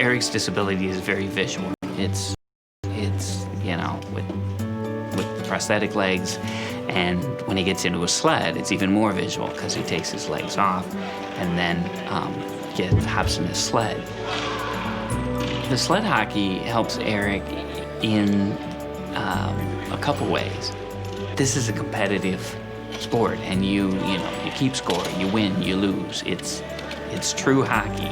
Eric's disability is very visual. It's you know, with prosthetic legs, and when he gets into a sled, it's even more visual because he takes his legs off and then hops in his sled. The sled hockey helps Eric in a couple ways. This is a competitive sport, and you keep score, you win, you lose. It's true hockey.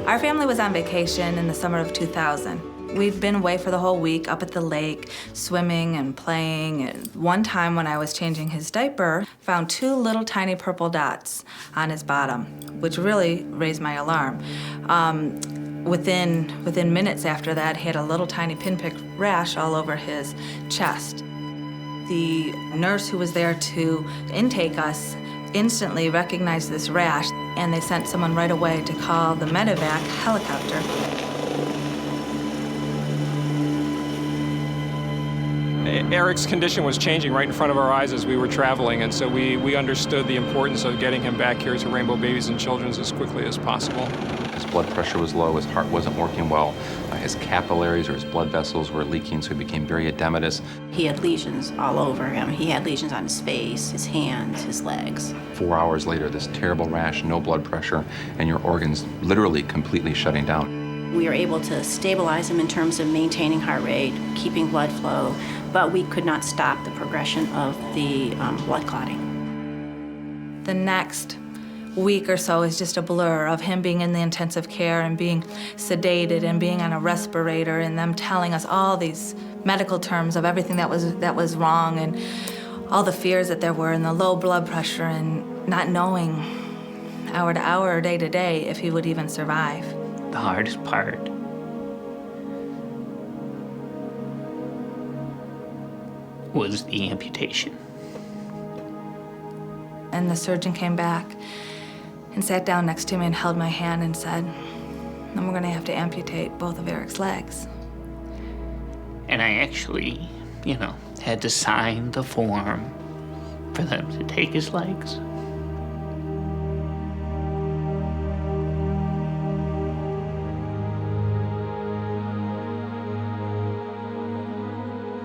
Our family was on vacation in the summer of 2000. We'd been away for the whole week up at the lake, swimming and playing. And one time when I was changing his diaper, found 2 little tiny purple dots on his bottom, which really raised my alarm. Within minutes after that, he had a little tiny pinprick rash all over his chest. The nurse who was there to intake us instantly recognized this rash, and they sent someone right away to call the medevac helicopter. Eric's condition was changing right in front of our eyes as we were traveling, and so we understood the importance of getting him back here to Rainbow Babies and Children's as quickly as possible. His blood pressure was low, his heart wasn't working well, his capillaries or his blood vessels were leaking, so he became very edematous. He had lesions all over him. He had lesions on his face, his hands, his legs. 4 hours later, this terrible rash, no blood pressure, and your organs literally completely shutting down. We were able to stabilize him in terms of maintaining heart rate, keeping blood flow, but we could not stop the progression of the blood clotting. The next week or so is just a blur of him being in the intensive care and being sedated and being on a respirator, and them telling us all these medical terms of everything that was wrong, and all the fears that there were, and the low blood pressure, and not knowing hour to hour or day to day if he would even survive. The hardest part was the amputation. And the surgeon came back and sat down next to me and held my hand and said, "Then we're gonna have to amputate both of Eric's legs." And I actually, had to sign the form for them to take his legs.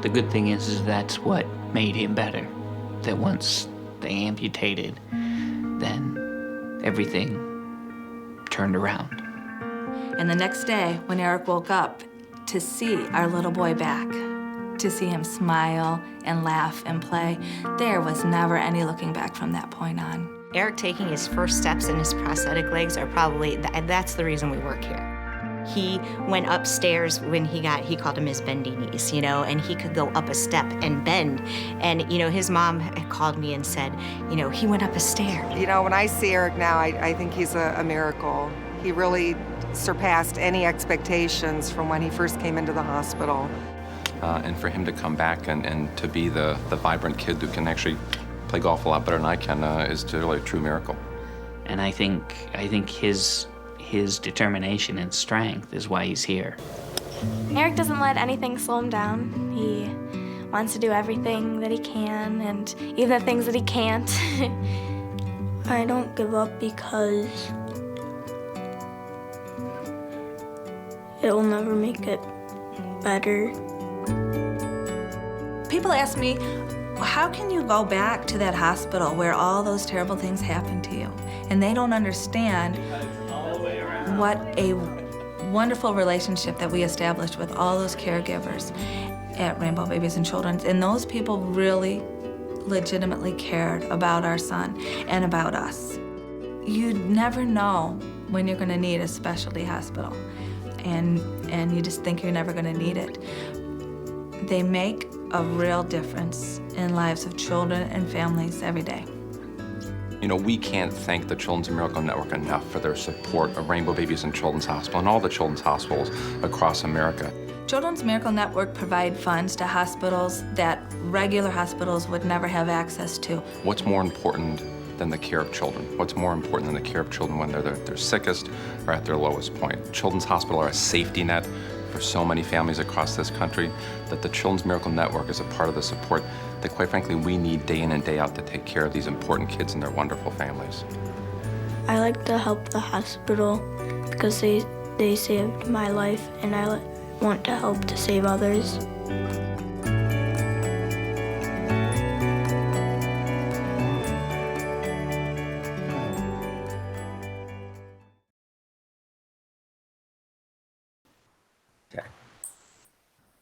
The good thing is that's what made him better. That once they amputated, then everything turned around. And the next day, when Eric woke up, to see our little boy back, to see him smile and laugh and play, there was never any looking back from that point on. Eric taking his first steps in his prosthetic legs are probably, that's the reason we work here. He went upstairs when he called them his bendy knees, and he could go up a step and bend. And, his mom called me and said, he went up a stair. When I see Eric now, I think he's a miracle. He really surpassed any expectations from when he first came into the hospital. And for him to come back and to be the vibrant kid who can actually play golf a lot better than I can is really a true miracle. And I think his determination and strength is why he's here. Eric doesn't let anything slow him down. He wants to do everything that he can, and even the things that he can't. I don't give up because it will never make it better. People ask me, how can you go back to that hospital where all those terrible things happened to you? And they don't understand what a wonderful relationship that we established with all those caregivers at Rainbow Babies and Children's. And those people really legitimately cared about our son and about us. You never know when you're gonna need a specialty hospital, and you just think you're never gonna need it. They make a real difference in lives of children and families every day. We can't thank the Children's Miracle Network enough for their support of Rainbow Babies and Children's Hospital and all the children's hospitals across America. Children's Miracle Network provide funds to hospitals that regular hospitals would never have access to. What's more important than the care of children? What's more important than the care of children when they're their sickest or at their lowest point? Children's Hospital are a safety net for so many families across this country, that the Children's Miracle Network is a part of the support that, quite frankly, we need day in and day out to take care of these important kids and their wonderful families. I like to help the hospital because they saved my life, and I want to help to save others.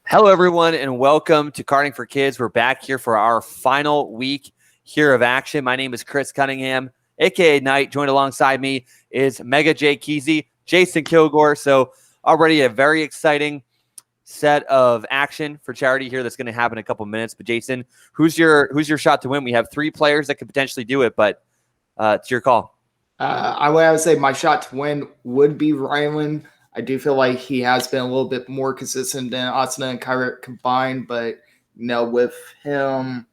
Hello, everyone, and welcome to Karting for Kids. We're back here for our final week here of action. My name is Chris Cunningham, a.k.a. Knight. Joined alongside me is Mega J. Kesey, Jason Kilgore. So already a very exciting set of action for charity here that's going to happen in a couple minutes. But Jason, who's your shot to win? We have 3 players that could potentially do it, but it's your call. I would say my shot to win would be Rylan. I do feel like he has been a little bit more consistent than Asuna and Kyrat combined, but with him,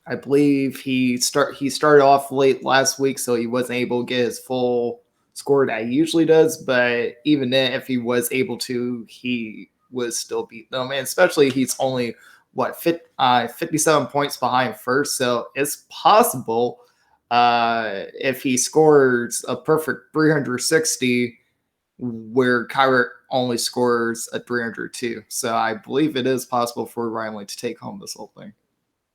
I believe he started off late last week, so he wasn't able to get his full score that he usually does. But even then, if he was able to, he would still beat them, and especially he's only 57 points behind first, so it's possible if he scores a perfect 360. Where Kyrat only scores a 302. So I believe it is possible for Riley to take home this whole thing.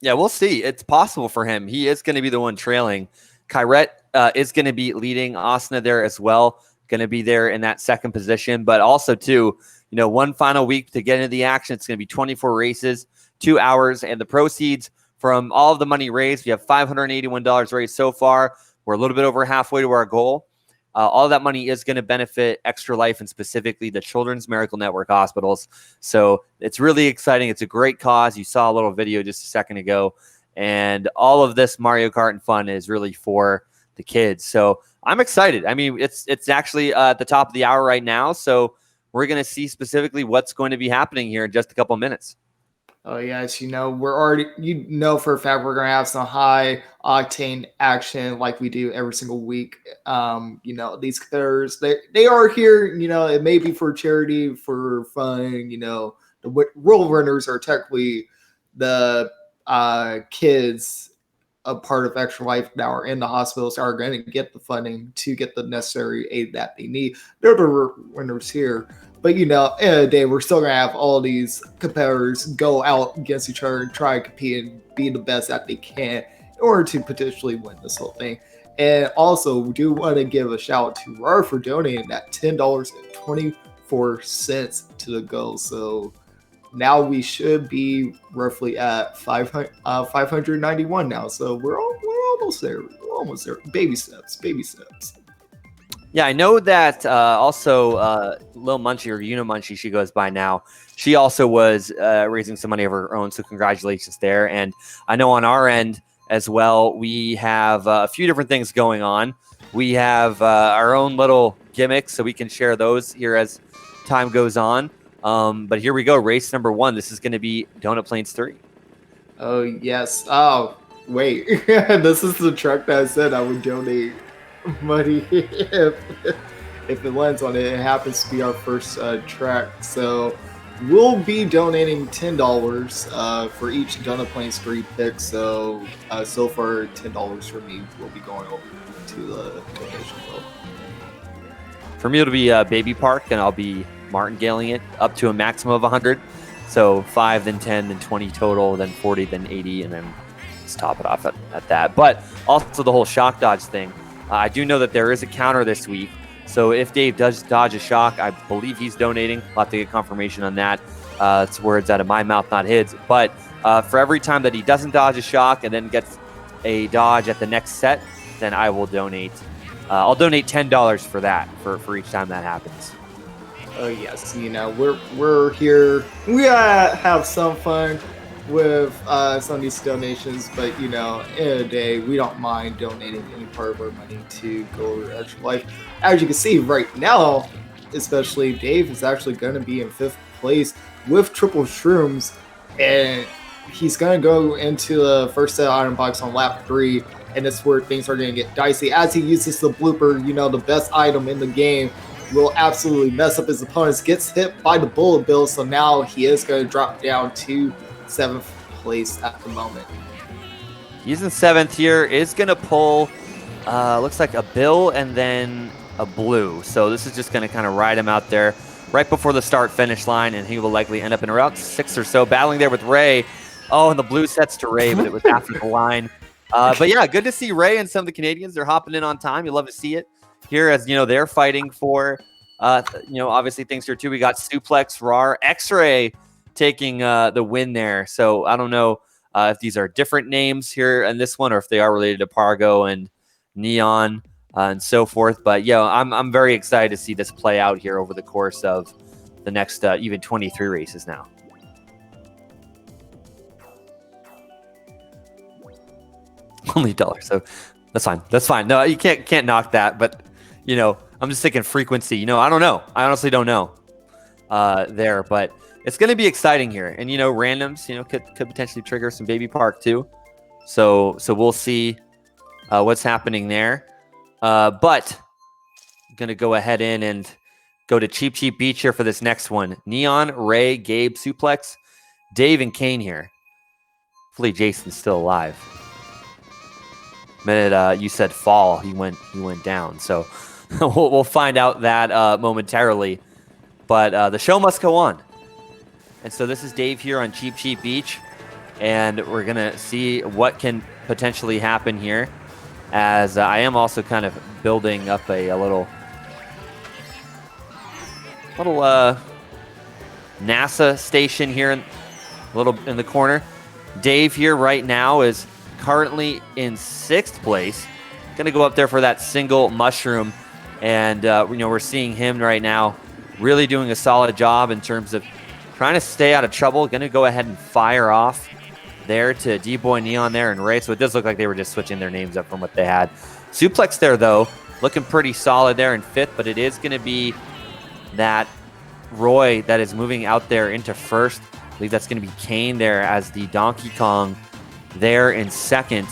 Yeah, we'll see. It's possible for him. He is going to be the one trailing. Kyrat is going to be leading Asuna there as well, going to be there in that second position. But also, too, one final week to get into the action. It's going to be 24 races, 2 hours, and the proceeds from all of the money raised, we have $581 raised so far. We're a little bit over halfway to our goal. All of that money is going to benefit Extra Life and specifically the Children's Miracle Network hospitals. So it's really exciting. It's a great cause. You saw a little video just a second ago. And all of this Mario Kart and fun is really for the kids. So I'm excited. I mean, it's actually at the top of the hour right now. So we're going to see specifically what's going to be happening here in just a couple of minutes. Oh, yes. We're already, for a fact we're going to have some high octane action like we do every single week. These competitors, they are here, it may be for charity, for fun. The world runners are technically the kids, a part of Extra Life that are in the hospitals, are going to get the funding to get the necessary aid that they need. They're the winners here. But, end of the day, we're still going to have all these competitors go out against each other and try to compete and be the best that they can in order to potentially win this whole thing. And also, we do want to give a shout out to Rar for donating that $10.24 to the goal. So now we should be roughly at 591 now. So we're almost there. We're almost there. Baby steps. Yeah, I know that also Lil Munchie, or Una Munchie, she goes by now. She also was raising some money of her own, so congratulations there. And I know on our end as well, we have a few different things going on. We have our own little gimmicks, so we can share those here as time goes on. But here we go, race number 1. This is going to be Donut Plains 3. Oh, yes. Oh, wait. This is the track that I said I would donate money if it lands on it. It happens to be our first track, so we'll be donating $10 for each Donut Plains 3 pick. So so far $10 for me will be going over to the donation bill. For me, it'll be Baby Park, and I'll be martingaling it up to a maximum of 100. So 5, then 10, then 20 total, then 40, then 80, and then let's top it off at that. But also the whole shock dodge thing. I do know that there is a counter this week. So if Dave does dodge a shock, I believe he's donating. I'll have to get confirmation on that. It's words out of my mouth, not his. But for every time that he doesn't dodge a shock and then gets a dodge at the next set, then I will donate. I'll donate $10 for that, for each time that happens. Oh, yes. We're here. We gotta have some fun with some of these donations, but end of the day, we don't mind donating any part of our money to go over Extra Life. As you can see right now, especially Dave is actually going to be in 5th place with triple shrooms, and he's going to go into the first set of item box on lap 3, and that's where things are going to get dicey as he uses the blooper. The best item in the game will absolutely mess up his opponents, gets hit by the bullet bill, so now he is going to drop down to 7th place at the moment. He's in 7th here. Is going to pull looks like a bill and then a blue. So this is just going to kind of ride him out there right before the start-finish line, and he will likely end up in around 6 or so, battling there with Ray. Oh, and the blue sets to Ray, but it was after the line. But yeah, good to see Ray and some of the Canadians. They're hopping in on time. You love to see it here, as you know, they're fighting for obviously things here too. We got Suplex, RAR, X-Ray taking the win there. So I don't know if these are different names here in this one, or if they are related to Pargo and Neon and so forth. But yeah, I'm very excited to see this play out here over the course of the next even 23 races now. Only $1, so that's fine. That's fine. No, you can't knock that. But I'm just thinking frequency. I don't know. I honestly don't know there, but it's going to be exciting here. And randoms, could potentially trigger some Baby Park too. So we'll see what's happening there. But I'm going to go ahead and go to Cheap Cheap Beach here for this next one. Neon, Ray, Gabe, Suplex, Dave, and Kane here. Hopefully Jason's still alive. Minute you said fall, he went down. So we'll find out that momentarily. But the show must go on. And so this is Dave here on Cheap Cheap Beach, and we're gonna see what can potentially happen here. As I am also kind of building up a little NASA station here, a little in the corner. Dave here right now is currently in 6th place. Going to go up there for that single mushroom. And, we're seeing him right now really doing a solid job in terms of trying to stay out of trouble. Going to go ahead and fire off there to D-Boy, Neon there, and Ray. So it does look like they were just switching their names up from what they had. Suplex there, though, looking pretty solid there in 5th, but it is going to be that Roy that is moving out there into 1st. I believe that's going to be Kane there as the Donkey Kong there in 2nd.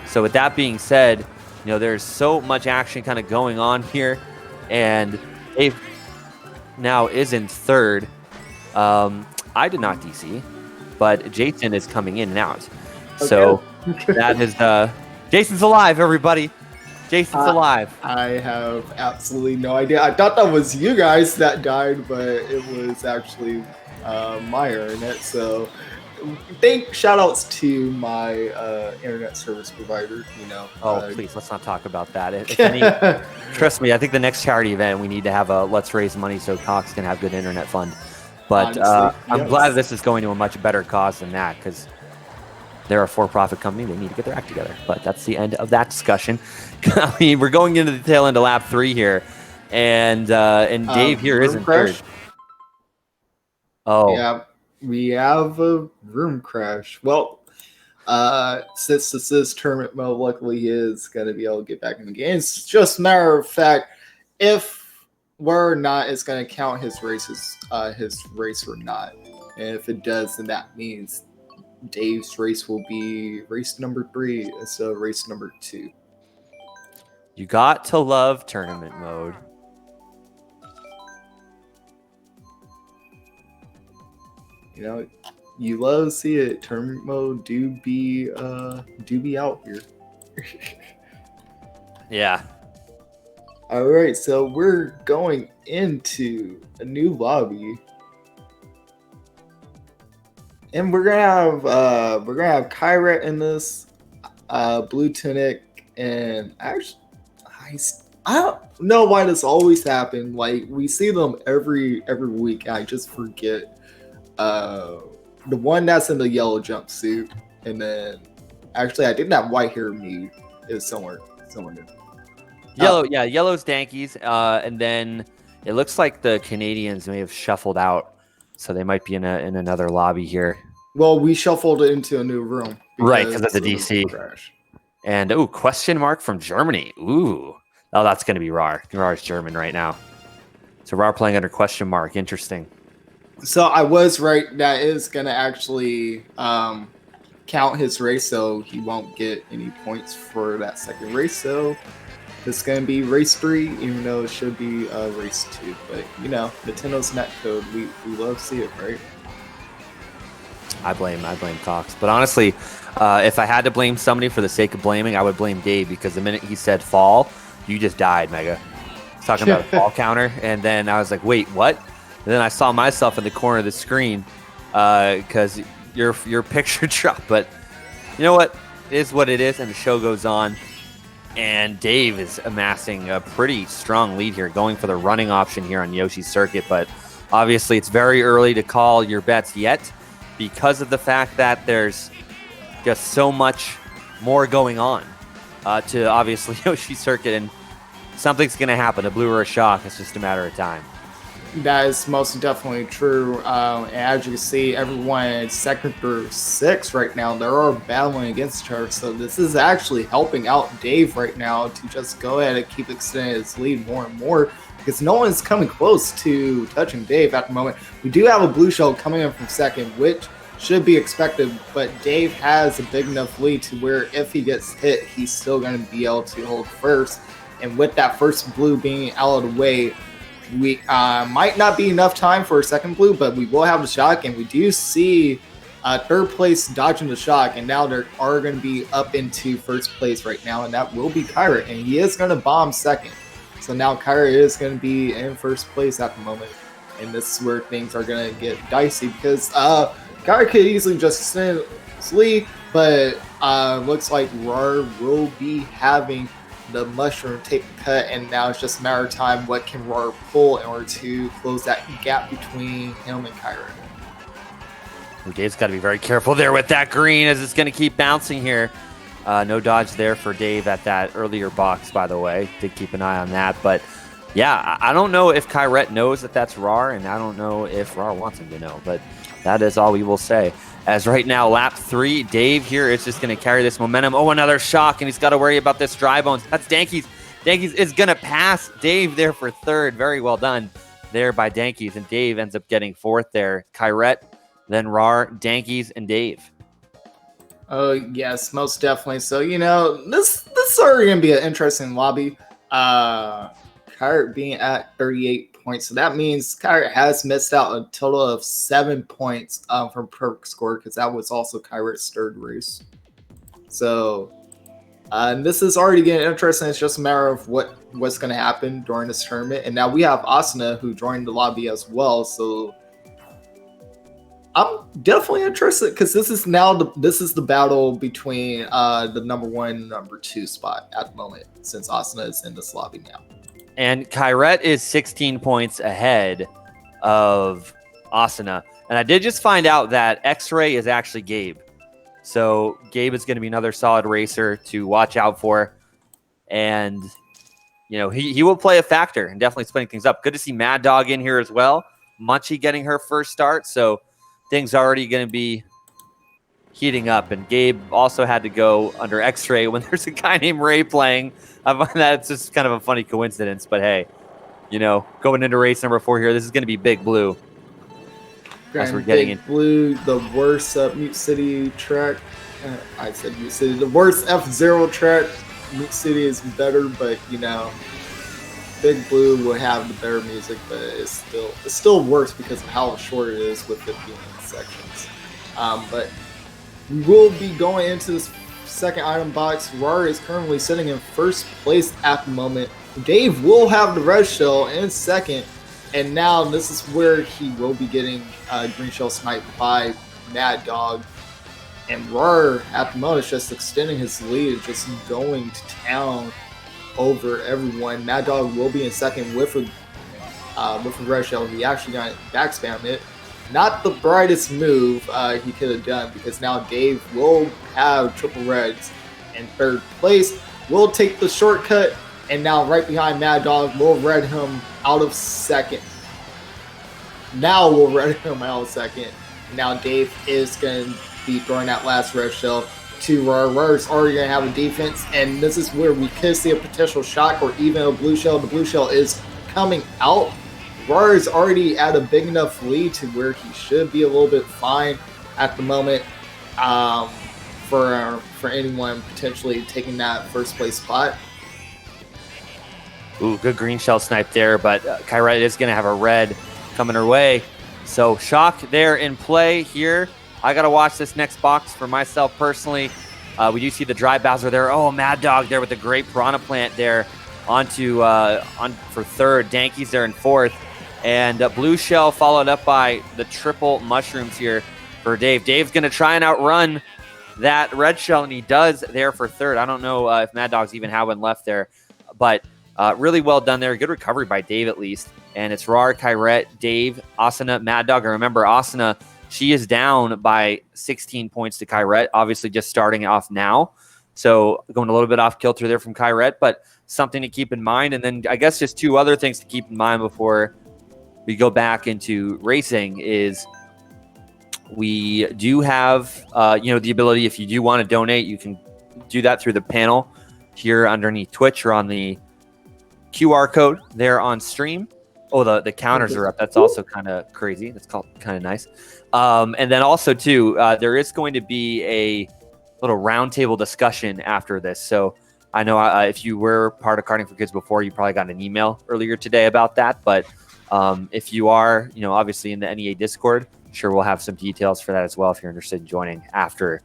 So with that being said, there's so much action kind of going on here, and Dave now is in 3rd. I did not DC, but Jason is coming in and out. Okay. So that is Jason's alive, everybody. Jason's alive. I have absolutely no idea. I thought that was you guys that died, but it was actually my internet. So shout outs to my internet service provider, please, let's not talk about that. Trust me, I think the next charity event we need to have a let's raise money so Cox can have good internet fund. But honestly, I'm glad this is going to a much better cause than that, because they're a for-profit company. They need to get their act together. But that's the end of that discussion. I mean, we're going into the tail end of lap 3 here, and Dave here isn't third. Oh, yeah. We have a room crash. Well, since this is tournament mode, luckily he is going to be able to get back in the game. It's just a matter of fact, if whether or not it's going to count his race or not. And if it does, then that means Dave's race will be race number 3 instead of race number 2. You got to love tournament mode. You love to see it. Tournament mode do be out here. Yeah. All right, so we're going into a new lobby, and we're gonna have Kyrat in this, Blue Tunic, and actually, I don't know why this always happens. Like, we see them every week, and I just forget. The one that's in the yellow jumpsuit, and then actually I think that white hair me is somewhere new. Yellow, yeah, yellow's Dankies, and then it looks like the Canadians may have shuffled out, so they might be in another lobby here. Well, we shuffled it into a new room, right? Because of the DC crash. And question mark from Germany. Oh, that's going to be RAR. RAR's German right now, so RAR playing under question mark. Interesting. So I was right. That is going to actually count his race, so he won't get any points for that second race. So it's going to be race 3, even though it should be race 2. But, Nintendo's netcode, we love to see it, right? I blame Cox. But honestly, if I had to blame somebody for the sake of blaming, I would blame Dave, because the minute he said fall, you just died, Mega. He's talking about a fall counter, and then I was like, wait, what? And then I saw myself in the corner of the screen because your picture dropped. But you know what? It is what it is, and the show goes on. And Dave is amassing a pretty strong lead here, going for the running option here on Yoshi's circuit. But obviously, it's very early to call your bets yet because of the fact that there's just so much more going on to obviously Yoshi's circuit, and something's going to happen, a blue or a shock. It's just a matter of time. That is most definitely true. And as you can see, everyone in second through sixth right now, they're all battling against each other. So this is actually helping out Dave right now to just go ahead and keep extending his lead more and more, because no one's coming close to touching Dave at the moment. We do have a blue shell coming in from second, which should be expected, but Dave has a big enough lead to where if he gets hit, he's still going to be able to hold first. And with that first blue being out of the way, we might not be enough time for a second blue, but we will have the shock, and we do see third place dodging the shock, and now they are going to be up into first place right now, and that will be Kyra, and he is going to bomb second. So now Kyra is going to be in first place at the moment, and this is where things are going to get dicey, because Kyra could easily just extend his lead, but looks like Rar will be having the mushroom take the cut, and now it's just a matter of time what can Rar pull in order to close that gap between him and Kyra. Dave's got to be very careful there with that green, as it's going to keep bouncing here. No dodge there for Dave at that earlier box, by the way. Did keep an eye on that. But yeah, I don't know if Kyrette knows that that's Rar, and I don't know if Rar wants him to know. But that is all we will say. As right now, lap 3, Dave here is just going to carry this momentum. Oh, another shock, and he's got to worry about this dry bones. That's Dankies. Dankies is going to pass Dave there for third. Very well done there by Dankies, and Dave ends up getting fourth there. Kyrette, then Rar, Dankies, and Dave. Oh, yes, most definitely. So, this is already going to be an interesting lobby. Kyra being at 38 points. So that means Kyra has missed out a total of 7 points from perfect score, because that was also Kyra's third race. So this is already getting interesting. It's just a matter of what's going to happen during this tournament. And now we have Asuna, who joined the lobby as well. So I'm definitely interested, because this is the battle between the number 1 and number 2 spot at the moment, since Asuna is in this lobby now. And Kyrette is 16 points ahead of Asuna. And I did just find out that X-Ray is actually Gabe. So Gabe is going to be another solid racer to watch out for. And, he will play a factor and definitely splitting things up. Good to see Mad Dog in here as well. Munchie getting her first start. So things already going to be heating up. And Gabe also had to go under X-Ray when there's a guy named Ray playing. I find that it's just kind of a funny coincidence, but hey, going into race number 4 here, this is going to be Big Blue. As we're getting in. Blue, the worst Mute City track. I said Mute City, the worst F-Zero track. Mute City is better, but Big Blue will have the better music, but it's still worse because of how short it is with 15 sections. But we will be going into this second item box. Rar is currently sitting in first place at the moment. Dave will have the red shell in second, and now this is where he will be getting green shell sniped by Mad Dog. And Rar at the moment is just extending his lead, just going to town over everyone. Mad Dog will be in second with a red shell. He actually got backspam it. Not the brightest move he could have done, because now Dave will have triple reds in third place. Will take the shortcut, and now right behind Mad Dog will red him out of second. Now we'll red him out of second. Now Dave is going to be throwing that last red shell to Rar. Rar's already going to have a defense, and this is where we could see a potential shock or even a blue shell. The blue shell is coming out. Rar is already at a big enough lead to where he should be a little bit fine at the moment for anyone potentially taking that first place spot. Ooh, good green shell snipe there, but Kyrette is going to have a red coming her way. So shock there in play here. I got to watch this next box for myself personally. We do see the dry Bowser there. Oh, Mad Dog there with the great Piranha Plant there onto on for third. Danky's there in fourth. And Blue Shell followed up by the triple mushrooms here for Dave. Dave's going to try and outrun that Red Shell, and he does there for third. I don't know if Mad Dogs even have one left there, but really well done there. Good recovery by Dave at least. And it's Rar, Kyret, Dave, Asuna, Mad Dog. And remember, Asuna, she is down by 16 points to Kyret, obviously just starting off now. So going a little bit off kilter there from Kyret, but something to keep in mind. And then I guess just two other things to keep in mind before we go back into racing is we do have, the ability, if you do want to donate, you can do that through the panel here underneath Twitch or on the QR code there on stream. Oh, the counters are up. That's also kind of crazy. That's kind of nice. And then also, too, there is going to be a little roundtable discussion after this. So I know if you were part of Karting for Kids before, you probably got an email earlier today about that. But if you are, obviously in the NEA Discord, sure we'll have some details for that as well if you're interested in joining after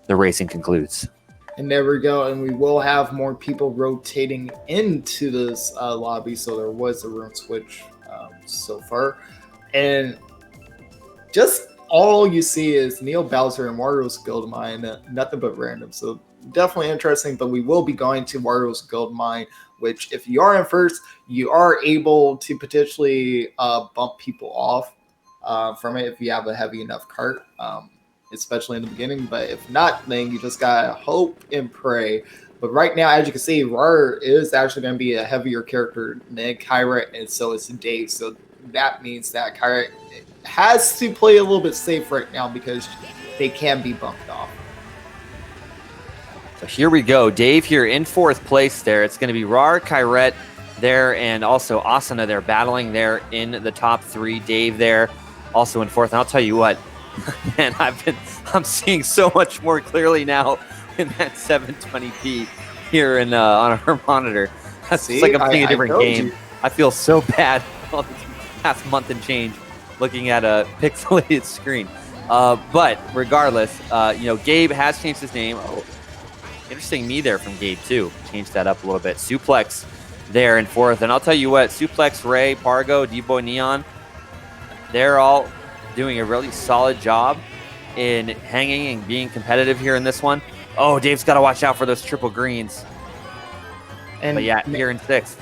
the racing concludes. And there we go. And we will have more people rotating into this lobby. So there was a room switch so far. And just all you see is Neil Bowser and Wario's Gold Mine. Nothing but random. So definitely interesting. But we will be going to Wario's Gold Mine, which if you are in first, you are able to potentially bump people off from it if you have a heavy enough cart. Especially in the beginning, but if not, then you just gotta hope and pray. But right now, as you can see, Rar is actually going to be a heavier character than Kyra, and so is Dave. So that means that Kyra has to play a little bit safe right now because they can be bumped off. So here we go. Dave here in fourth place there. It's going to be Rar, Kyret there, and also Asuna there battling there in the top three. Dave there also in fourth. And I'll tell you what, man, I'm seeing so much more clearly now in that 720p here on our monitor. It's like I'm seeing a different game. I feel so bad all this past month and change looking at a pixelated screen. But regardless, Gabe has changed his name. Oh, interesting me there from Gabe too. Changed that up a little bit. Suplex there in fourth. And I'll tell you what, Suplex, Ray, Pargo, D-Boy Neon, they're all doing a really solid job in hanging and being competitive here in this one. Oh, Dave's got to watch out for those triple greens. But yeah, here in sixth.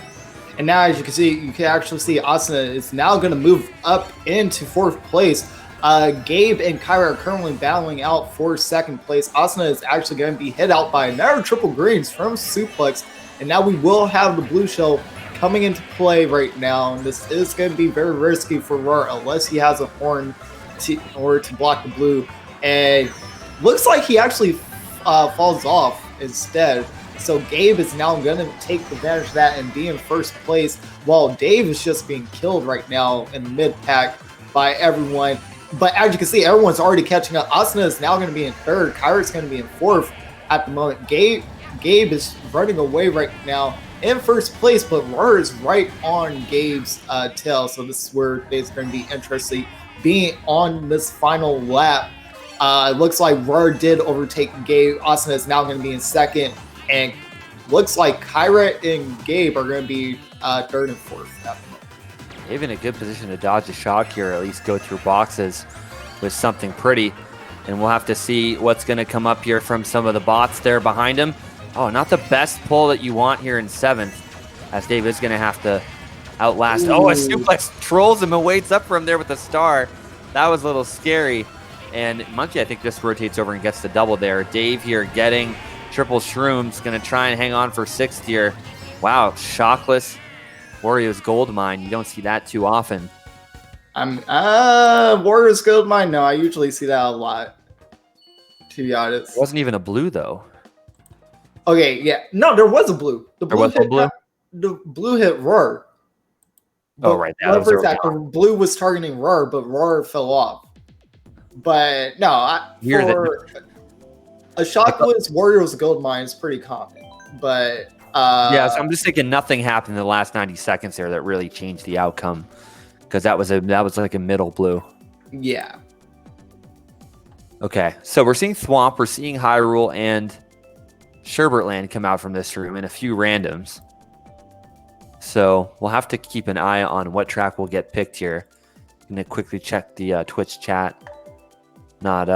And now, as you can see, you can actually see Asuna is now going to move up into fourth place. Gabe and Kyra are currently battling out for second place. Asuna is actually going to be hit out by another triple greens from Suplex. And now we will have the blue shell coming into play right now. And this is going to be very risky for Rar unless he has a horn in order to block the blue. And looks like he actually falls off instead. So Gabe is now going to take advantage of that and be in first place, while Dave is just being killed right now in the mid-pack by everyone. But as you can see, everyone's already catching up. Asuna is now going to be in third. Kyra's going to be in fourth at the moment. Gabe is running away right now in first place, but Rar is right on Gabe's tail. So this is where it's going to be interesting being on this final lap. It looks like Rar did overtake Gabe. Asuna is now going to be in second. And looks like Kyra and Gabe are going to be third and fourth at the moment. Gabe in a good position to dodge a shock here, at least go through boxes with something pretty. And we'll have to see what's going to come up here from some of the bots there behind him. Oh, not the best pull that you want here in seventh, as Dave is going to have to outlast. Ooh. Oh, a suplex trolls him and waits up for him there with the star. That was a little scary. And Monkey, I think, just rotates over and gets the double there. Dave here getting triple shrooms, going to try and hang on for sixth here. Wow, shockless Wario's Gold Mine. You don't see that too often. Wario's Gold Mine? No, I usually see that a lot, to be honest. It wasn't even a blue, though. Okay, yeah. No, there was a blue. The blue was a blue? The blue hit Rar. Oh, right. The blue was targeting Rar, but Rar fell off. But no, a shockless Wario's Gold Mine is pretty common. But yeah, so I'm just thinking nothing happened in the last 90 seconds there that really changed the outcome, because that was like a middle blue. Yeah. Okay, so we're seeing Thwomp, we're seeing Hyrule, and Sherbertland come out from this room, and a few randoms. So we'll have to keep an eye on what track will get picked here. I'm gonna quickly check the Twitch chat. Not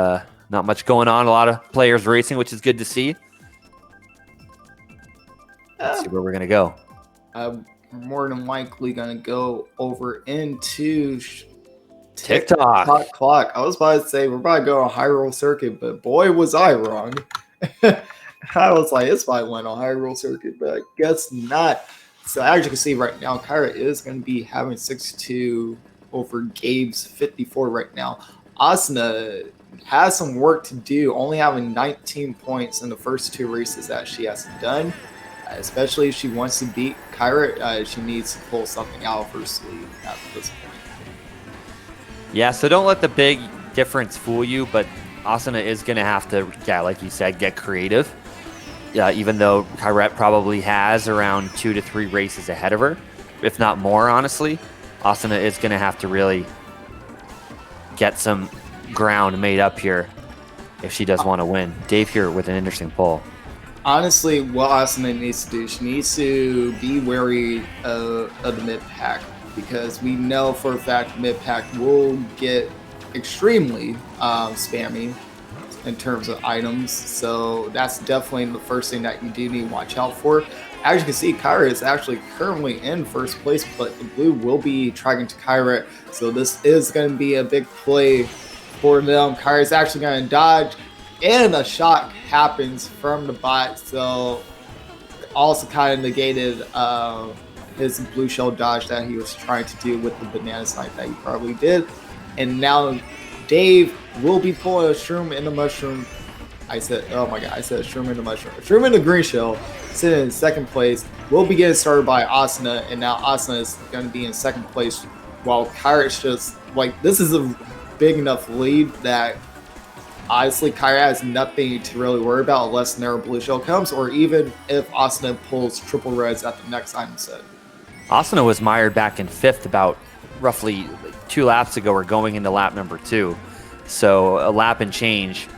much going on. A lot of players racing, which is good to see. Let's see where we're gonna go. We're more than likely gonna go over into TikTok clock. I was about to say we're about to go on Hyrule Circuit, but boy was I wrong. I was like, it's probably went on Hyrule Circuit, but I guess not. So as you can see right now, Kyra is going to be having 62 over Gabe's 54 right now. Asuna has some work to do, only having 19 points in the first 2 races that she has done. Especially if she wants to beat Kyra, she needs to pull something out of her sleeve at this point. Yeah, so don't let the big difference fool you, but Asuna is going to have to, like you said, get creative. Even though Kyrette probably has around 2 to 3 races ahead of her, if not more, honestly. Asuna is going to have to really get some ground made up here if she does want to win. Dave here with an interesting poll. Honestly, what Asuna needs to do, she needs to be wary of the mid-pack, because we know for a fact mid-pack will get extremely spammy in terms of items, so that's definitely the first thing that you do need to watch out for. As you can see, Kyra is actually currently in first place, but the blue will be tracking to Kyra, so this is going to be a big play for them. Kyra is actually going to dodge, and a shock happens from the bot, so also kind of negated his blue shell dodge that he was trying to do with the banana snipe that he probably did. And now Dave will be pulling a shroom in the mushroom. I said, oh my god, I said shroom in the mushroom. Shroom in the green shell, sitting in second place. Will be getting started by Asuna, and now Asuna is going to be in second place, while Kyra's just, like, this is a big enough lead that honestly, Kyra has nothing to really worry about unless Narrow Blue Shell comes, or even if Asuna pulls triple reds at the next item set. Asuna was mired back in 5th about roughly 2 laps ago, or going into lap number 2. So a lap and change.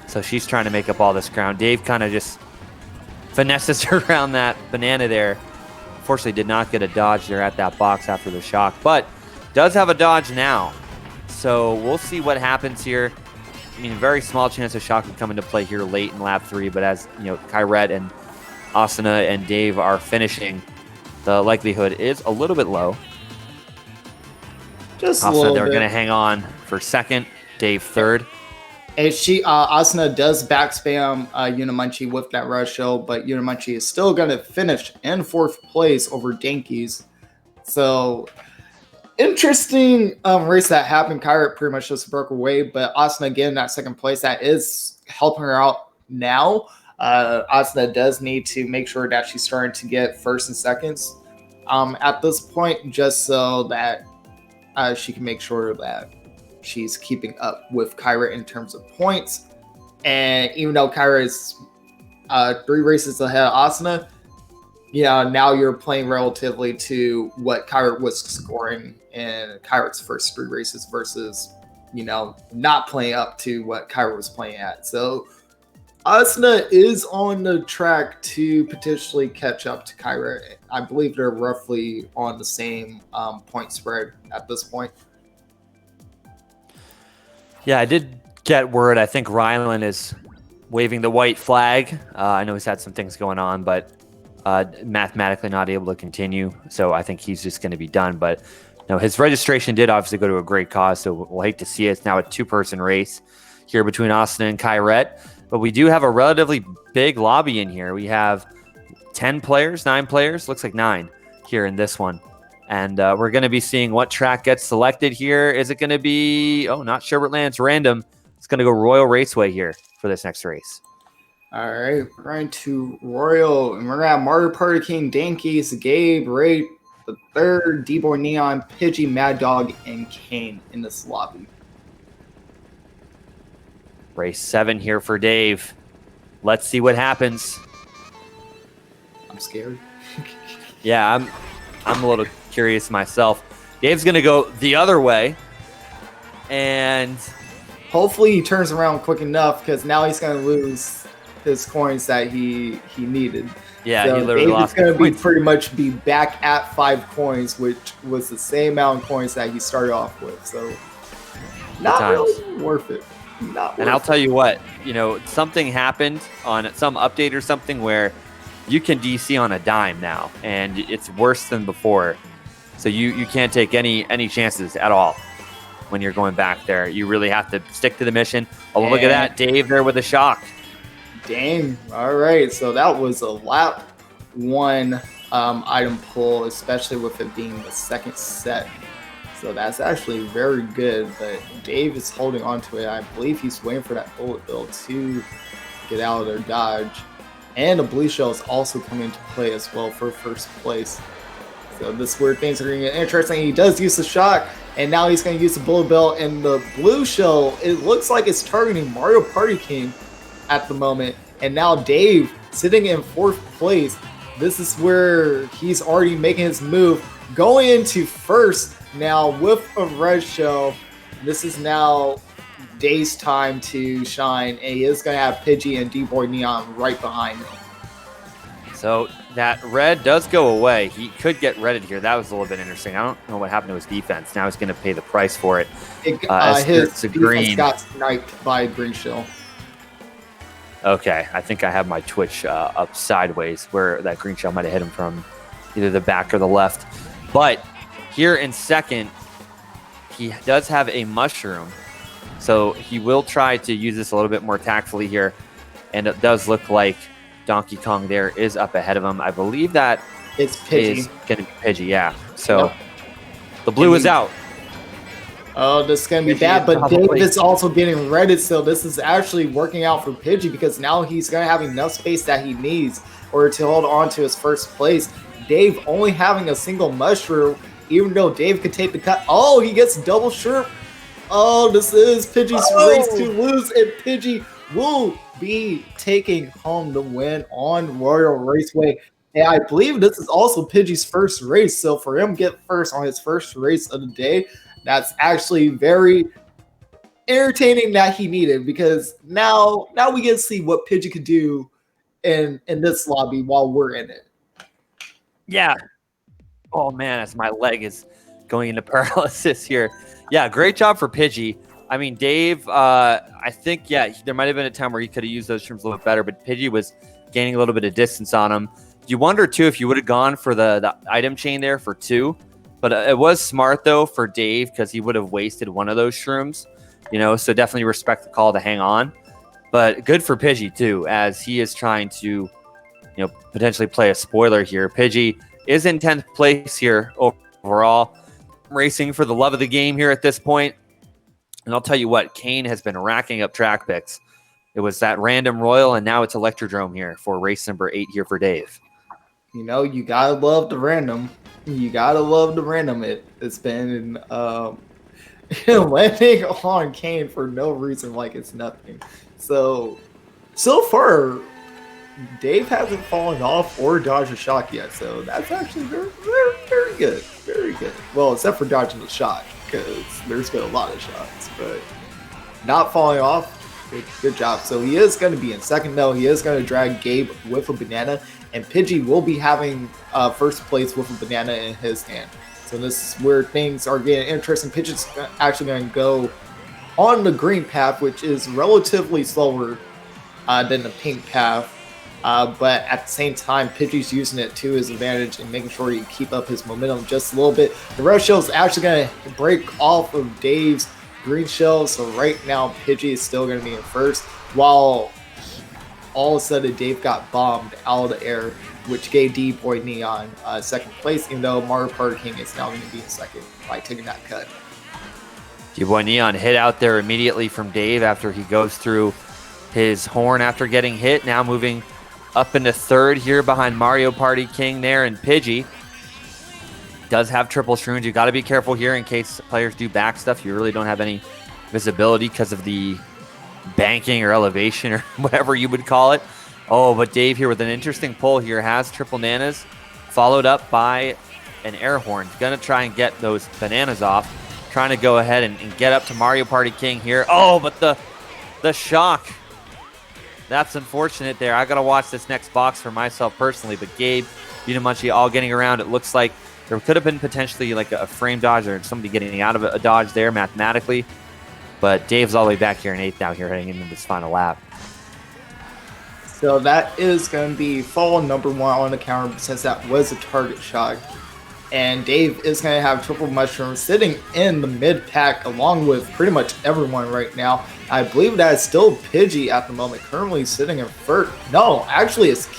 So she's trying to make up all this ground. Dave kind of just finesses her around that banana there. Unfortunately, did not get a dodge there at that box after the shock, but does have a dodge now. So we'll see what happens here. I mean, very small chance of shock would come into play here late in lap 3, but as you know, Kyrette and Asuna and Dave are finishing, the likelihood is a little bit low. Just Asuna, they're going to hang on for second, Dave third. And Asuna does back spam Unimunchi with that rush shell, but Unimunchi is still going to finish in 4th place over Dankies. So interesting race that happened. Kyra pretty much just broke away, but Asuna again that second place, that is helping her out now. Asuna does need to make sure that she's starting to get first and seconds at this point, just so that she can make sure that she's keeping up with Kyra in terms of points. And even though Kyra is 3 races ahead of Asuna, now you're playing relatively to what Kyra was scoring in Kyra's first 3 races versus, not playing up to what Kyra was playing at. So Asuna is on the track to potentially catch up to Kyra. I believe they're roughly on the same point spread at this point. Yeah, I did get word. I think Rylan is waving the white flag. I know he's had some things going on, but mathematically not able to continue. So I think he's just going to be done. But his registration did obviously go to a great cause. So we'll hate to see it. It's now a 2-person race here between Asuna and Kyrette. But we do have a relatively big lobby in here. We have 9 players, looks like 9 here in this one. And we're going to be seeing what track gets selected here. Is it going to be, not Sherbertland, it's random. It's going to go Royal Raceway here for this next race. All right, we're going to Royal, and we're going to have Mario Party King, Dankies, Gabe, Ray, the third, D-Boy Neon, Pidgey, Mad Dog, and Kane in this lobby. Race 7 here for Dave. Let's see what happens. I'm scared. Yeah, I'm a little curious myself. Dave's going to go the other way. And hopefully he turns around quick enough because now he's going to lose his coins that he needed. Yeah, so he literally Dave lost is going to be points. pretty much be back at 5 coins, which was the same amount of coins that he started off with. So not really worth it. And I'll tell you what, something happened on some update or something where you can DC on a dime now, and it's worse than before. So you can't take any chances at all when you're going back there. You really have to stick to the mission. Oh, look at that. Dave there with a shock. Dang. All right. So that was a lap 1 item pull, especially with it being the second set. So that's actually very good, but Dave is holding on to it. I believe he's waiting for that bullet bill to get out of their dodge. And the blue shell is also coming into play as well for first place. So this is where things are going to get interesting. He does use the shock, and now he's going to use the bullet bill. And the blue shell, it looks like it's targeting Mario Party King at the moment. And now Dave sitting in 4th place. This is where he's already making his move. Going into first now with a red shell. This is now Dave's time to shine. And he is going to have Pidgey and D-Boy Neon right behind him. So that red does go away. He could get redded here. That was a little bit interesting. I don't know what happened to his defense. Now he's going to pay the price for it. His defense got sniped by green shell. Okay, I think I have my Twitch up sideways where that green shell might have hit him from either the back or the left. But here in second, he does have a mushroom. So he will try to use this a little bit more tactfully here. And it does look like Donkey Kong there is up ahead of him. I believe that it's Pidgey. Is going to be Pidgey, yeah. So the blue is out. Oh, this is going to be bad, but Dave is also getting redded, so this is actually working out for Pidgey because now he's going to have enough space that he needs in order to hold on to his first place. Dave only having a single mushroom, even though Dave could take the cut. Oh, he gets double shrimp. Oh, this is Pidgey's race to lose, and Pidgey will be taking home the win on Royal Raceway. And I believe this is also Pidgey's first race, so for him to get first on his first race of the day, that's actually very entertaining that he needed, because now we get to see what Pidgey could do in this lobby while we're in it. Yeah. Oh, man, as my leg is going into paralysis here. Yeah, great job for Pidgey. I mean, Dave, I think, there might have been a time where he could have used those shrooms a little bit better, but Pidgey was gaining a little bit of distance on him. You wonder, too, if you would have gone for the item chain there for 2. But it was smart, though, for Dave because he would have wasted one of those shrooms, so definitely respect the call to hang on. But good for Pidgey, too, as he is trying to, potentially play a spoiler here. Pidgey is in 10th place here overall, racing for the love of the game here at this point. And I'll tell you what, Kane has been racking up track picks. It was that random Royal, and now it's Electrodrome here for race number 8 here for Dave. You gotta love the random. You gotta love the random. It's been landing on Kane for no reason, like it's nothing. So far, Dave hasn't fallen off or dodged a shock yet. So that's actually very, very, very good. Very good. Well, except for dodging the shock, because there's been a lot of shots, but not falling off. Good job. So he is going to be in second, though. He is going to drag Gabe with a banana, and Pidgey will be having first place with a banana in his hand. So this is where things are getting interesting. Pidgey's actually going to go on the green path, which is relatively slower than the pink path. But at the same time, Pidgey's using it to his advantage and making sure he keep up his momentum just a little bit. The red shell is actually going to break off of Dave's green shell, so right now Pidgey is still going to be in first, while all of a sudden Dave got bombed out of the air, which gave D-Boy Neon second place, even though Mario Party King is now going to be in second by taking that cut. D-Boy Neon hit out there immediately from Dave after he goes through his horn after getting hit, now moving up into third here behind Mario Party King there, and Pidgey does have triple shrooms. You got to be careful here in case players do back stuff. You really don't have any visibility because of the banking or elevation or whatever you would call it. Oh, but Dave here with an interesting pull here has triple nanas, followed up by an air horn. Gonna try and get those bananas off. trying to go ahead and get up to Mario Party King here. Oh, but the shock. That's unfortunate there. I got to watch this next box for myself personally, but Gabe, Unamunchi all getting around. It looks like there could have been potentially like a frame dodge or somebody getting out of a dodge there mathematically. But Dave's all the way back here in 8th now here heading into this final lap. So that is going to be fall number 1 on the counter since that was a target shock. And Dave is going to have triple mushroom sitting in the mid pack along with pretty much everyone right now. I believe that is still Pidgey at the moment, currently sitting in first. No, actually it's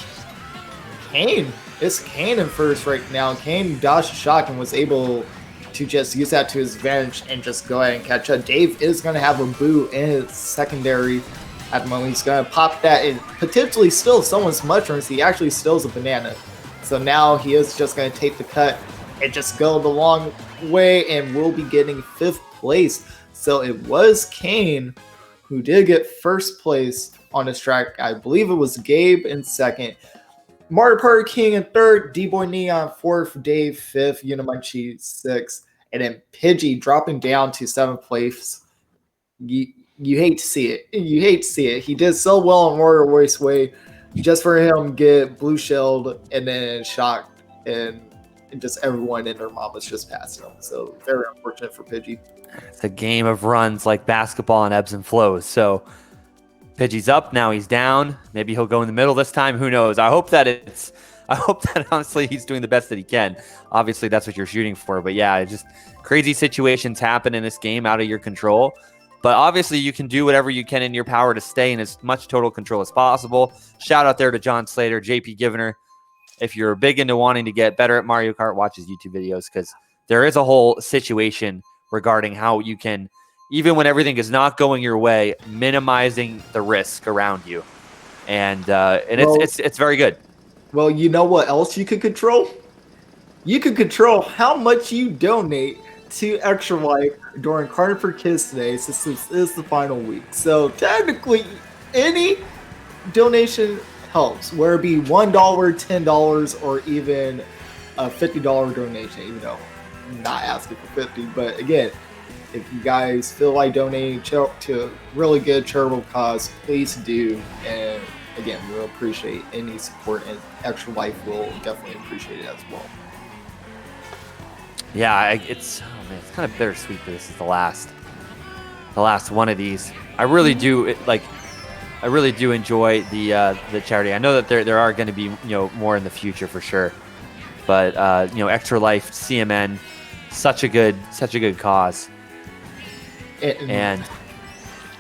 Kane. It's Kane in first right now. Kane dodged a shock and was able to just use that to his advantage and just go ahead and catch up. Dave is going to have a boo in his secondary at the moment. He's going to pop that and potentially steal someone's mushrooms. He actually steals a banana. So now he is just going to take the cut and just go the long way and will be getting 5th place. So it was Kane who did get 1st place on this track. I believe it was Gabe in 2nd. Mario Party King in 3rd, D-Boy Neon 4th, Dave 5th, Unamunchi 6th, and then Pidgey dropping down to 7th place. You hate to see it. You hate to see it. He did so well on Warrior Raceway just for him get blue shelled and then shocked and just everyone and their mamas just passed him. So very unfortunate for Pidgey. It's a game of runs like basketball and ebbs and flows. So Pidgey's up, now he's down. Maybe he'll go in the middle this time. Who knows? I hope that honestly he's doing the best that he can. Obviously that's what you're shooting for. But yeah, just crazy situations happen in this game out of your control. But obviously you can do whatever you can in your power to stay in as much total control as possible. Shout out there to John Slater, JP Givener. If you're big into wanting to get better at Mario Kart, watch his YouTube videos because there is a whole situation regarding how you can, even when everything is not going your way, minimizing the risk around you. And it's very good. Well, you know what else you could control? You could control how much you donate to Extra Life during Karting for Kids today, since this is the final week. So technically, any donation helps, whether it be $1, $10, or even a $50 donation, even though I'm not asking for 50. But again, if you guys feel like donating to a really good charitable cause, please do. And again, we'll appreciate any support, and Extra Life will definitely appreciate it as well. Yeah, it's kind of bittersweet that this is the last one of these. I really do enjoy the charity. I know that there are going to be more in the future for sure, but Extra Life, CMN, such a good cause. And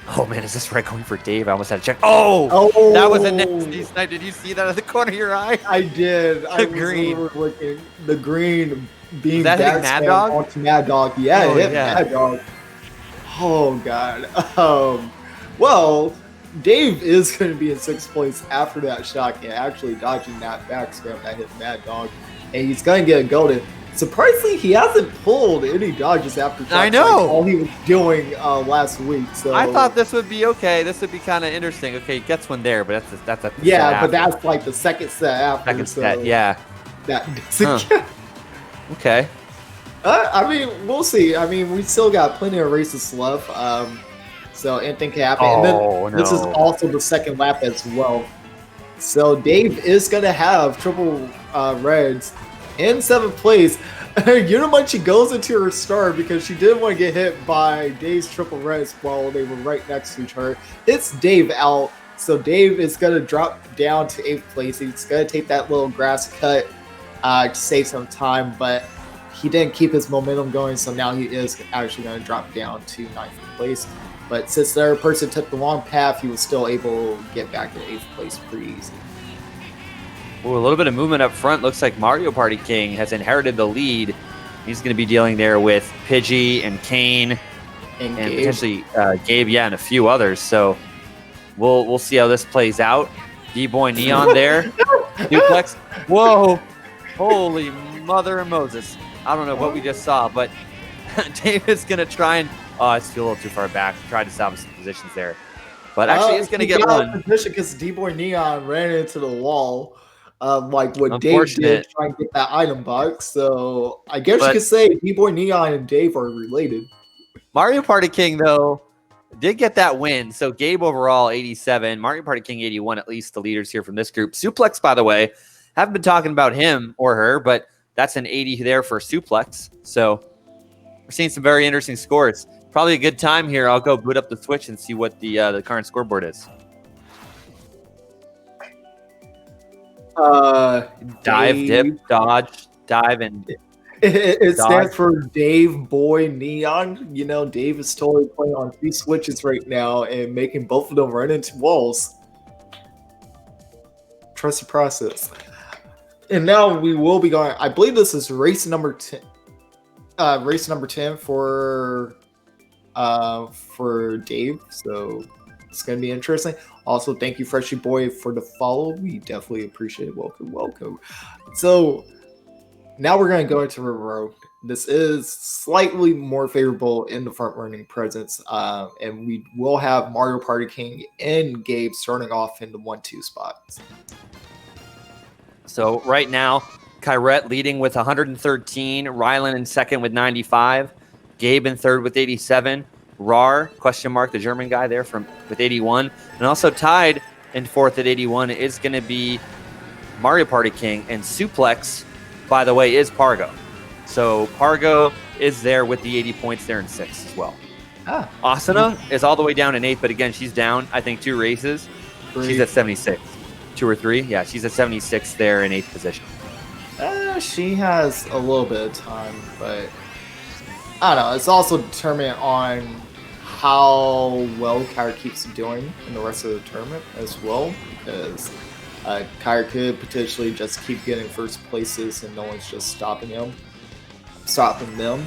oh man, is this right going for Dave? I almost had to check. Oh, that was a nasty snipe. Did you see that at the corner of your eye? I did. I was green. Looking. The green being that hitting Mad Dog? Onto Mad Dog. Yeah, it hit Mad Dog. Oh god. Well, Dave is going to be in 6th place after that shock and actually dodging that back scram that hit Mad Dog, and he's going to get a golden. Surprisingly, he hasn't pulled any dodges after shock. I know. Like all he was doing last week. So I thought this would be okay. This would be kind of interesting. Okay, he gets one there, but that's a yeah, but that's like the second set after. Second set, yeah. That doesn't Okay. I mean, we'll see. I mean, we still got plenty of races left, so anything can happen. And then this is also the second lap as well. So Dave is going to have triple reds in 7th place. Unamunchi goes into her star because she didn't want to get hit by Dave's triple reds while they were right next to each other. It's Dave out, so Dave is going to drop down to 8th place. He's going to take that little grass cut to save some time, but he didn't keep his momentum going, so now he is actually going to drop down to 9th place. But since the other person took the wrong path, he was still able to get back to 8th place pretty easy. Ooh, a little bit of movement up front. Looks like Mario Party King has inherited the lead. He's going to be dealing there with Pidgey and Kane and potentially Gabe, and a few others. So we'll see how this plays out. D-Boy Neon there. Duplex. Whoa. Holy mother of Moses. I don't know what we just saw, but Dave is going to try and... Oh, it's still a little too far back. Tried to salvage some positions there. But actually, it's going to get one. Position because D-Boy Neon ran into the wall. Like what Dave did trying to get that item box. So I guess you could say D-Boy Neon and Dave are related. Mario Party King, though, did get that win. So Gabe overall 87, Mario Party King 81, at least the leaders here from this group. Suplex, by the way, haven't been talking about him or her, but that's an 80 there for Suplex. So we're seeing some very interesting scores. Probably a good time here. I'll go boot up the Switch and see what the current scoreboard is. Dive, dip, dodge, dive, and it dodge. stands for Dave Boy Neon. You know, Dave is totally playing on 2 switches right now and making both of them run into walls. Trust the process. And now we will be going. I believe this is race number 10. Race number 10 for Dave. So it's gonna be interesting. Also, thank you, Freshie Boy, for the follow. We definitely appreciate it. Welcome. So now we're going to go into River Road. This is slightly more favorable in the front running presence. And we will have Mario Party King and Gabe starting off in the 1-2 spots. So right now, Kyrette leading with 113, Rylan in second with 95, Gabe in third with 87, Rar, question mark, the German guy there with 81, and also tied in fourth at 81 is going to be Mario Party King, and Suplex, by the way, is Pargo. So Pargo is there with the 80 points there in sixth as well. Asuna is all the way down in eighth, but again, she's down, I think, 2 races. She's at 76. 2 or 3? Yeah, she's at 76 there in eighth position. She has a little bit of time, but I don't know. It's also determined on how well Kyra keeps doing in the rest of the tournament as well, because Kyra could potentially just keep getting first places and no one's just stopping them.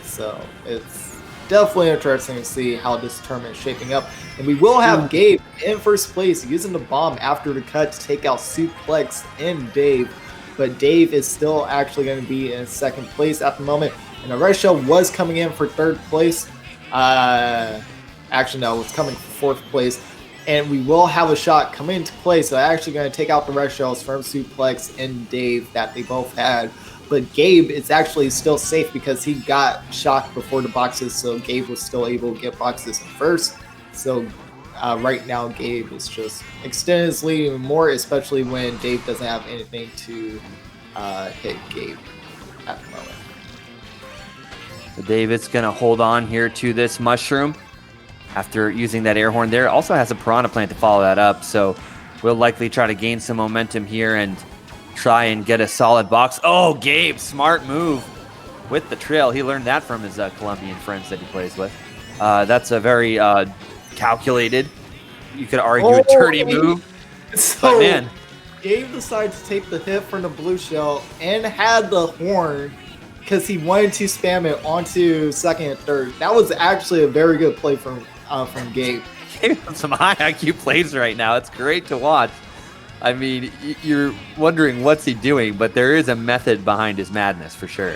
So it's definitely interesting to see how this tournament is shaping up. And we will have Gabe in first place using the bomb after the cut to take out Suplex and Dave. But Dave is still actually going to be in second place at the moment. And the Red Shell was coming in for third place. Actually, no, it's coming for fourth place. And we will have a shot coming into play. So actually going to take out the Red Shells from Suplex and Dave that they both had. But Gabe is actually still safe because he got shocked before the boxes. So Gabe was still able to get boxes in first. So right now, Gabe is just extending his lead even more, especially when Dave doesn't have anything to hit Gabe at the moment. So David's going to hold on here to this mushroom after using that air horn there. Also has a piranha plant to follow that up, so we'll likely try to gain some momentum here and try and get a solid box. Oh, Gabe, smart move with the trail. He learned that from his Colombian friends that he plays with. That's a very calculated, you could argue, a dirty move. So but man, Gabe decided to take the hit from the blue shell and had the horn because he wanted to spam it onto second and third. That was actually a very good play from Gabe. Gabe has some high IQ plays right now. It's great to watch. I mean, you're wondering what's he doing, but there is a method behind his madness for sure.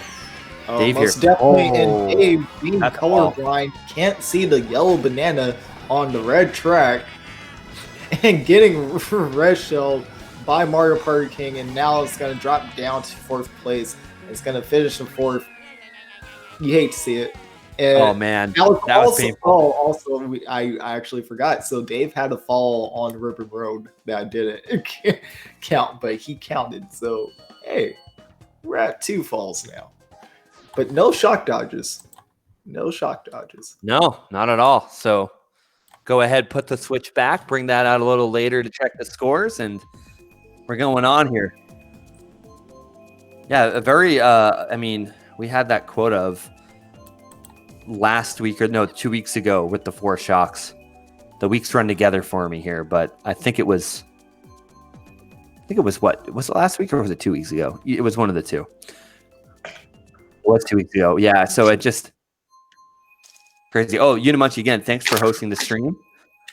Dave most here. definitely. And Dave, being colorblind, can't see the yellow banana on the red track and getting red shelled by Mario Party King, and now it's going to drop down to fourth place. It's going to finish in fourth. You hate to see it. And oh man, that was also painful. I actually forgot. So Dave had a fall on River Road that didn't count, but he counted. So hey, we're at 2 falls now, but no shock dodges. No shock dodges. No, not at all. So go ahead, put the Switch back, bring that out a little later to check the scores, and we're going on here. Yeah, a very, I mean, we had that quote of last week, or no, 2 weeks ago with the 4 shocks. The weeks run together for me here, but I think it was what? Was it last week or was it 2 weeks ago? It was one of the two. It was 2 weeks ago. Yeah, so it just crazy. Oh, Unimunchi again, thanks for hosting the stream.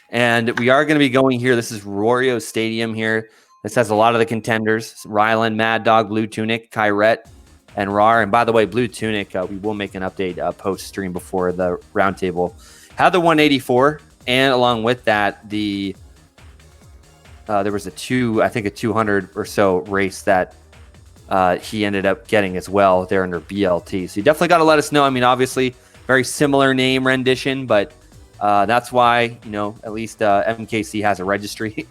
And we are going to be going here. This is Rorio Stadium here. This has a lot of the contenders: Rylan, Mad Dog, Blue Tunic, Kyrette, and Rar. And by the way, Blue Tunic, we will make an update post stream before the roundtable. Had the 184, and along with that, there was a 200 or so race that he ended up getting as well there under BLT. So you definitely got to let us know. I mean, obviously, very similar name rendition, but that's why, at least MKC has a registry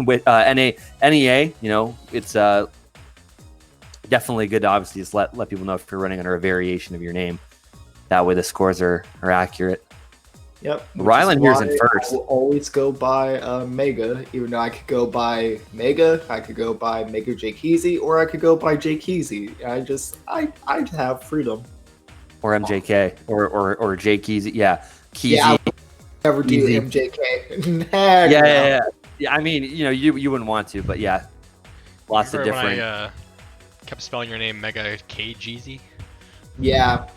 with NEA. It's definitely good to obviously just let people know if you're running under a variation of your name. That way the scores are accurate. Yep. Rylan here's in first. I will always go by Mega, even though I could go by Mega, I could go by Mega Jake Easy, or I could go by Jake Easy. I have freedom. Or MJK or Jake Easy. Yeah. Keezy. Yeah, I would never do Easy. MJK. Yeah. I mean, you wouldn't want to, but yeah. Lots of different. When I kept spelling your name Mega K Jeezy. Yeah.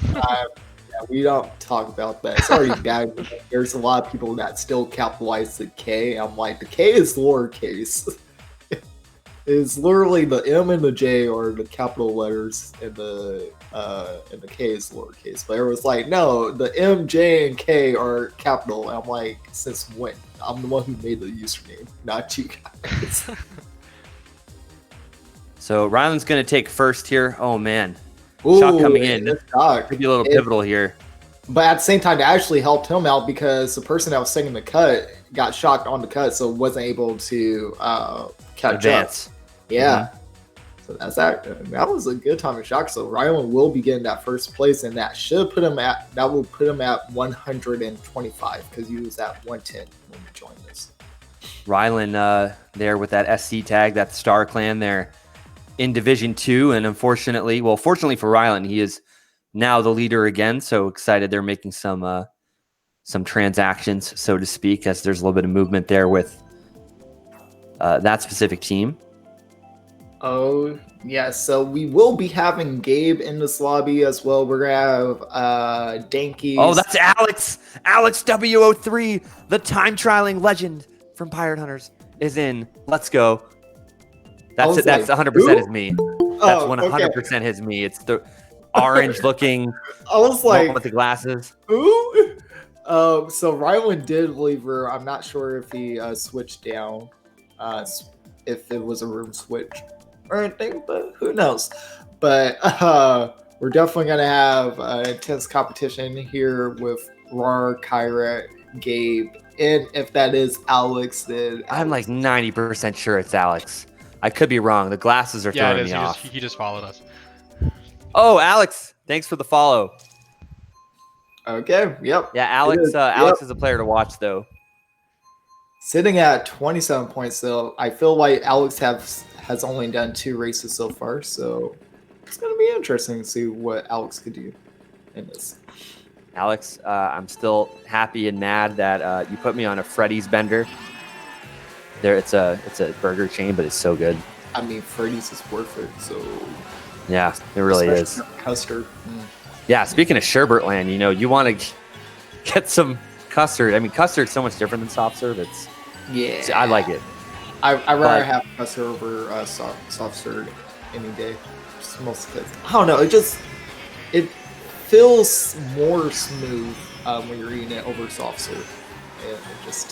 We don't talk about that. It's already bad. There's a lot of people that still capitalize the K. I'm like, the K is lowercase. It's literally the M and the J are the capital letters, and the K is lowercase. But everyone's like, no, the M, J, and K are capital. And I'm like, since when? I'm the one who made the username, not you guys. So Rylan's going to take first here. Oh, man. Ooh, Shot coming in. Could be a little pivotal here. But at the same time, that actually helped him out because the person that was singing the cut got shocked on the cut, so wasn't able to catch Advance. up. Yeah. Mm-hmm. So that was a good time of shock. So Rylan will be getting that first place, and that will put him at 125 because he was at 110 when we joined this. Rylan there with that SC tag, that Star Clan there in Division 2, and fortunately for Rylan, he is now the leader again. So excited they're making some transactions, so to speak, as there's a little bit of movement there with that specific team. Oh, yeah. So we will be having Gabe in this lobby as well. We're going to have Dankies. Oh, that's Alex. Alex W03, the time trialing legend from Pirate Hunters, is in. Let's go. That's it. That's 100% is me. That's 100% his me. It's the orange looking. I was like, with the glasses. Ooh. So Rylan did leave her. I'm not sure if he switched down, if it was a room switch or anything, but who knows. But we're definitely gonna have an intense competition here with Rar, Kyra, Gabe, and if that is Alex, then I'm like 90% sure it's Alex. I could be wrong. The glasses are throwing me off. He just followed us. Oh, Alex! Thanks for the follow. Okay. Yep. Yeah, Alex. Alex is a player to watch, though. Sitting at 27 points, though, I feel like Alex has only done 2 races so far, so it's going to be interesting to see what Alex could do in this. Alex, I'm still happy and mad that you put me on a Freddy's bender. There, it's a burger chain, but it's so good. I mean, Freddy's is worth it, so yeah, it really is. Custard. Yeah, speaking of Sherbert-land, you want to get some custard. I mean, custard's so much different than soft serve. I like it. I rather have custard over soft serve any day. Just most kids. I don't know. It feels more smooth when you're eating it over soft serve.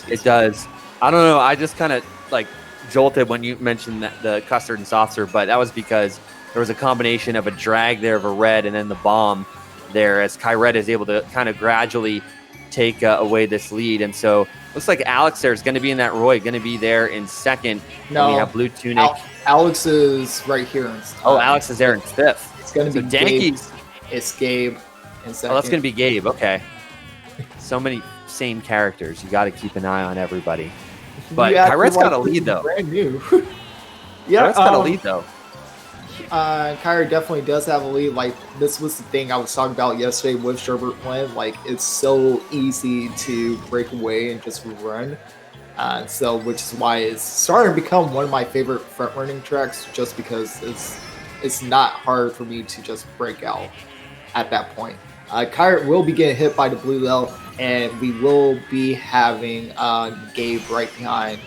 It does. I don't know. I just kind of like jolted when you mentioned the custard and soft serve, but that was because there was a combination of a drag there of a red and then the bomb there as Kyret is able to kind of gradually take away this lead. And so looks like Alex there is going to be in that Roy, going to be there in second. No, we have blue tunic. Alex is right here. Alex is there in fifth. It's going to be Gabe. It's Gabe in second. Oh, that's going to be Gabe. Okay. So many same characters. You got to keep an eye on everybody. But Kyret's got a lead, though. Brand new. Yeah, Kyret's got a lead, though. Kyra definitely does have a lead. Like, this was the thing I was talking about yesterday with Sherbert-land. Like, it's so easy to break away and just run. Which is why it's starting to become one of my favorite front running tracks, just because it's not hard for me to just break out at that point. Kyra will be getting hit by the blue though, and we will be having Gabe right behind.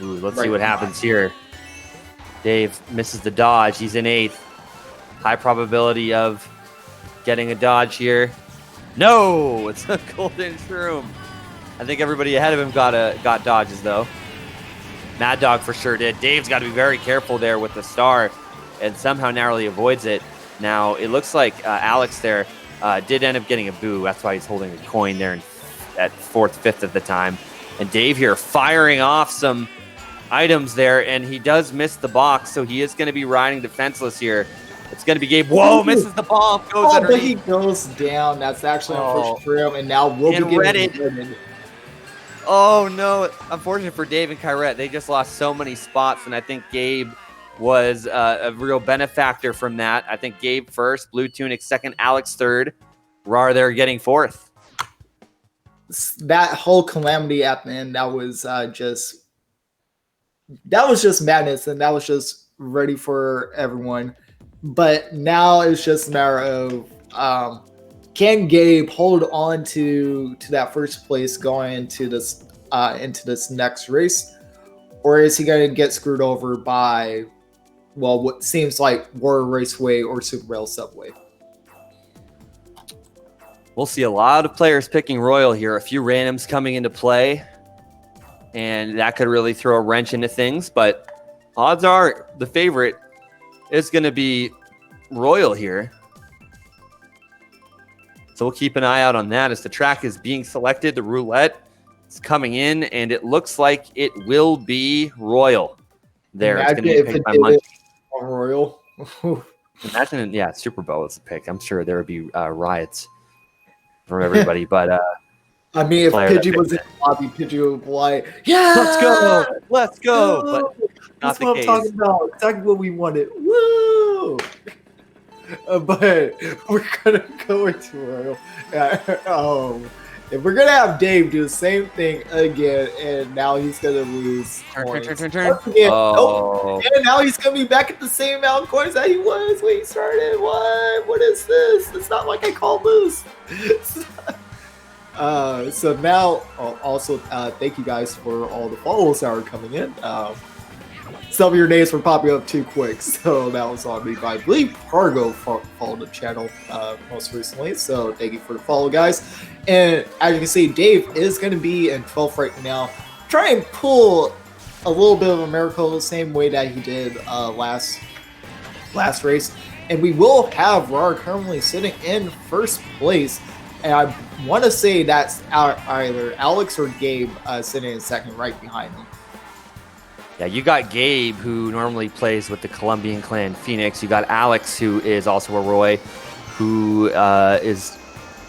Ooh, let's see what happens here. Dave misses the dodge. He's in eighth. High probability of getting a dodge here. No, it's a golden shroom. I think everybody ahead of him got dodges though. Mad Dog for sure did. Dave's got to be very careful there with the star, and somehow narrowly avoids it. Now, it looks like Alex there did end up getting a boo. That's why he's holding a coin there at 4th, 5th at the time. And Dave here firing off some items there, and he does miss the box, so he is going to be riding defenseless here. It's going to be Gabe. Whoa, misses the bomb. Goes but he underneath. goes down. That's actually unfortunate for him, and now we'll be getting redded. Oh, no. Unfortunate for Dave and Kyrette. They just lost so many spots, and I think Gabe was a real benefactor from that. I think Gabe first, Blue Tunic second, Alex third. Rar there getting 4th. That whole calamity at the end, that was just madness, and that was just ready for everyone. But now it's just a matter of can Gabe hold on to that first place going into this next race, or is he going to get screwed over by, well, what seems like Warrior Raceway or Super Rail Subway? We'll see a lot of players picking Royal here. A few randoms coming into play, and that could really throw a wrench into things. But odds are the favorite is going to be Royal here. So we'll keep an eye out on that as the track is being selected. The roulette is coming in, and it looks like it will be Royal. There, it's going to be picked by Munch. Royal. Imagine, yeah, Super Bowl is a pick. I'm sure there would be riots from everybody, but I mean, if Pidgey was in the lobby, Pidgey would be like, "Yeah, let's go!" But that's what I'm talking about. Exactly what we wanted. Woo! But we're gonna go into Royal. If we're gonna have Dave do the same thing again, and now he's gonna lose. Turn. Oh. And now he's gonna be back at the same amount of coins that he was when he started. What is this? It's not like I called this. So now, also, thank you guys for all the follows that are coming in. Some of your names were popping up too quick, so that was on me. But I believe Pargo followed the channel most recently, so thank you for the follow, guys. And as you can see, Dave is going to be in 12th right now. Try and pull a little bit of a miracle the same way that he did last race. And we will have Rar currently sitting in first place. And I want to say that's either Alex or Gabe sitting in second right behind him. Yeah, you got Gabe, who normally plays with the Colombian clan Phoenix. You got Alex, who is also a Roy, who is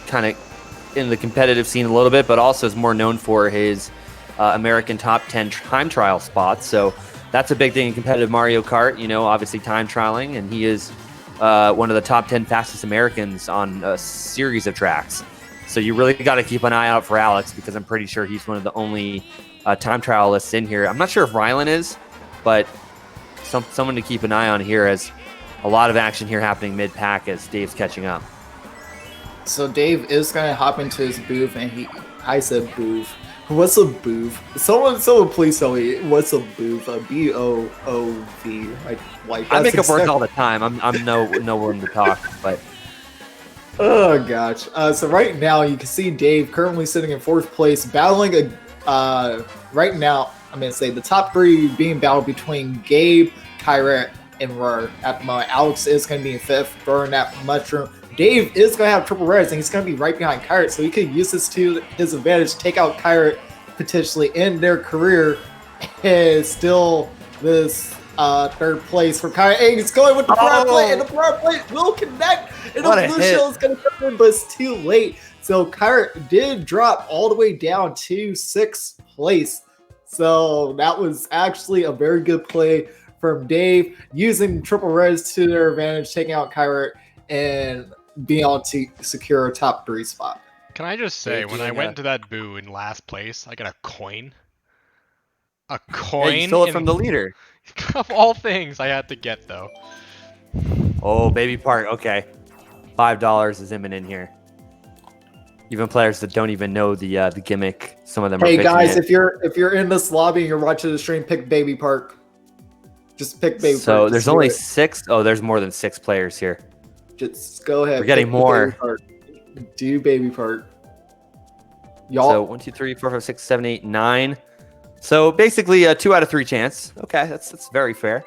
kind of in the competitive scene a little bit, but also is more known for his American top 10 time trial spots. So that's a big thing in competitive Mario Kart, obviously time trialing, and he is one of the top 10 fastest Americans on a series of tracks. So you really got to keep an eye out for Alex, because I'm pretty sure he's one of the only time trialists in here. I'm not sure if Rylan is, but someone to keep an eye on here, as a lot of action here happening mid-pack as Dave's catching up. So Dave is going to hop into his booth, and I said booth. What's a booth? Someone please tell me what's a booth? A B-O-O-V. I make up words all the time. I'm no one to talk, but. Oh gosh. So right now you can see Dave currently sitting in 4th place, battling right now, I'm going to say the top 3 being battled between Gabe, Kyrette, and Rar. At the moment, Alex is going to be in 5th, throwing that mushroom. Dave is going to have triple reds, and he's going to be right behind Kyrette, so he could use this to his advantage, take out Kyrette potentially in their career, and still this 3rd place for Kyrette. And he's going with the power plate, and the power plate will connect, and the blue shell is going to come in, but it's too late. So Kyrette did drop all the way down to 6th place. So that was actually a very good play from Dave, using triple reds to their advantage, taking out Kyrette and being able to secure a top 3 spot. Can I just say, when I went into that boo in last place, I got a coin. A coin? Yeah, you stole it from the leader. Of all things I had to get, though. Oh, Baby Park. Okay. $5 is imminent here. Even players that don't even know the gimmick, some of them are pitching guys, it. if you're in this lobby and you're watching the stream, pick Baby Park. Just pick Baby Park. So there's only 6. Oh, there's more than 6 players here. Just go ahead. We're getting more. Do Baby Park. Y'all. So 1, 2, 3, 4, 5, 6, 7, 8, 9. So basically a 2 out of 3 chance. Okay, that's very fair.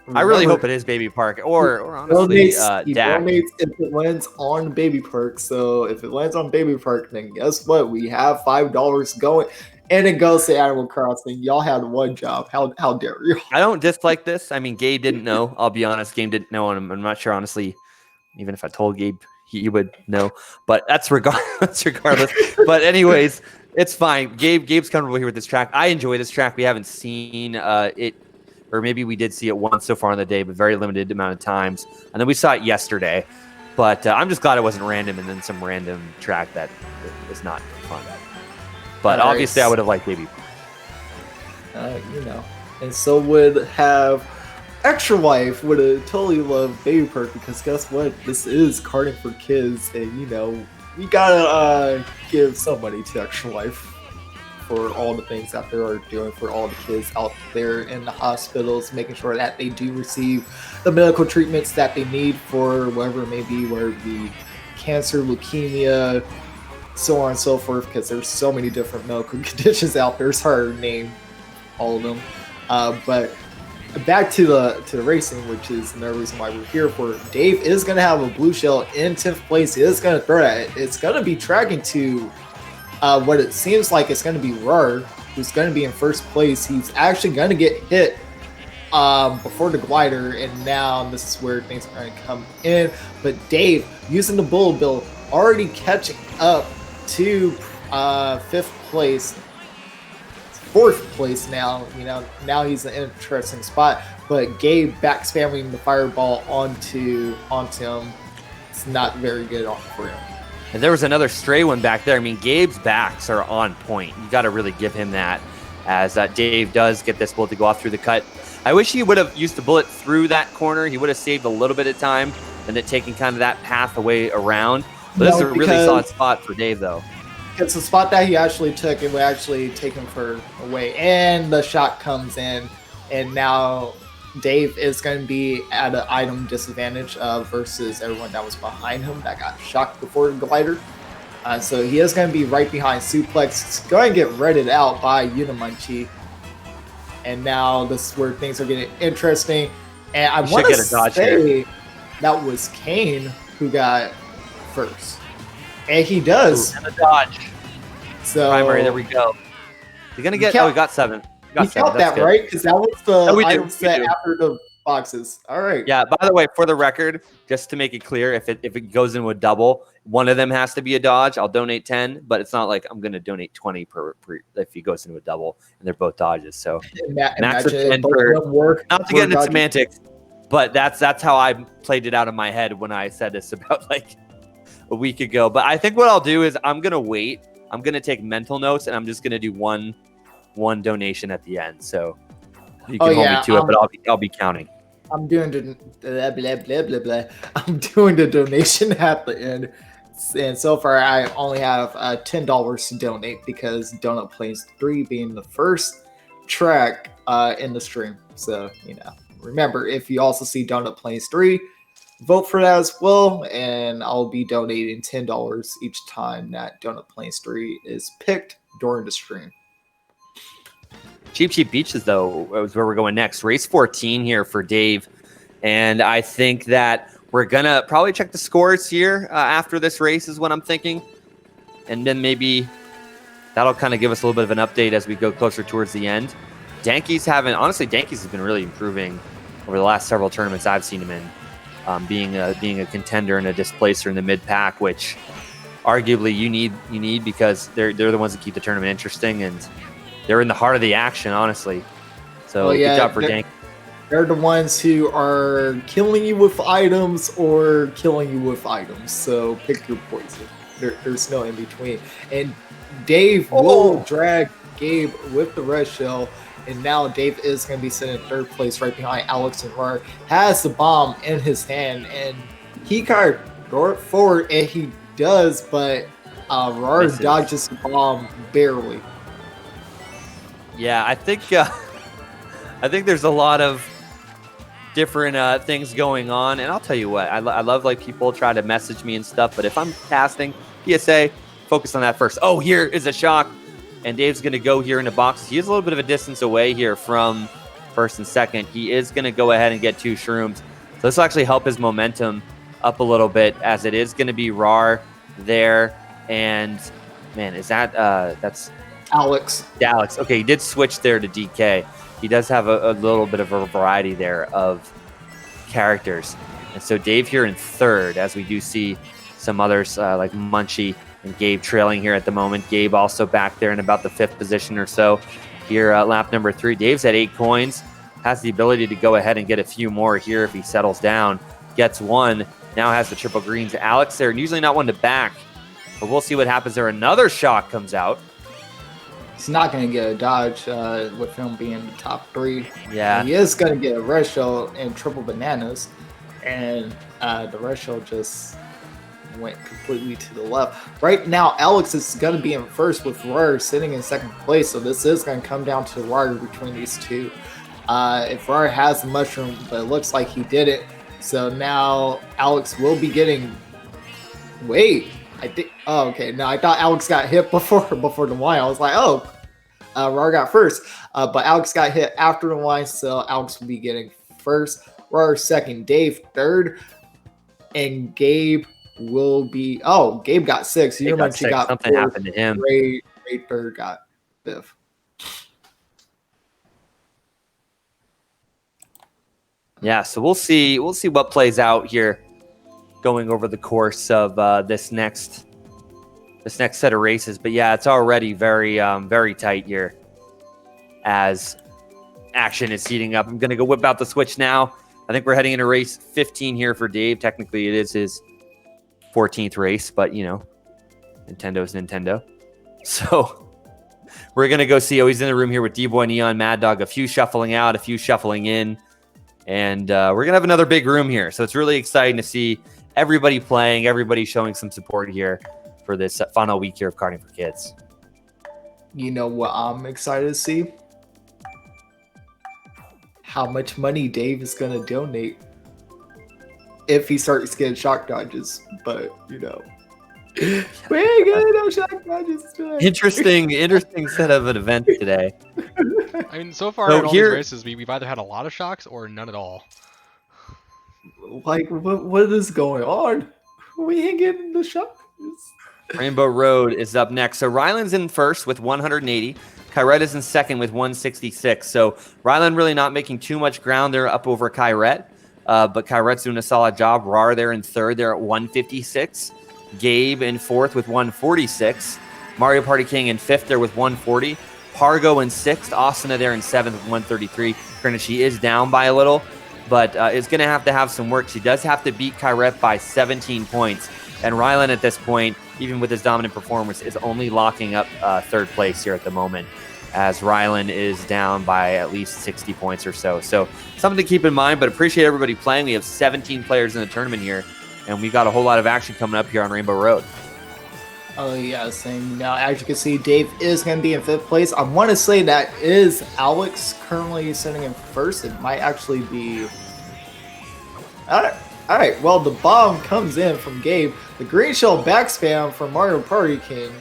I really Remember, hope it is Baby Park or honestly, he Dak. donates if it lands on Baby Park. So if it lands on Baby Park, then guess what? We have $5 going, and it goes to Animal Crossing. Y'all had one job. How dare you? I don't dislike this. I mean, Gabe didn't know. I'll be honest. Gabe didn't know, and I'm not sure, honestly, even if I told Gabe, he would know. But that's regardless. But anyways, it's fine. Gabe's comfortable here with this track. I enjoy this track. We haven't seen it, or maybe we did see it once so far in the day, but very limited amount of times. And then we saw it yesterday. But I'm just glad it wasn't random and then some random track that is not fun. But obviously, I would have liked Baby. And so would have Extra Life would have totally loved Baby Park because guess what? This is karting for kids, and we gotta give somebody to Extra Life for all the things that they are doing for all the kids out there in the hospitals, making sure that they do receive the medical treatments that they need for whatever it may be, whether it be cancer, leukemia, so on and so forth, because there's so many different medical conditions out there. It's hard to name all of them. But back to the racing, which is another reason why we're here for. Dave is going to have a blue shell in 10th place. He is going to throw that. It's going to be tracking to what it seems like it's going to be Rar, who's going to be in first place. He's actually going to get hit before the glider, and now this is where things are going to come in. But Dave, using the bullet bill, already catching up to 5th place. 4th place now. Now he's in an interesting spot. But Gabe back spamming the fireball onto him. It's not very good for him. And there was another stray one back there. I mean, Gabe's backs are on point. You got to really give him that, as Dave does get this bullet to go off through the cut. I wish he would have used the bullet through that corner. He would have saved a little bit of time and then taking kind of that path away around. But this is a really solid spot for Dave, though. It's a spot that he actually took. It would actually take him away. And the shot comes in. And now Dave is going to be at an item disadvantage versus everyone that was behind him that got shocked before the glider. So he is going to be right behind Suplex. It's going to get redded out by Unimunchi. And now this is where things are getting interesting. And I want to say that was Kane who got first. And he does. And a dodge. So primary, there we go. You're going to get, we got 7. We count that, right? Because that was the item set after the boxes. All right. Yeah, by the way, for the record, just to make it clear, if it goes into a double, one of them has to be a dodge. I'll donate 10, but it's not like I'm going to donate 20 per if he goes into a double, and they're both dodges. So max of 10 per, not to get into semantics, but that's how I played it out in my head when I said this about like a week ago. But I think what I'll do is I'm going to wait. I'm going to take mental notes, and I'm just going to do one donation at the end. So you can hold me to it, but I'll be counting. I'm doing the blah, blah, blah, blah, blah. I'm doing the donation at the end. And so far, I only have $10 to donate because Donut Plains 3 being the first track in the stream. So, remember, if you also see Donut Plains 3, vote for that as well. And I'll be donating $10 each time that Donut Plains 3 is picked during the stream. Cheap Beaches, though, is where we're going next. Race 14 here for Dave. And I think that we're going to probably check the scores here after this race is what I'm thinking. And then maybe that'll kind of give us a little bit of an update as we go closer towards the end. Dankeys has been really improving over the last several tournaments I've seen him in, being a contender and a displacer in the mid-pack, which arguably you need because they're the ones that keep the tournament interesting, and they're in the heart of the action, honestly. So good job for Dank. They're the ones who are killing you with items or killing you with items. So pick your poison. There's no in between. And Dave will drag Gabe with the red shell. And now Dave is going to be sitting in 3rd place right behind Alex and Rar. Has the bomb in his hand. And he kind of throw it forward. And he does. But Rar dodges the bomb barely. Yeah, I think there's a lot of different things going on, and I'll tell you what, I love like people try to message me and stuff, but if I'm casting PSA, focus on that first. Oh, here is a shock, and Dave's going to go here in the boxes. He is a little bit of a distance away here from first and second. He is going to go ahead and get 2 shrooms. So this will actually help his momentum up a little bit, as it is going to be Rar there. And man, is that that's Alex. Alex. Okay, he did switch there to DK. He does have a little bit of a variety there of characters. And so Dave here in third, as we do see some others like Munchie and Gabe trailing here at the moment. Gabe also back there in about the 5th position or so here lap number 3. Dave's at 8 coins, has the ability to go ahead and get a few more here if he settles down. Gets 1, now has the triple greens. Alex there, and usually not one to back, but we'll see what happens there. Another shock comes out. He's not going to get a dodge with him being the top 3. Yeah. He is going to get a red shell and triple bananas, and the red shell just went completely to the left. Right now, Alex is going to be in first with Rar sitting in 2nd place, so this is going to come down to the wire between these two. If Rar has the mushroom, but it looks like he didn't, so now Alex will be getting... Wait, I think... Oh, okay. No, I thought Alex got hit before the line. I was like, oh, Rar got first. But Alex got hit after the line, so Alex will be getting first. Rar second. Dave third. And Gabe will be... Oh, Gabe got 6. You know, he got something 4th. happened to him. Ray third got 5th. Yeah, so we'll see what plays out here going over the course of this next set of races. But yeah, it's already very very tight here as action is heating up. I'm going to go whip out the switch now. I think we're heading into race 15 here for Dave. Technically, it is his 14th race, but you know, Nintendo's Nintendo. So we're going to go see. Oh, he's in the room here with D-Boy, Neon, Mad Dog. A few shuffling out, a few shuffling in. And we're going to have another big room here. So it's really exciting to see everybody playing, everybody showing some support here for this final week here of Karting for Kids. You know what I'm excited to see? How much money Dave is going to donate if he starts getting shock dodges. But, you know, we ain't getting no shock dodges today. Interesting set of an event today. I mean, so far in all these races, we've either had a lot of shocks or none at all. Like, what is going on? We ain't getting the shocks. Rainbow Road is up next. So Ryland's in first with 180. Kyrette is in second with 166. So Ryland really not making too much ground there up over Kyrette. But Kyrette's doing a solid job. Rar there in third there at 156. Gabe in fourth with 146. Mario Party King in fifth there with 140. Pargo in sixth. Asuna there in seventh with 133. Granted, she is down by a little, but is going to have some work. She does have to beat Kyrette by 17 points. And Ryland at this point, even with his dominant performance, is only locking up third place here at the moment, as Ryland is down by at least 60 points or so. So something to keep in mind, but appreciate everybody playing. We have 17 players in the tournament here, and we got a whole lot of action coming up here on Rainbow Road. Oh, yes. And now, as you can see, Dave is going to be in fifth place. I want to say that is Alex currently sitting in first. It might actually be... All right. Well, the bomb comes in from Gabe. The green shell back spam from Mario Party King.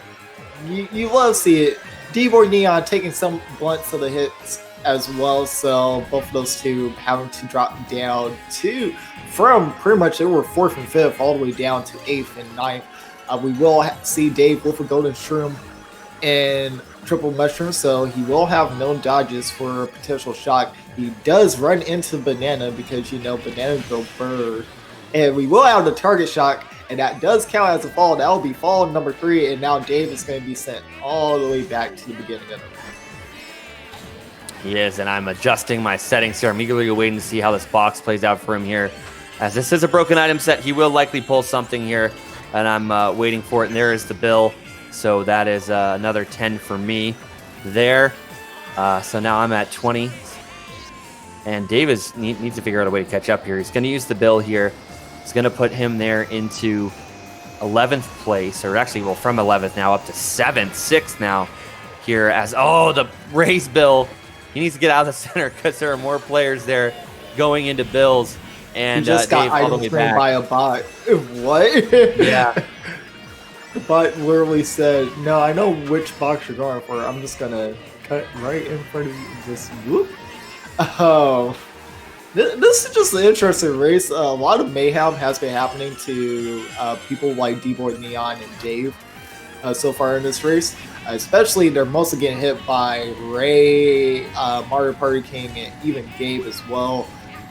You love to see it. D-Boy Neon taking some blunts of the hits as well. So both of those two having to drop down from pretty much they were fourth and fifth all the way down to eighth and ninth. We will see Dave with a golden shroom and triple mushroom, so he will have no dodges for a potential shock. He does run into banana because you know banana go bird, and we will have the target shock, and that does count as a fall. That will be fall number 3, and now Dave is going to be sent all the way back to the beginning of it. He is, and I'm adjusting my settings here. I'm eagerly waiting to see how this box plays out for him here. As this is a broken item set, he will likely pull something here, and I'm waiting for it. And there is the bill. So that is another 10 for me there. So now I'm at 20. And Davis needs to figure out a way to catch up here. He's going to use the bill here. It's going to put him there into 11th place, or actually, well, from 11th now up to 7th, 6th now here as, oh, the race bill. He needs to get out of the center because there are more players there going into bills. And he just got items ran by a bot. What? Yeah. The bot literally said, no, I know which box you're going for. I'm just going to cut right in front of you and just whoop. Oh, this is just an interesting race. A lot of mayhem has been happening to people like D-Boy Neon and Dave so far in this race. Especially, they're mostly getting hit by Ray, Mario Party King, and even Gabe as well.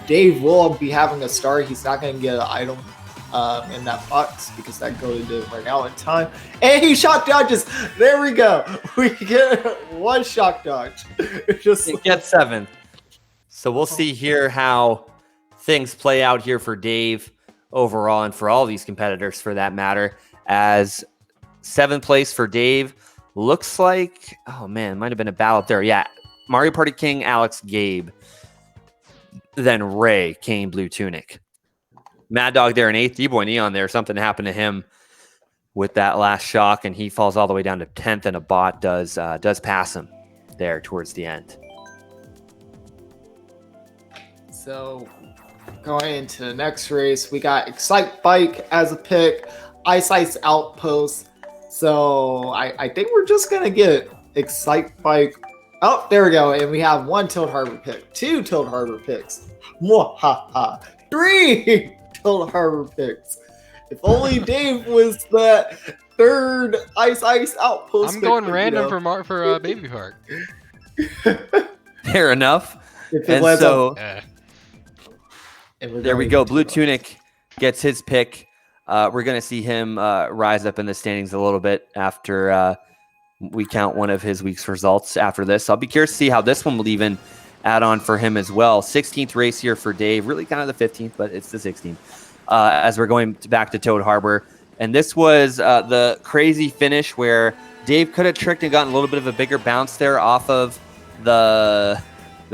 Dave will be having a start. He's not going to get an item in that box because that goes didn't run out in time. And he shock dodges. There we go. We get one shock dodge. It gets 7th. So we'll see here how things play out here for Dave overall and for all these competitors for that matter. As 7th place for Dave looks like, oh man, might have been a battle up there. Yeah, Mario Party King, Alex, Gabe. Then Ray, Kane, Blue Tunic. Mad Dog there in 8th. D-Boy Neon there. Something happened to him with that last shock, and he falls all the way down to 10th, and a bot does pass him there towards the end. So going into the next race, we got Excite Bike as a pick, Ice Outpost. So I think we're just going to get Excite Bike. Oh, there we go. And we have 1 Tilt Harbor pick, 2 Tilt Harbor picks, 3 Tilt Harbor picks. If only Dave was that 3rd Ice Outpost. I'm going random for Baby Park. Fair enough. And so there we go. Blue Tunic gets his pick. We're going to see him rise up in the standings a little bit after we count one of his week's results after this. I'll be curious to see how this one will even add on for him as well. 16th race here for Dave. Really kind of the 15th, but it's the 16th. As we're going back to Toad Harbor. And this was the crazy finish where Dave could have tricked and gotten a little bit of a bigger bounce there off of the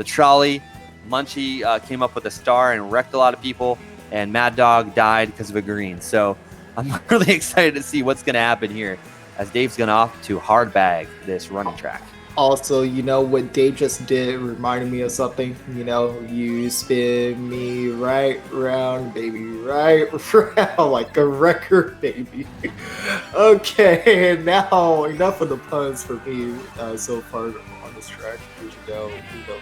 trolley. Munchie came up with a star and wrecked a lot of people. And Mad Dog died because of a green. So I'm really excited to see what's going to happen here as Dave's going off to hard bag this running track. Also, you know what Dave just did reminded me of something. You know, you spin me right round, baby, right round like a record, baby. Okay, and now enough of the puns for me so far on this track. As you know,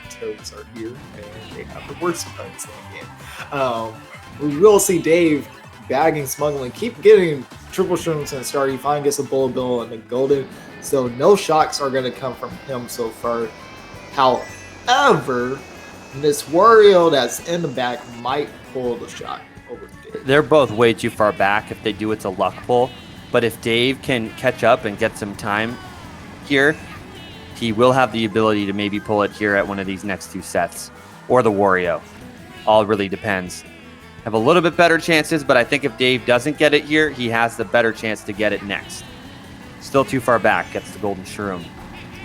Toads are here and they have the worst puns in the game. We will see Dave bagging, smuggling, keep getting triple shrooms and start. He finally gets a bullet bill and the golden. So no shocks are going to come from him so far. However, this Wario that's in the back might pull the shot over Dave. They're both way too far back. If they do, it's a luck pull. But if Dave can catch up and get some time here, he will have the ability to maybe pull it here at one of these next 2 sets. Or the Wario. All really depends. Have a little bit better chances, but I think if Dave doesn't get it here, he has the better chance to get it next. Still too far back, gets the golden shroom.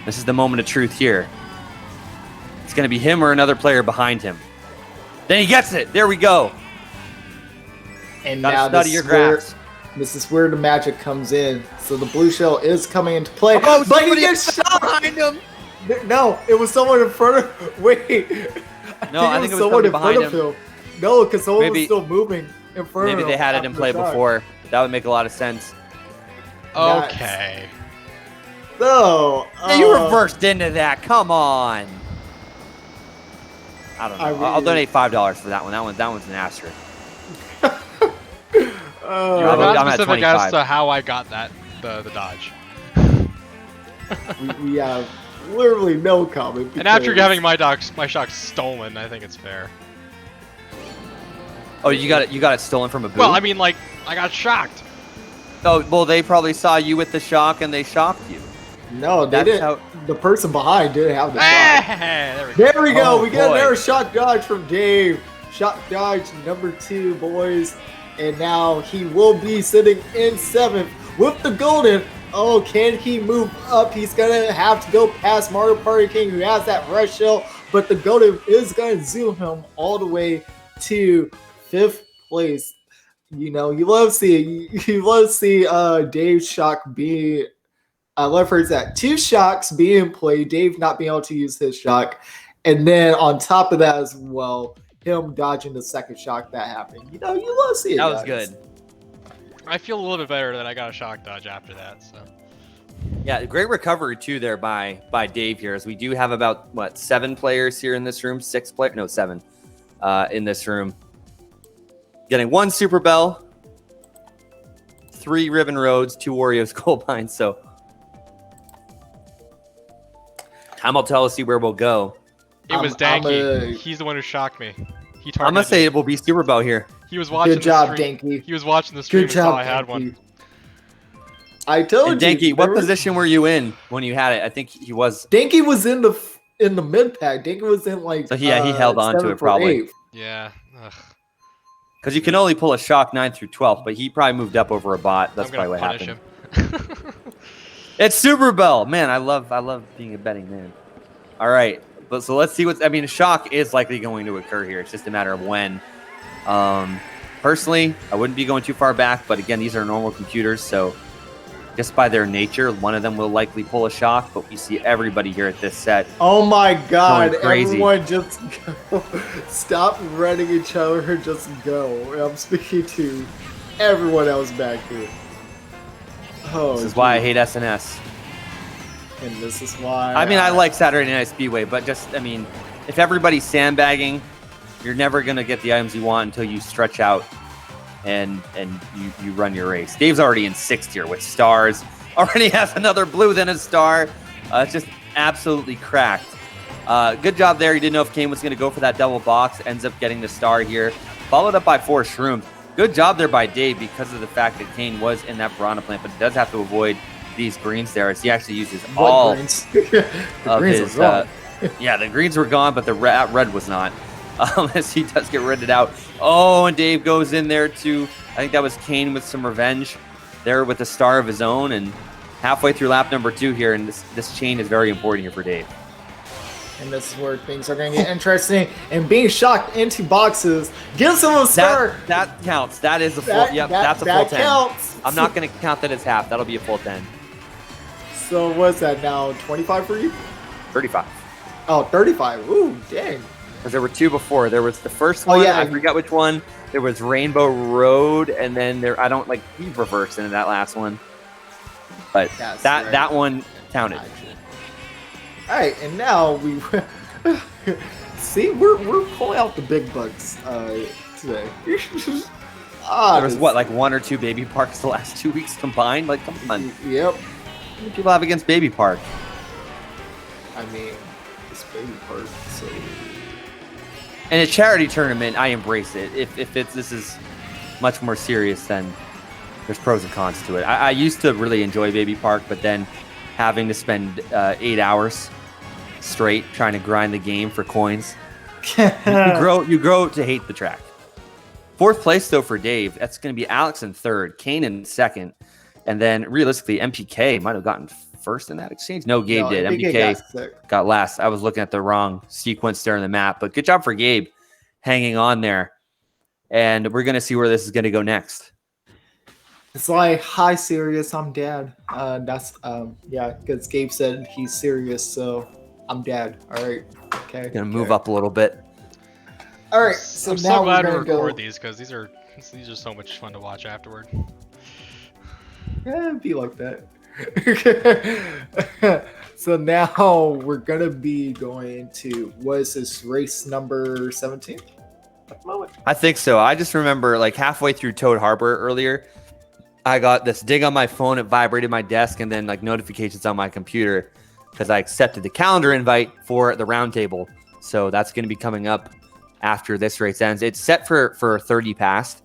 This is the moment of truth here. It's going to be him or another player behind him. Then he gets it. There we go. And Gotta now study your graphs. This is where the magic comes in. So the blue shell is coming into play. Oh, but he gets shot behind him. No, it was someone in front of. Wait. I think it was someone in front of him. No, because someone was still moving in front of him. Maybe they had it in play before. That would make a lot of sense. Okay. So you reversed into that. Come on. I don't know. I'll donate $5 for that one. That one's an asterisk. You're not I'm at specific 25. as to how I got that the dodge. we have literally no comment. And after having my shock stolen, I think it's fair. Oh, you got it stolen from a booth? Well, I mean, like, I got shocked. Oh, well, they probably saw you with the shock and they shocked you. No, they didn't. The person behind didn't have the shock. There we go. Oh, we get another shock dodge from Dave. Shock dodge number 2, boys. And now he will be sitting in 7th with the golden. Oh, can he move up? He's going to have to go past Mario Party King, who has that red shell. But the golden is going to zoom him all the way to 5th place. You know, you love see Dave's shock be. I love for that 2 shocks being played. Dave not being able to use his shock, and then on top of that as well, him dodging the second shock that happened. You know, you love seeing that was good. I feel a little bit better that I got a shock dodge after that. So Yeah, great recovery too there by Dave here, as we do have about 7 players here in this room, 7 in this room. Getting 1 Super Bell, 3 Ribbon Roads, 2 Oreos Gold Mines. So time will tell us see where we'll go. It was Danky. He's the one who shocked me. He targeted I'm gonna say it will be Super Bell here. He was watching Good job, the stream. Danky. He was watching the stream Good and job, saw I had Danky. one. I told And you. Danky, what position were you in when you had it? I think he was. Danky was in the mid pack. Danky was in like. So he held on to 7 it for probably. 8. Yeah. Ugh. Because you can only pull a shock 9 through 12, but he probably moved up over a bot. That's I'm gonna probably what punish happened. him. It's Super Bell, man. I love being a betting man. All right, but so let's see what's. I mean, a shock is likely going to occur here. It's just a matter of when. Personally, I wouldn't be going too far back, but again, these are normal computers, so just by their nature, one of them will likely pull a shock. But we see everybody here at this set. Oh my God! Going crazy. Everyone just go. Stop running each other. Just go. I'm speaking to everyone else back here. Oh, This is why I hate SNS. And this is why. I mean, I like Saturday Night Speedway, but just, I mean, if everybody's sandbagging, you're never going to get the items you want until you stretch out and you run your race. Dave's already in 6th here with stars. Already has another blue than a star. It's just absolutely cracked. Good job there. He didn't know if Kane was going to go for that double box. Ends up getting the star here. Followed up by 4 shrooms. Good job there by Dave because of the fact that Kane was in that piranha plant, but he does have to avoid these greens there as he actually uses all greens? of greens his. were gone. Yeah, the greens were gone, but the red was not. As he does get redded out. Oh, and Dave goes in there to, I think that was Kane with some revenge there with a star of his own, and halfway through lap number 2 here, and this chain is very important here for Dave. And this is where things are going to get interesting. And being shocked into boxes gives him a star. That counts. That is a full. That's a full 10. Counts. I'm not going to count that as half. That'll be a full 10. So what's that now? 25 for you? 35. Oh, 35. Ooh, dang. Because there were 2 before. There was the first one. I forgot which one. There was Rainbow Road, and then he reversed into that last one. But that one counted. All right, and now we see we're pulling out the big bucks today. There was like 1 or 2 Baby Parks the last 2 weeks combined. Like, come on. Yep. What do people have against Baby Park? I mean, it's Baby Park, so. In a charity tournament, I embrace it. If this is much more serious, then there's pros and cons to it. I used to really enjoy Baby Park, but then having to spend 8 hours straight trying to grind the game for coins, you grow to hate the track. 4th place though for Dave. That's going to be Alex in 3rd, Kane in 2nd, and then realistically MPK might have gotten 1st in that exchange. No, Gabe did. MPK got last. I was looking at the wrong sequence there in the map, but good job for Gabe hanging on there. And we're going to see where this is going to go next. It's like, hi, serious, I'm dad. That's, because Gabe said he's serious, so I'm dad. All right. Okay. Going to move up a little bit. All right. So I'm now so glad we're we going to record go. these because these are so much fun to watch afterward. Yeah, it'd be like that. So now we're going to be going to, what is this, race number 17? At the moment? I think so. I just remember like halfway through Toad Harbor earlier, I got this ding on my phone. It vibrated my desk, and then like notifications on my computer because I accepted the calendar invite for the roundtable. So that's going to be coming up after this race ends. It's set for 30 past,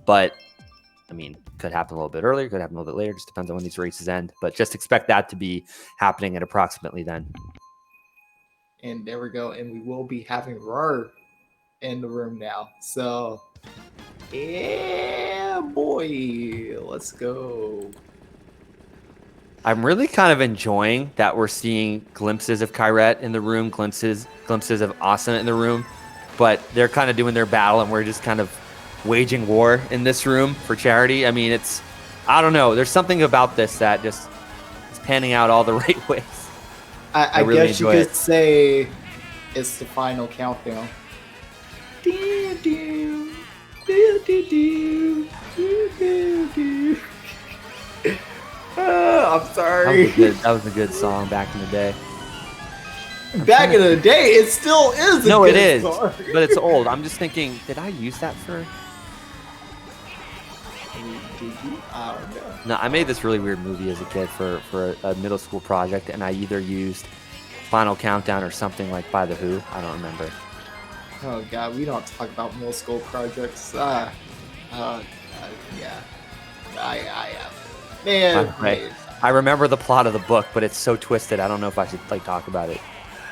but I mean, could happen a little bit earlier, could happen a little bit later. Just depends on when these races end. But just expect that to be happening at approximately then. And there we go. And we will be having Rar in the room now. So, yeah, boy, let's go. I'm really kind of enjoying that we're seeing glimpses of Kyrette in the room, glimpses of Asuna in the room, but they're kind of doing their battle, and we're just kind of waging war in this room for charity. I mean, I don't know. There's something about this that just is panning out all the right ways. I really guess you enjoy could say it's the final countdown. I'm sorry. That was a good song back in the day. Back in the day, it still is. No, it is, song. but it's old. I'm just thinking, did I use that for? Did you? I don't know. No, I made this really weird movie as a kid for a middle school project, and I either used Final Countdown or something like by The Who. I don't remember. Oh God, we don't talk about middle school projects. Yeah. Man. Right. I remember the plot of the book, but it's so twisted. I don't know if I should like talk about it.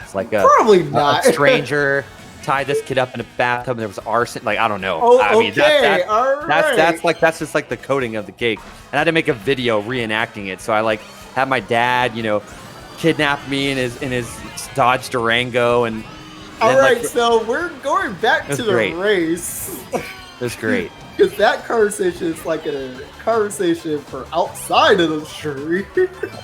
It's like Probably not. a stranger tied this kid up in a bathtub, and there was arson. Like I don't know. Oh, I mean, okay. All right. that's just like the coating of the cake. And I had to make a video reenacting it. So I like had my dad, kidnap me in his Dodge Durango, and all then, right. So we're going back to the race. It was great. Because that conversation is like a conversation for outside of the street.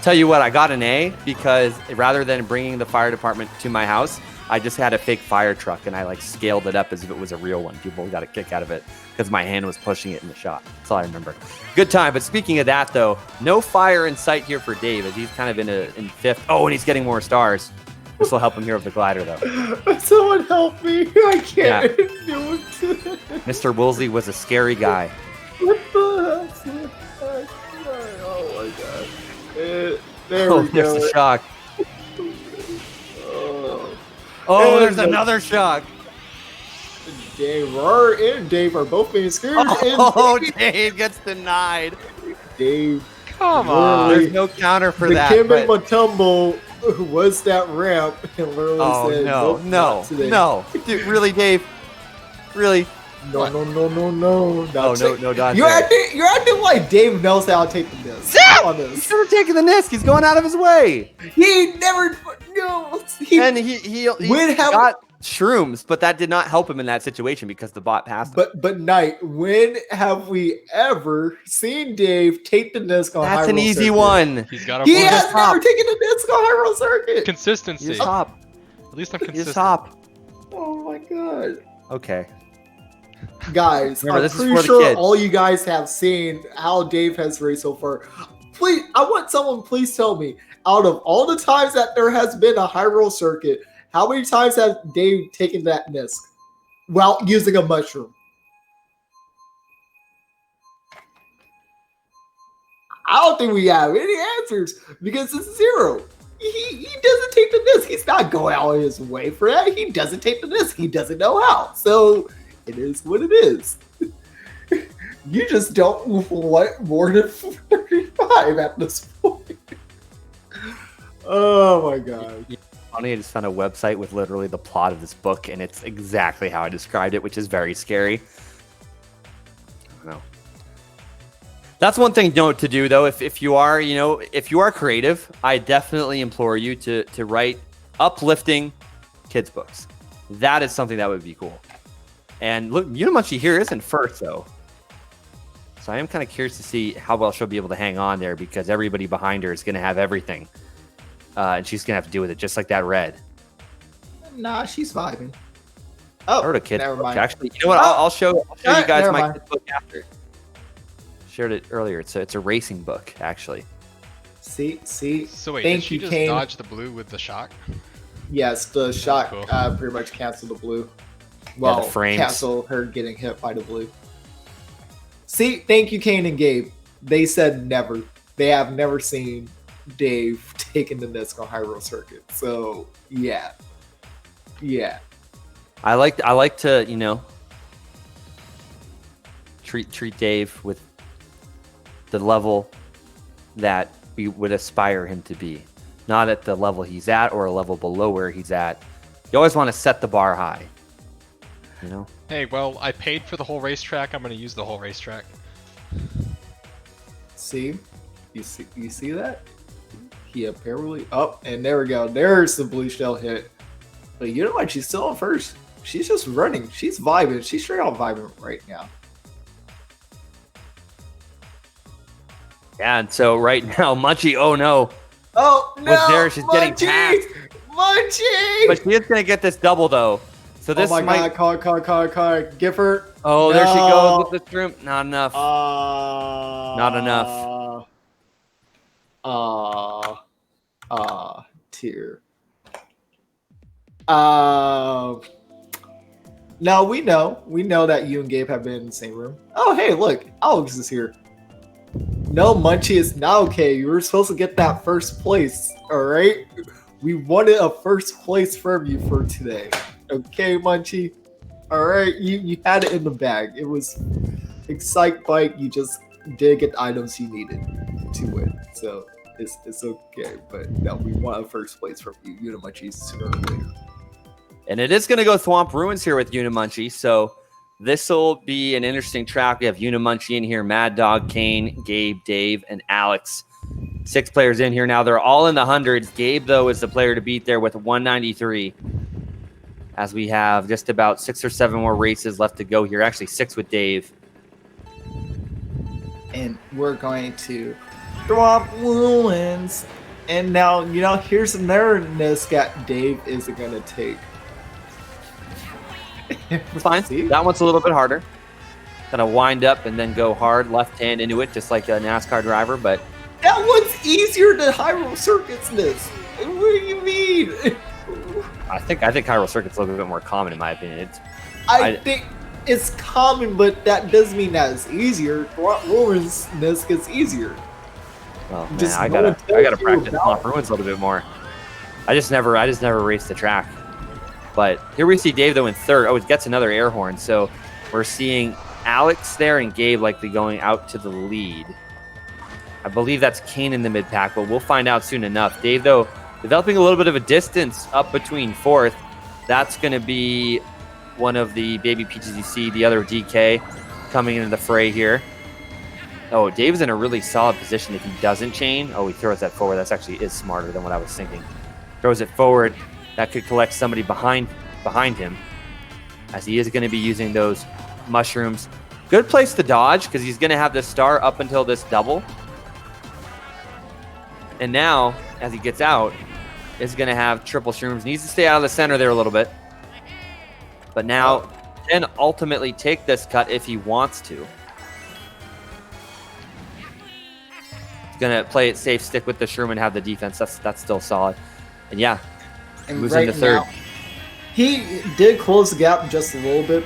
Tell you what, I got an A because rather than bringing the fire department to my house, I just had a fake fire truck and I like scaled it up as if it was a real one. People got a kick out of it because my hand was pushing it in the shot. That's all I remember. Good time. But speaking of that, though, no fire in sight here for Dave as he's kind of in fifth. Oh, and he's getting more stars. This will help him here with the glider, though. Someone help me. I can't do it. Mr. Woolsey was a scary guy. What the hell? Oh, my God. There we go. There's a shock. Oh, there's another shock. Dave and Dave are both being scared. Oh, Dave gets denied. Dave. Come on. There's no counter for that. The Kim and Matumbo was that ramp and literally said, no. Dude, really, Dave? Really? No. No, Dante. You're acting like Dave knows how to take the disc. On this. He's never taking the disc. He's going out of his way. He never. No. He got shrooms, but that did not help him in that situation because the bot passed him. But Knight, when have we ever seen Dave take the disc on High Roll Circuit? That's an easy one. He's got a He has never taken the disc on High Roll Circuit. Consistency. You stop. At least I'm consistent. You stop. Oh my God. Okay. Guys, Remember, I'm pretty sure all you guys have seen how Dave has raced so far. Please, I want someone please tell me, out of all the times that there has been a High Roll Circuit, how many times has Dave taken that disc while using a mushroom? I don't think we have any answers because it's zero. He doesn't take the disc. He's not going out of his way for that. He doesn't take the disc. He doesn't know how. So it is what it is. You just don't want more than 45 at this point. Oh my God. Funny, I just found a website with literally the plot of this book, and it's exactly how I described it, which is very scary. I don't know. That's one thing to do, though. If you are creative, I definitely implore you to write uplifting kids books. That is something that would be cool. And look, Unimunchi here isn't first, though. So I am kind of curious to see how well she'll be able to hang on there because everybody behind her is going to have everything. And she's going to have to deal with it, just like that red. Nah, she's vibing. Oh, I wrote a kid's never book. mind. Actually, you know what? I'll show you guys my mind. kid's book after. Shared it earlier. It's a racing book, actually. See. So wait, Thank did she you, just Kane. dodge the blue with the shock? Yes, the shot Cool. pretty much canceled the blue. Well, the frames. cancel her getting hit by the blue. See, thank you, Kane and Gabe. They said never. They have never seen Dave taking the disc on High Roll Circuit. So yeah. I like to treat Dave with the level that we would aspire him to be, not at the level he's at or a level below where he's at. You always want to set the bar high. Hey, well, I paid for the whole racetrack. I'm going to use the whole racetrack. See? You see that? He apparently and there we go. There's the blue shell hit. But you know what? She's still on first. She's just running. She's vibing. She's straight out vibing right now. Yeah, and so right now, Munchie, oh no. Oh no! Was there, she's getting passed. Munchie! But she is going to get this double, though. So this God, car. Give her. Oh, no. There she goes with the shroom. Not enough. Not Not enough. tier. Now we know that you and Gabe have been in the same room. Oh, hey, look, Alex is here. No, Munchie, it's not okay. You were supposed to get that first place, all right? We wanted a first place from you for today. Okay, Munchie? All right, you had it in the bag. It was Excite Bike. You just did get the items you needed to win. So it's okay. But no, we want a first place from you, Unimunchie, sooner or later. And it is going to go Thwomp Ruins here with Unimunchie. So this will be an interesting track. We have Unimunchie in here, Mad Dog, Kane, Gabe, Dave, and Alex. 6 players in here now. They're all in the hundreds. Gabe, though, is the player to beat there with 193. As we have just about 6 or 7 more races left to go here. Actually, 6 with Dave. And we're going to Thwomp Ruins. And now, here's another risk that Dave isn't going to take. It's fine. That one's a little bit harder. Kind of wind up and then go hard left hand into it, just like a NASCAR driver. But that one's easier than Hyrule Circuit's this. What do you mean? I think Hyrule Circuit's a little bit more common in my opinion. I think it's common, but that doesn't mean that it's easier. Thwomp Ruins this gets easier. Oh man, I gotta practice Thwomp Ruins a little bit more. I just never raced the track. But here we see Dave, though, in third. Oh, it gets another air horn. So we're seeing Alex there and Gabe likely going out to the lead. I believe that's Kane in the mid-pack, but we'll find out soon enough. Dave, though, developing a little bit of a distance up between fourth. That's going to be one of the baby peaches you see, the other DK coming into the fray here. Oh, Dave's in a really solid position if he doesn't chain. Oh, he throws that forward. That's actually is smarter than what I was thinking. Throws it forward. That could collect somebody behind him, as he is going to be using those mushrooms. Good place to dodge, because he's going to have this star up until this double. And now, as he gets out, is going to have triple shrooms. Needs to stay out of the center there a little bit. But now, can ultimately take this cut if he wants to. He's going to play it safe, stick with the shroom, and have the defense. That's still solid. And yeah. And moves right into third. now, he did close the gap just a little bit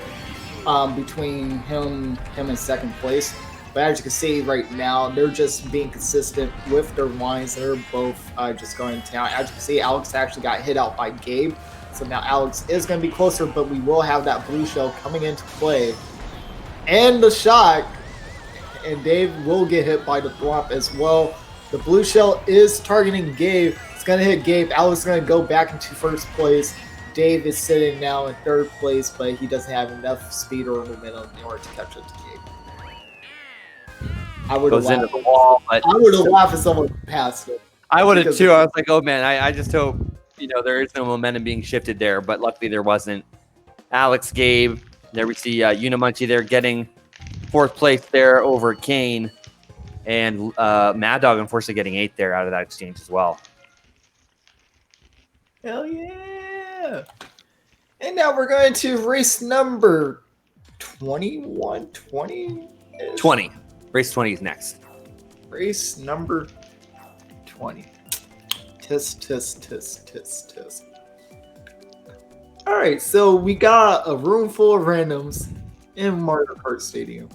between him and second place. But as you can see right now, they're just being consistent with their lines. They're both just going down. As you can see, Alex actually got hit out by Gabe. So now Alex is going to be closer, but we will have that blue shell coming into play. And the shot. And Dave will get hit by the Thwomp as well. The blue shell is targeting Gabe. It's going to hit Gabe. Alex is going to go back into first place. Dave is sitting now in third place, but he doesn't have enough speed or momentum in order to catch up to Gabe. I would have laughed. I would have laughed if someone passed it. I would have too. I was like, oh man, I just hope there is no momentum being shifted there, but luckily there wasn't. Alex, Gabe, there we see Unimunchie there getting fourth place there over Kane, and Mad Dog unfortunately getting 8th there out of that exchange as well. Hell yeah! And now we're going to race number 21, 20? 20. Race 20 is next. Race number 20. Tisk. All right, so we got a room full of randoms in Mario Kart Stadium.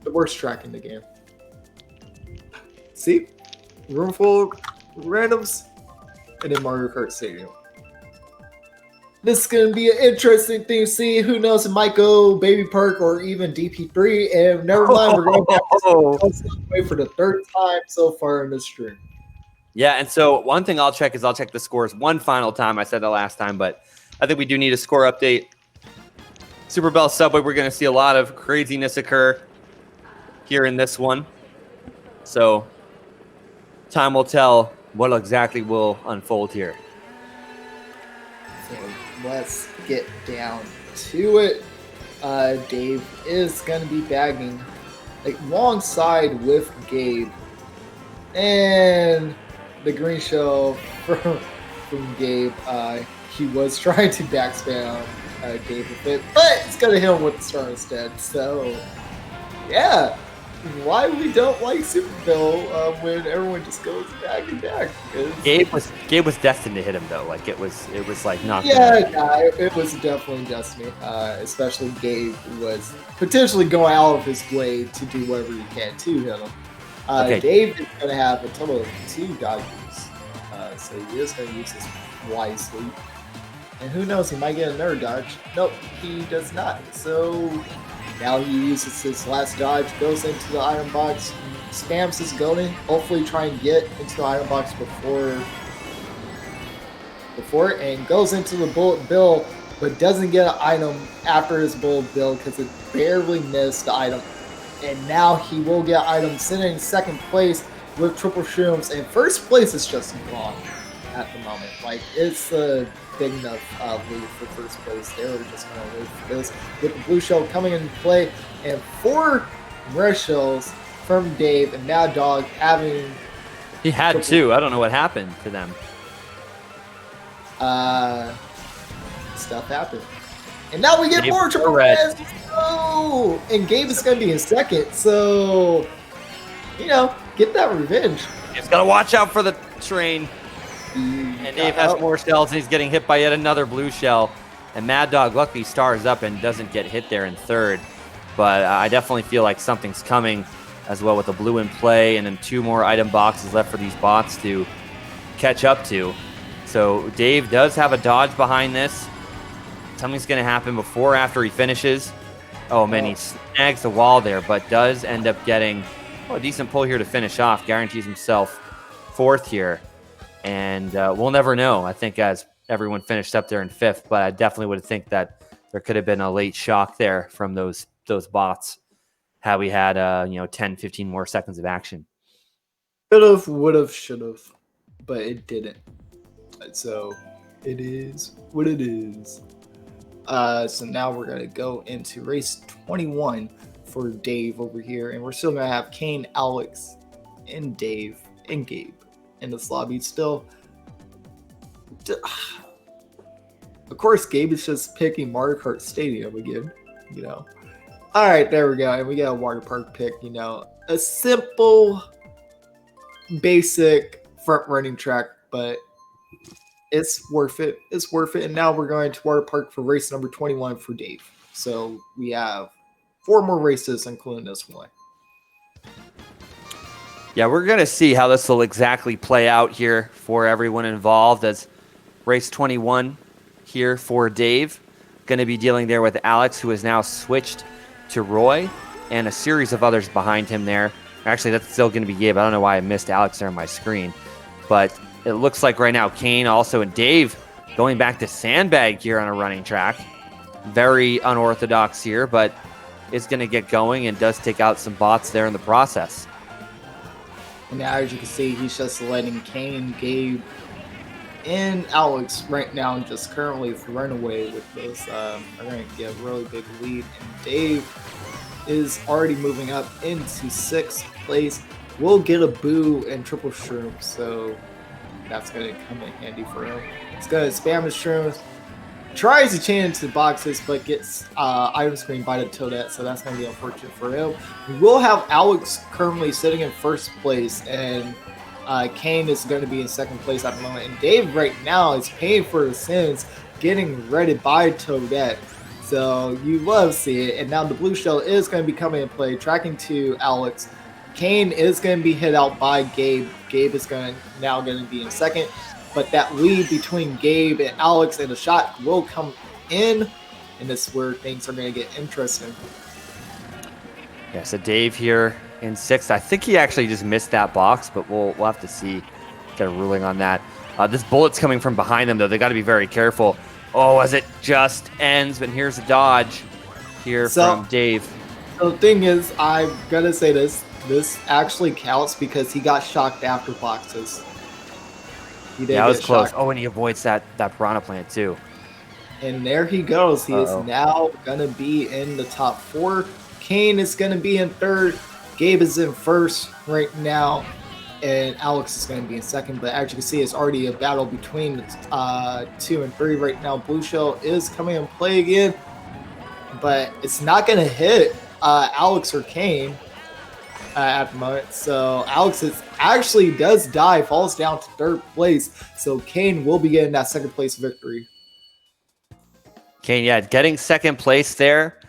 The worst track in the game. See? Room full of randoms and in Mario Kart Stadium. This is going to be an interesting thing to see. Who knows? It might go Baby Park or even DP3. And never mind, we're going to have to wait for the third time so far in this stream. Yeah, and so one thing I'll check the scores one final time. I said that last time, but I think we do need a score update. Super Bell Subway, we're going to see a lot of craziness occur here in this one. So time will tell what exactly will unfold here. So let's get down to it. Dave is going to be bagging alongside with Gabe. And the green shell from Gabe, he was trying to backspam Gabe a bit, but it's going to hit him with the star instead. So, yeah, why we don't like Superville when everyone just goes back and back. Gabe was destined to hit him though. Like it was like not. Yeah, it was definitely destiny. Especially Gabe was potentially going out of his way to do whatever he can to hit him. Okay. Dave is going to have a total of 2 dodges, so he is going to use this wisely. And who knows, he might get another dodge. Nope, he does not. So now he uses his last dodge, goes into the item box, spams his golden, hopefully try and get into the item box before and goes into the bullet bill, but doesn't get an item after his bullet bill because it barely missed the item. And now he will get items sitting in second place with triple shrooms, and first place is just gone at the moment. Like, it's a big enough lead for first place. They were just going to wait for this with the blue shell coming into play, and 4 red shells from Dave, and now Dog having... He had 2. I don't know what happened to them. Stuff happened. And now we get Gabe more triple reds. Oh, and Gabe is going to be in second. So, get that revenge. He's got to watch out for the train. And Dave has 4 shells, and he's getting hit by yet another blue shell. And Mad Dog luckily stars up and doesn't get hit there in third. But I definitely feel like something's coming as well with the blue in play, and then 2 more item boxes left for these bots to catch up to. So Dave does have a dodge behind this. Something's going to happen before or after he finishes. Oh, man, he snags the wall there, but does end up getting a decent pull here to finish off. Guarantees himself 4th here. And we'll never know, I think, as everyone finished up there in 5th. But I definitely would think that there could have been a late shock there from those bots had we had 10, 15 more seconds of action. Could have, would have, should have, but it didn't. So it is what it is. So now we're going to go into race 21 for Dave over here. And we're still going to have Kane, Alex, and Dave, and Gabe in this lobby still. Of course, Gabe is just picking Mario Kart Stadium again, All right, there we go. And we got a water park pick, a simple, basic front running track, but it's worth it. It's worth it. And now we're going to water park for race number 21 for Dave. So we have 4 more races, including this one. Yeah, we're going to see how this will exactly play out here for everyone involved as race 21 here for Dave. Going to be dealing there with Alex, who has now switched to Roy, and a series of others behind him there. Actually, that's still going to be Gabe. I don't know why I missed Alex there on my screen. But it looks like right now Kane also and Dave going back to sandbag here on a running track. Very unorthodox here, but is going to get going and does take out some bots there in the process. And now, as you can see, he's just letting Kane, Gabe, and Alex right now just currently run away with this. Are going to get a really big lead. And Dave is already moving up into 6th place. We'll get a boo and triple shroom, so that's going to come in handy for him. He's going to spam his shrooms, tries to chain into the boxes, but gets item screen by the Toadette, so that's going to be unfortunate for him. We will have Alex currently sitting in 1st place, and Kane is going to be in 2nd place at the moment. And Dave right now is paying for his sins, getting ready by Toadette. So you love to see it. And now the blue shell is going to be coming in play, tracking to Alex. Kane is going to be hit out by Gabe. Gabe is now going to be in 2nd. But that lead between Gabe and Alex and the shot will come in. And this is where things are going to get interesting. Yeah, so Dave here in 6th. I think he actually just missed that box, but we'll have to see, get a ruling on that. This bullet's coming from behind them, though. They got to be very careful. Oh, as it just ends, but here's a dodge here from Dave. So the thing is, I'm going to say this. This actually counts because he got shocked after boxes. That was close. Oh, and he avoids that piranha plant, too. And there he goes. He is now going to be in the top 4. Kane is going to be in 3rd. Gabe is in 1st right now. And Alex is going to be in 2nd. But as you can see, it's already a battle between 2 and 3 right now. Blue shell is coming in play again. But it's not going to hit Alex or Kane. at the moment. So Alex does die, falls down to third place. So Kane will be getting that second place victory. Kane, yeah, getting second place there.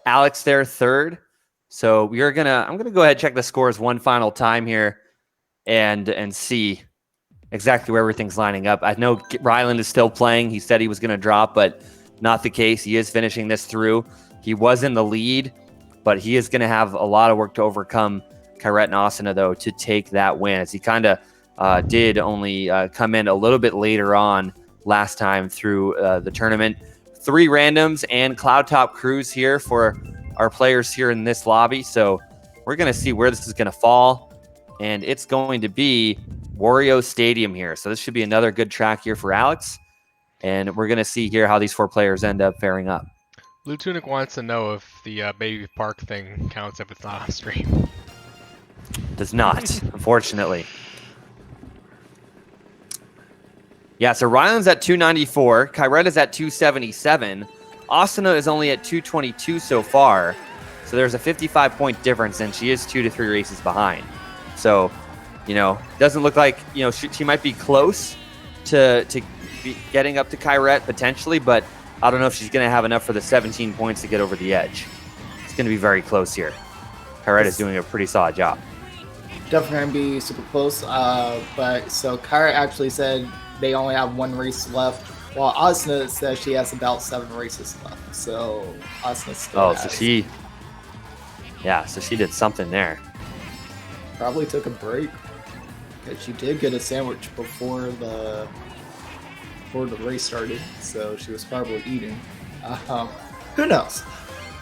Alex there third. So I'm gonna go ahead and check the scores one final time here and see exactly where everything's lining up. I know Ryland is still playing. He said he was gonna drop, but not the case. He is finishing this through. He was in the lead, but he is gonna have a lot of work to overcome Kyret and Asuna, though, to take that win, as he kind of did only come in a little bit later on last time through the tournament. 3 randoms and Cloud Top Cruise here for our players here in this lobby. So we're going to see where this is going to fall. And it's going to be Wario Stadium here. So this should be another good track here for Alex. And we're going to see here how these 4 players end up faring up. Blue Tunic wants to know if the Baby Park thing counts if it's not on stream. Does not, unfortunately. Yeah, so Ryland's at 294. Kyret is at 277. Asuna is only at 222 so far. So there's a 55-point difference, and she is 2 to 3 races behind. So, doesn't look like, she might be close to be getting up to Kyret potentially, but I don't know if she's going to have enough for the 17 points to get over the edge. It's going to be very close here. Kyret is doing a pretty solid job. Definitely going to be super close. But so Kyret actually said they only have 1 race left, while Asuna says she has about 7 races left. So Asuna still has. So she did something there. Probably took a break. Because she did get a sandwich before the race started, so she was probably eating. Who knows?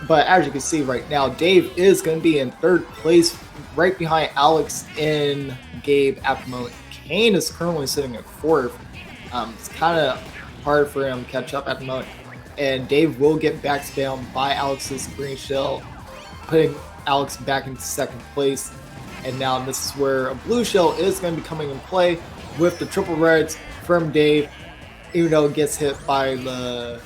But as you can see right now, Dave is going to be in 3rd place, right behind Alex and Gabe at the moment. Kane is currently sitting at 4th. It's kind of hard for him to catch up at the moment. And Dave will get back down by Alex's green shell, putting Alex back into 2nd place. And now this is where a blue shell is going to be coming in play with the triple reds from Dave, even though it gets hit by the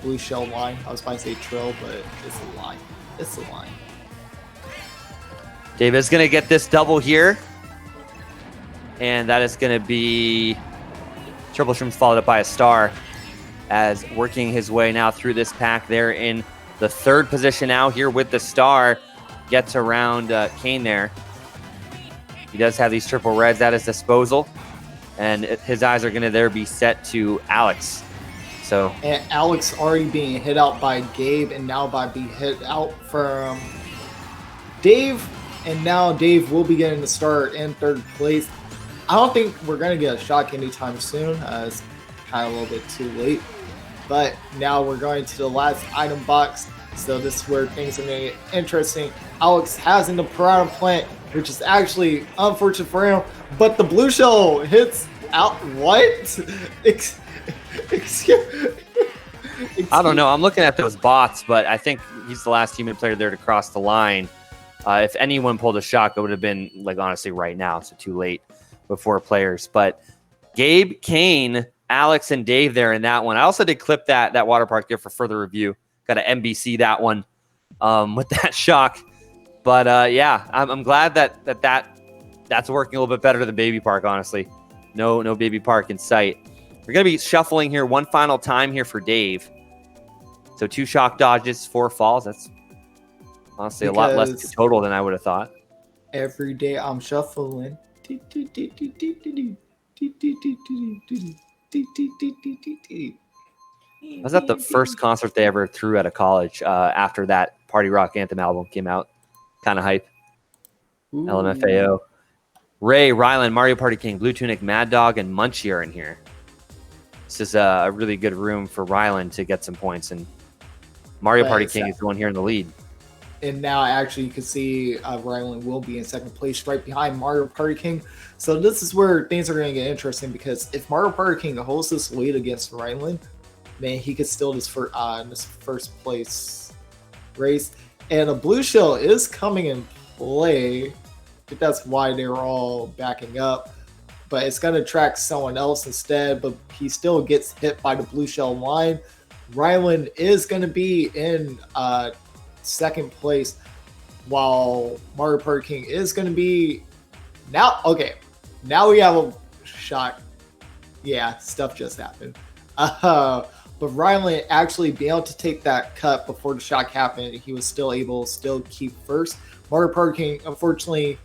blue shell line. I was about to say trail, but it's a line. It's a line. Dave is going to get this double here. And that is going to be Triple Shrooms followed up by a star, as working his way now through this pack. There in the 3rd position now here with the star. Gets around Kane there. He does have these triple reds at his disposal. And his eyes are going to there be set to Alex. So, and Alex already being hit out by Gabe, and now by being hit out from Dave. And now Dave will be getting the start in 3rd place. I don't think we're going to get a shock anytime soon. It's kind of a little bit too late. But now we're going to the last item box. So this is where things are going to get interesting. Alex has in the piranha plant, which is actually unfortunate for him. But the blue shell hits out. What? I don't know. I'm looking at those bots, but I think he's the last human player there to cross the line. If anyone pulled a shock, it would have been, honestly, right now. So too late before players. But Gabe, Kane, Alex, and Dave there in that one. I also did clip that water park there for further review. Got to NBC that one with that shock. But I'm glad that's working a little bit better than Baby Park, honestly. No Baby Park in sight. We're going to be shuffling here one final time here for Dave. So 2 shock dodges, 4 falls. That's honestly a lot less total than I would have thought. Every day I'm shuffling. Was that the first concert they ever threw at a college after that Party Rock Anthem album came out? Kind of hype. Ooh. LMFAO. Ray, Ryland, Mario Party King, Blue Tunic, Mad Dog, and Munchie are in here. This is a really good room for Ryland to get some points, and Mario Party King is the one here in the lead. And now actually you can see Ryland will be in 2nd place right behind Mario Party King. So this is where things are going to get interesting, because if Mario Party King holds this lead against Ryland, then he could still this 1st place race. And a blue shell is coming in play. I think that's why they were all backing up. But it's going to track someone else instead, but he still gets hit by the blue shell line. Ryland is going to be in 2nd place, while Mario Party King is going to be now. Okay, now we have a shock. Yeah, stuff just happened. But Ryland actually being able to take that cut before the shock happened, he was still able to still keep first. Mario Party King unfortunately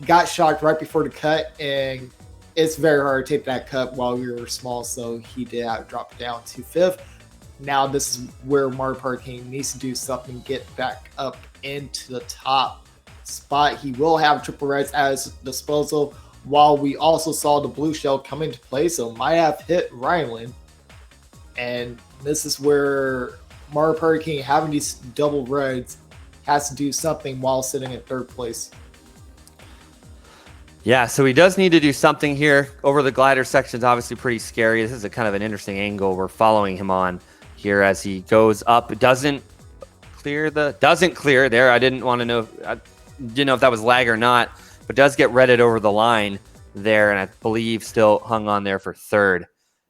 got shocked right before the cut, and it's very hard to take that cut while you're small, so he did have to drop down to fifth. Now this is where Mario Party King needs to do something, get back up into the top spot. He will have triple reds at his disposal, while we also saw the blue shell come into play, so might have hit Ryland. And this is where Mario Party King, having these double reds, has to do something while sitting in third place. Yeah, so he does need to do something here. Over the glider section is obviously pretty scary. This is a kind of an interesting angle we're following him on here as he goes up. It doesn't clear there. I didn't know if that was lag or not, but does get redded over the line there, and I believe still hung on there for third,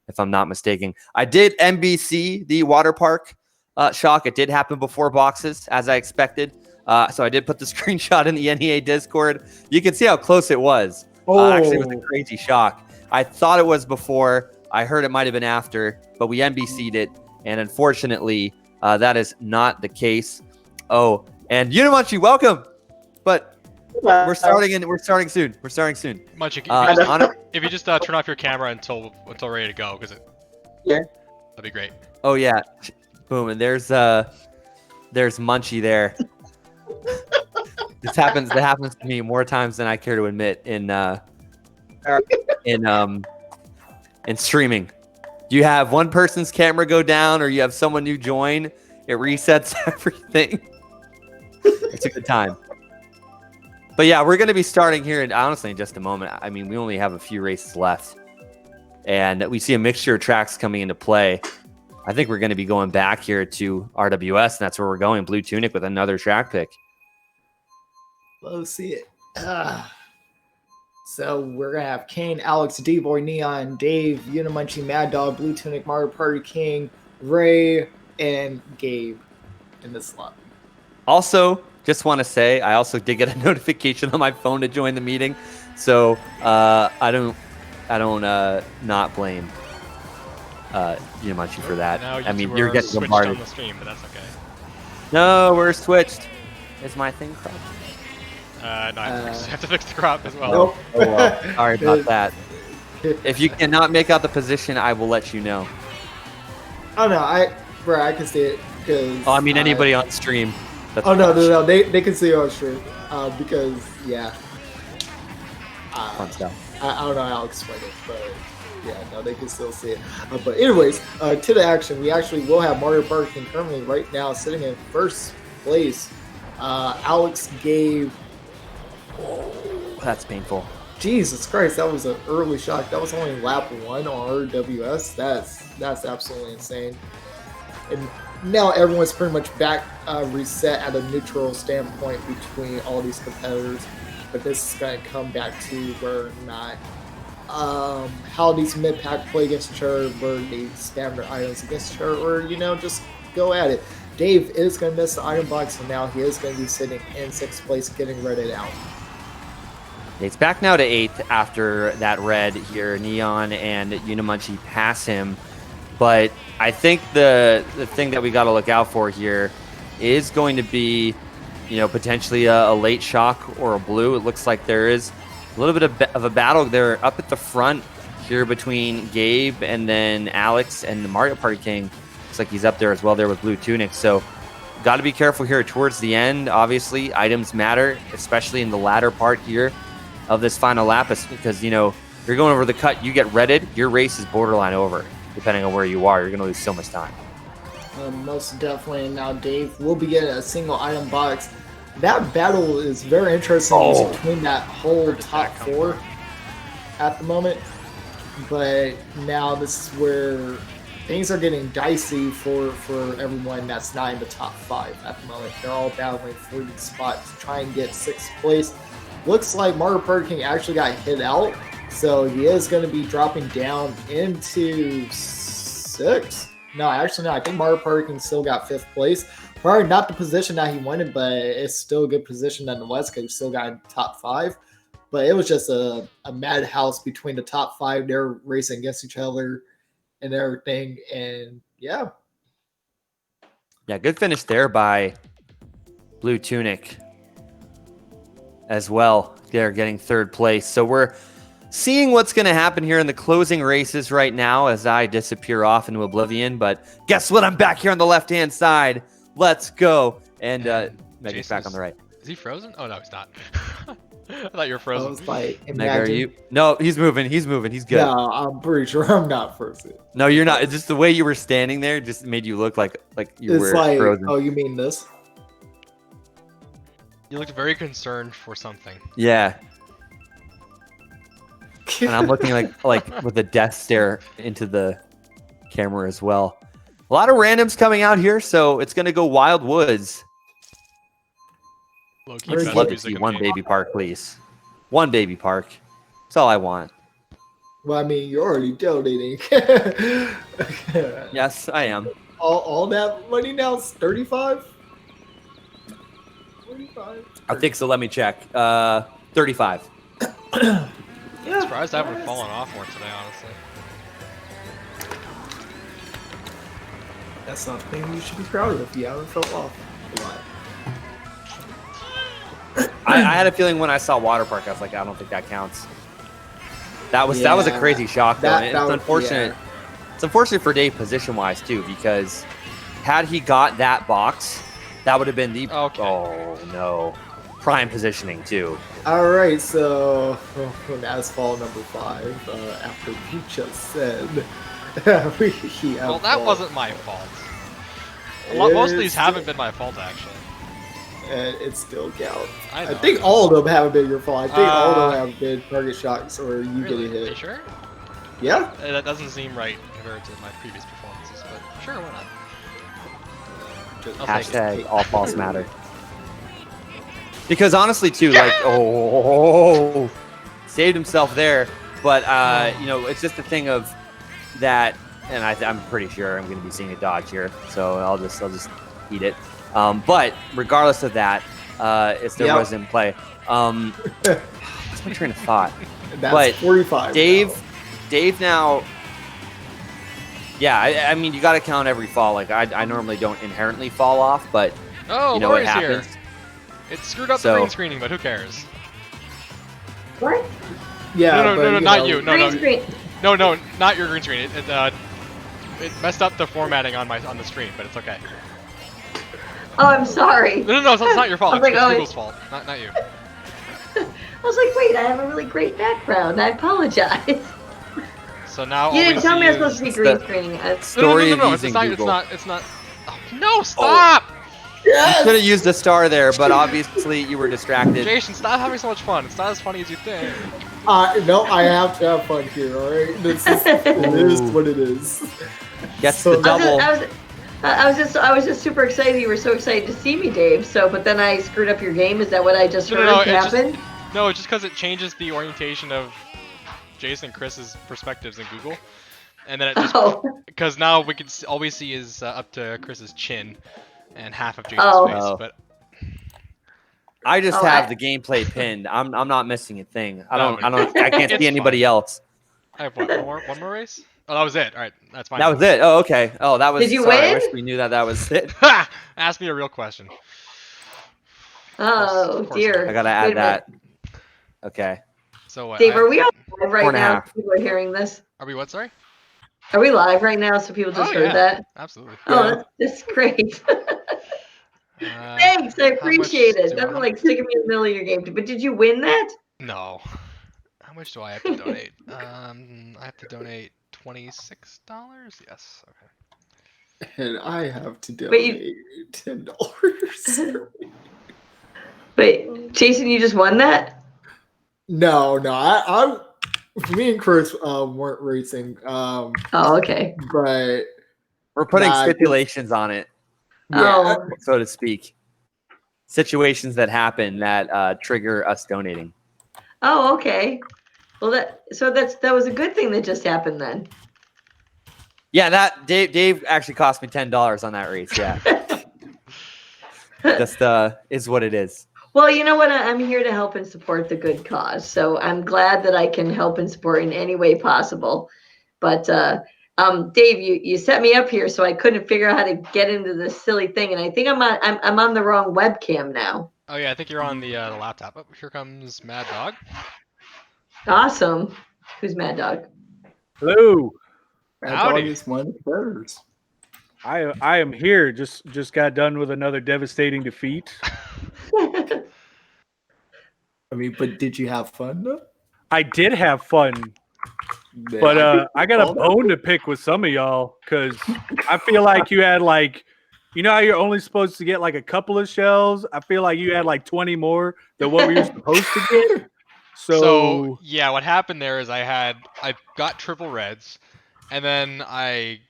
if I'm not mistaken. I did NBC the water park shock. It did happen before boxes, as I expected. So I did put the screenshot in the NEA Discord. You can see how close it was. Actually, it was a crazy shock. I thought it was before. I heard it might have been after, but we NBC'd it, and unfortunately, that is not the case. Oh, and Unimunchi, welcome. But we're starting soon. Munchie, if you just turn off your camera until ready to go, because that'd be great. Oh yeah, boom, and there's Munchie there. That happens to me more times than I care to admit in streaming. You have one person's camera go down, or you have someone new join. It resets everything. It's a good time. But yeah, we're going to be starting here in just a moment. I mean, we only have a few races left, and we see a mixture of tracks coming into play. I think we're going to be going back here to RWS, and that's where we're going. Blue Tunic with another track pick. Let's see it. So we're going to have Kane, Alex, D-Boy, Neon, Dave, Unimunchi, Mad Dog, Blue Tunic, Mario Party King, Ray, and Gabe in this slot. Also, just want to say, I also did get a notification on my phone to join the meeting. So I don't not blame Unimunchi for that. I mean, you're getting bombarded. On the stream, but that's okay. No, we're switched. Is my thing cropped? No, I have to fix the crop as well. Nope. Oh, well. Sorry about that. If you cannot make out the position, I will let you know. Oh no, I can see it because. Oh, I mean anybody on stream. No, they can see it on stream because fun stuff. I don't know how to explain it, but yeah, no, they can still see it. But anyways, to the action, we actually will have Mario Party King currently right now sitting in first place. Alex gave. Oh, that's painful. Jesus Christ, that was an early shock. That was only lap 1 on RWS. That's absolutely insane. And now everyone's pretty much back reset at a neutral standpoint between all these competitors. But this is going to come back to where or not how these mid-pack play against each other, where they spam their items against each other, or, just go at it. Dave is going to miss the item box, so now he is going to be sitting in 6th place getting redded out. It's back now to 8th after that red here. Neon and Unimunchi pass him. But I think the thing that we got to look out for here is going to be, potentially a late shock or a blue. It looks like there is a little bit of a battle there up at the front here between Gabe and then Alex and the Mario Party King. Looks like he's up there as well there with Blue Tunic. So got to be careful here towards the end. Obviously, items matter, especially in the latter part here of this final lap, because, you're going over the cut, you get redded, your race is borderline over, depending on where you are. You're going to lose so much time. Most definitely. And now Dave will be getting a single item box. That battle is very interesting between that whole top 4 at the moment. But now this is where things are getting dicey for everyone that's not in the top 5 at the moment. They're all battling for the spot to try and get 6th place. Looks like Mario Party King actually got hit out, so he is going to be dropping down into 6th. No, actually, no. I think Mario Parkin still got 5th place. Probably not the position that he wanted, but it's still a good position nonetheless because he still got top 5. But it was just a madhouse between the top 5. They're racing against each other and everything. And yeah. Yeah, good finish there by Blue Tunic as well. They're getting 3rd place. So we're seeing what's going to happen here in the closing races right now as I disappear off into oblivion. But guess what? I'm back here on the left-hand side. Let's go. And Megan's back on the right. Is he frozen? Oh, no, he's not. I thought you were frozen. I was like, Meg, are you? No, he's moving. He's moving. He's good. No, I'm pretty sure I'm not frozen. No, you're not. It's just the way you were standing there just made you look like you were frozen. Oh, you mean this? You looked very concerned for something. Yeah. And I'm looking like with a death stare into the camera as well. A lot of randoms coming out here, so it's going to go Wild Woods. I'd love to see one baby park, please. One baby park. That's all I want. Well, I mean, you're already donating. Yes, I am. All that money now is 35? 45? I think so. Let me check. 35. Yeah. I'm surprised I haven't fallen off more today, honestly. That's something you should be proud of if you haven't fell off a lot. I had a feeling when I saw Water Park, I was like, I don't think that counts. That was a crazy shock, though. It's unfortunate. Yeah. It's unfortunate for Dave position-wise too, because had he got that box, that would have been the prime positioning too. All right, so that's fall number 5. After you just said, well, that wasn't my fault. Most of these haven't been my fault, actually. And it still counts. I think all of them haven't been your fault. I think all of them have been target shots or you really? getting hit. Are you sure? Yeah. That doesn't seem right compared to my previous performances, but sure, why not? Hashtag all false matter. Because honestly, too, like, saved himself there. But, you know, it's just a thing of that, and I'm pretty sure I'm going to be seeing a dodge here. So I'll just eat it. But regardless of that, it's there was in play. What's my train of thought? That's 45. Dave now. Yeah, I mean, you got to count every fall. Like I normally don't inherently fall off, but you know what happens. Here. It screwed up the green screening, but who cares? What? Yeah. No, not you. No, not your green screen. It messed up the formatting on the stream, but it's okay. Oh, I'm sorry. No, it's not your fault. It's Google's fault, not you. I was like, wait, I have a really great background. I apologize. So now you didn't tell me I was supposed to be green screening. No, it's not. Oh, no, stop! Yes! You could have used a star there, but obviously you were distracted. Jason, stop having so much fun. It's not as funny as you think. No, I have to have fun here, alright? It is what it is. Guess the double. I was just super excited. You were so excited to see me, Dave. But then I screwed up your game. Is that what I just heard happened? No, it's just because it changes the orientation of Jason and Chris's perspectives in Google, and then it just because now we can all we see is up to Chris's chin and half of Jason's face. But I just have the gameplay pinned. I'm not missing a thing. I can't see anybody else. I have one more race. Oh, that was it. All right, that's fine. That was it. Oh, okay. Oh, that was. Did you win? I wish we knew that was it. Ask me a real question. Oh dear. I gotta add that. Okay. So what? Dave, are we on live right now? People are hearing this. Are we what? Sorry. Are we live right now? So people just heard that. Absolutely. Oh, that's great. Thanks, I appreciate it. Nothing like sticking me in the middle of your game. But did you win that? No. How much do I have to donate? I have to donate $26. Yes. Okay. And I have to donate $10. Wait, Jason, you just won that? No, I me and Chris weren't racing. Oh, okay. But we're putting stipulations on it. Yeah, so to speak. Situations that happen that trigger us donating. Oh, okay. Well, that was a good thing that just happened then. Yeah, that Dave actually cost me $10 on that race. Yeah, just is what it is. Well, you know what? I'm here to help and support the good cause. So I'm glad that I can help and support in any way possible. But Dave, you set me up here, so I couldn't figure out how to get into this silly thing, and I think I'm on the wrong webcam now. Oh yeah, I think you're on the laptop. Oh, here comes Mad Dog. Awesome. Who's Mad Dog? Hello. That Howdy. dog is one of the betters. I am here. Just got done with another devastating defeat. I mean, but did you have fun though? I did have fun, but I got a bone to pick with some of y'all because I feel like you had like, you know how you're only supposed to get like a couple of shells. I feel like you had like 20 more than what we were supposed to get. So yeah, what happened there is I got triple reds, and then I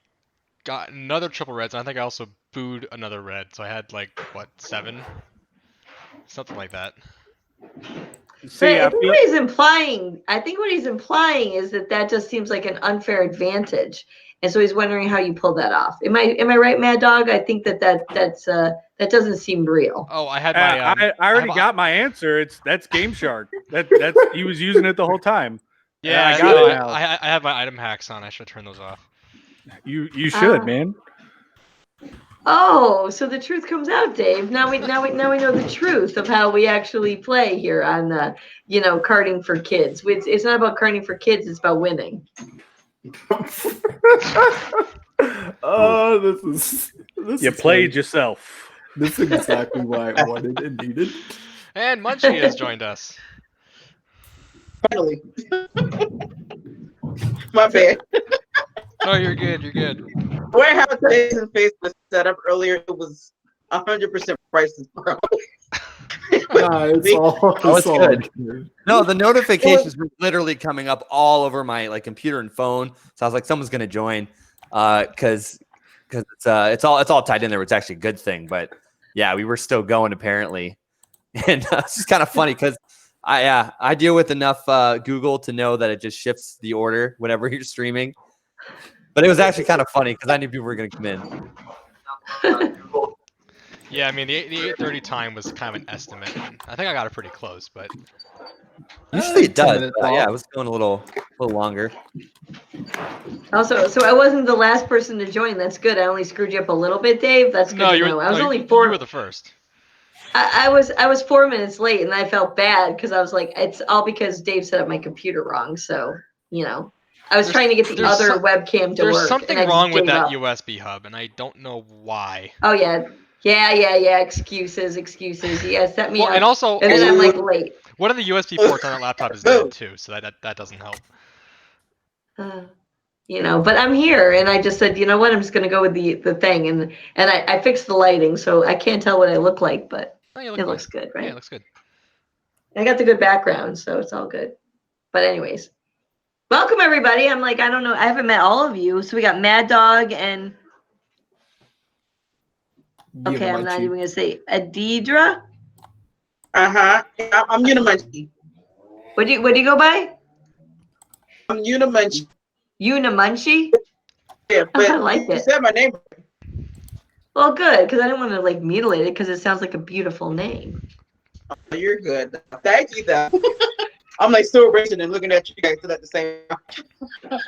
got another triple reds, and I think I also booed another red. So I had like what, 7? Something like that. See, I think what he's implying is that just seems like an unfair advantage, and so he's wondering how you pull that off. Am I right, Mad Dog? I think that doesn't seem real. Oh, I had my. I already got my answer. That's Game Shark. That's he was using it the whole time. Yeah, I got it now. I have my item hacks on. I should turn those off. You should, man. Oh, so the truth comes out, Dave. Now we know the truth of how we actually play here on karting for kids. It's not about karting for kids. It's about winning. Oh, this You played yourself. This is exactly what I wanted and needed. And Munchie has joined us. Finally. My bad. No, you're good. You're good. Warehouse Jason's face was set up earlier. It was 100% prices, bro. It's all good. No, the notifications were literally coming up all over my like computer and phone. So I was like, someone's gonna join, because it's all tied in there. It's actually a good thing, but yeah, we were still going apparently, and it's just kind of funny because I deal with enough Google to know that it just shifts the order whenever you're streaming. But it was actually kind of funny because I knew people were going to come in. Yeah, I mean the 8:30 time was kind of an estimate. I think I got it pretty close, but usually it does. Yeah, it was going a little longer. Also, so I wasn't the last person to join. That's good. I only screwed you up a little bit, Dave. That's good. I was only 4. You were the first. I was 4 minutes late, and I felt bad because I was like, it's all because Dave set up my computer wrong. So I was trying to get the other webcam to work. There's something wrong with that USB hub, and I don't know why. Oh yeah. Excuses. Yeah, set me up. And also, and then I'm like late. One of the USB ports on that laptop is dead too, so that doesn't help. But I'm here, and I just said, you know what, I'm just gonna go with the thing, and I fixed the lighting, so I can't tell what I look like, but it looks good, right? Yeah, it looks good. I got the good background, so it's all good. But anyways, welcome everybody. I'm like, I don't know, I haven't met all of you, so we got Mad Dog and. Okay, I'm not even gonna say Adidra. I'm Unimunchie. What do you go by? I'm Unimunchie. Unimunchie? Yeah, but I like you it. said my name. Well, good, because I didn't want to like mutilate it because it sounds like a beautiful name. Oh, you're good. Thank you, though. I'm like still racing and looking at you guys at the same time.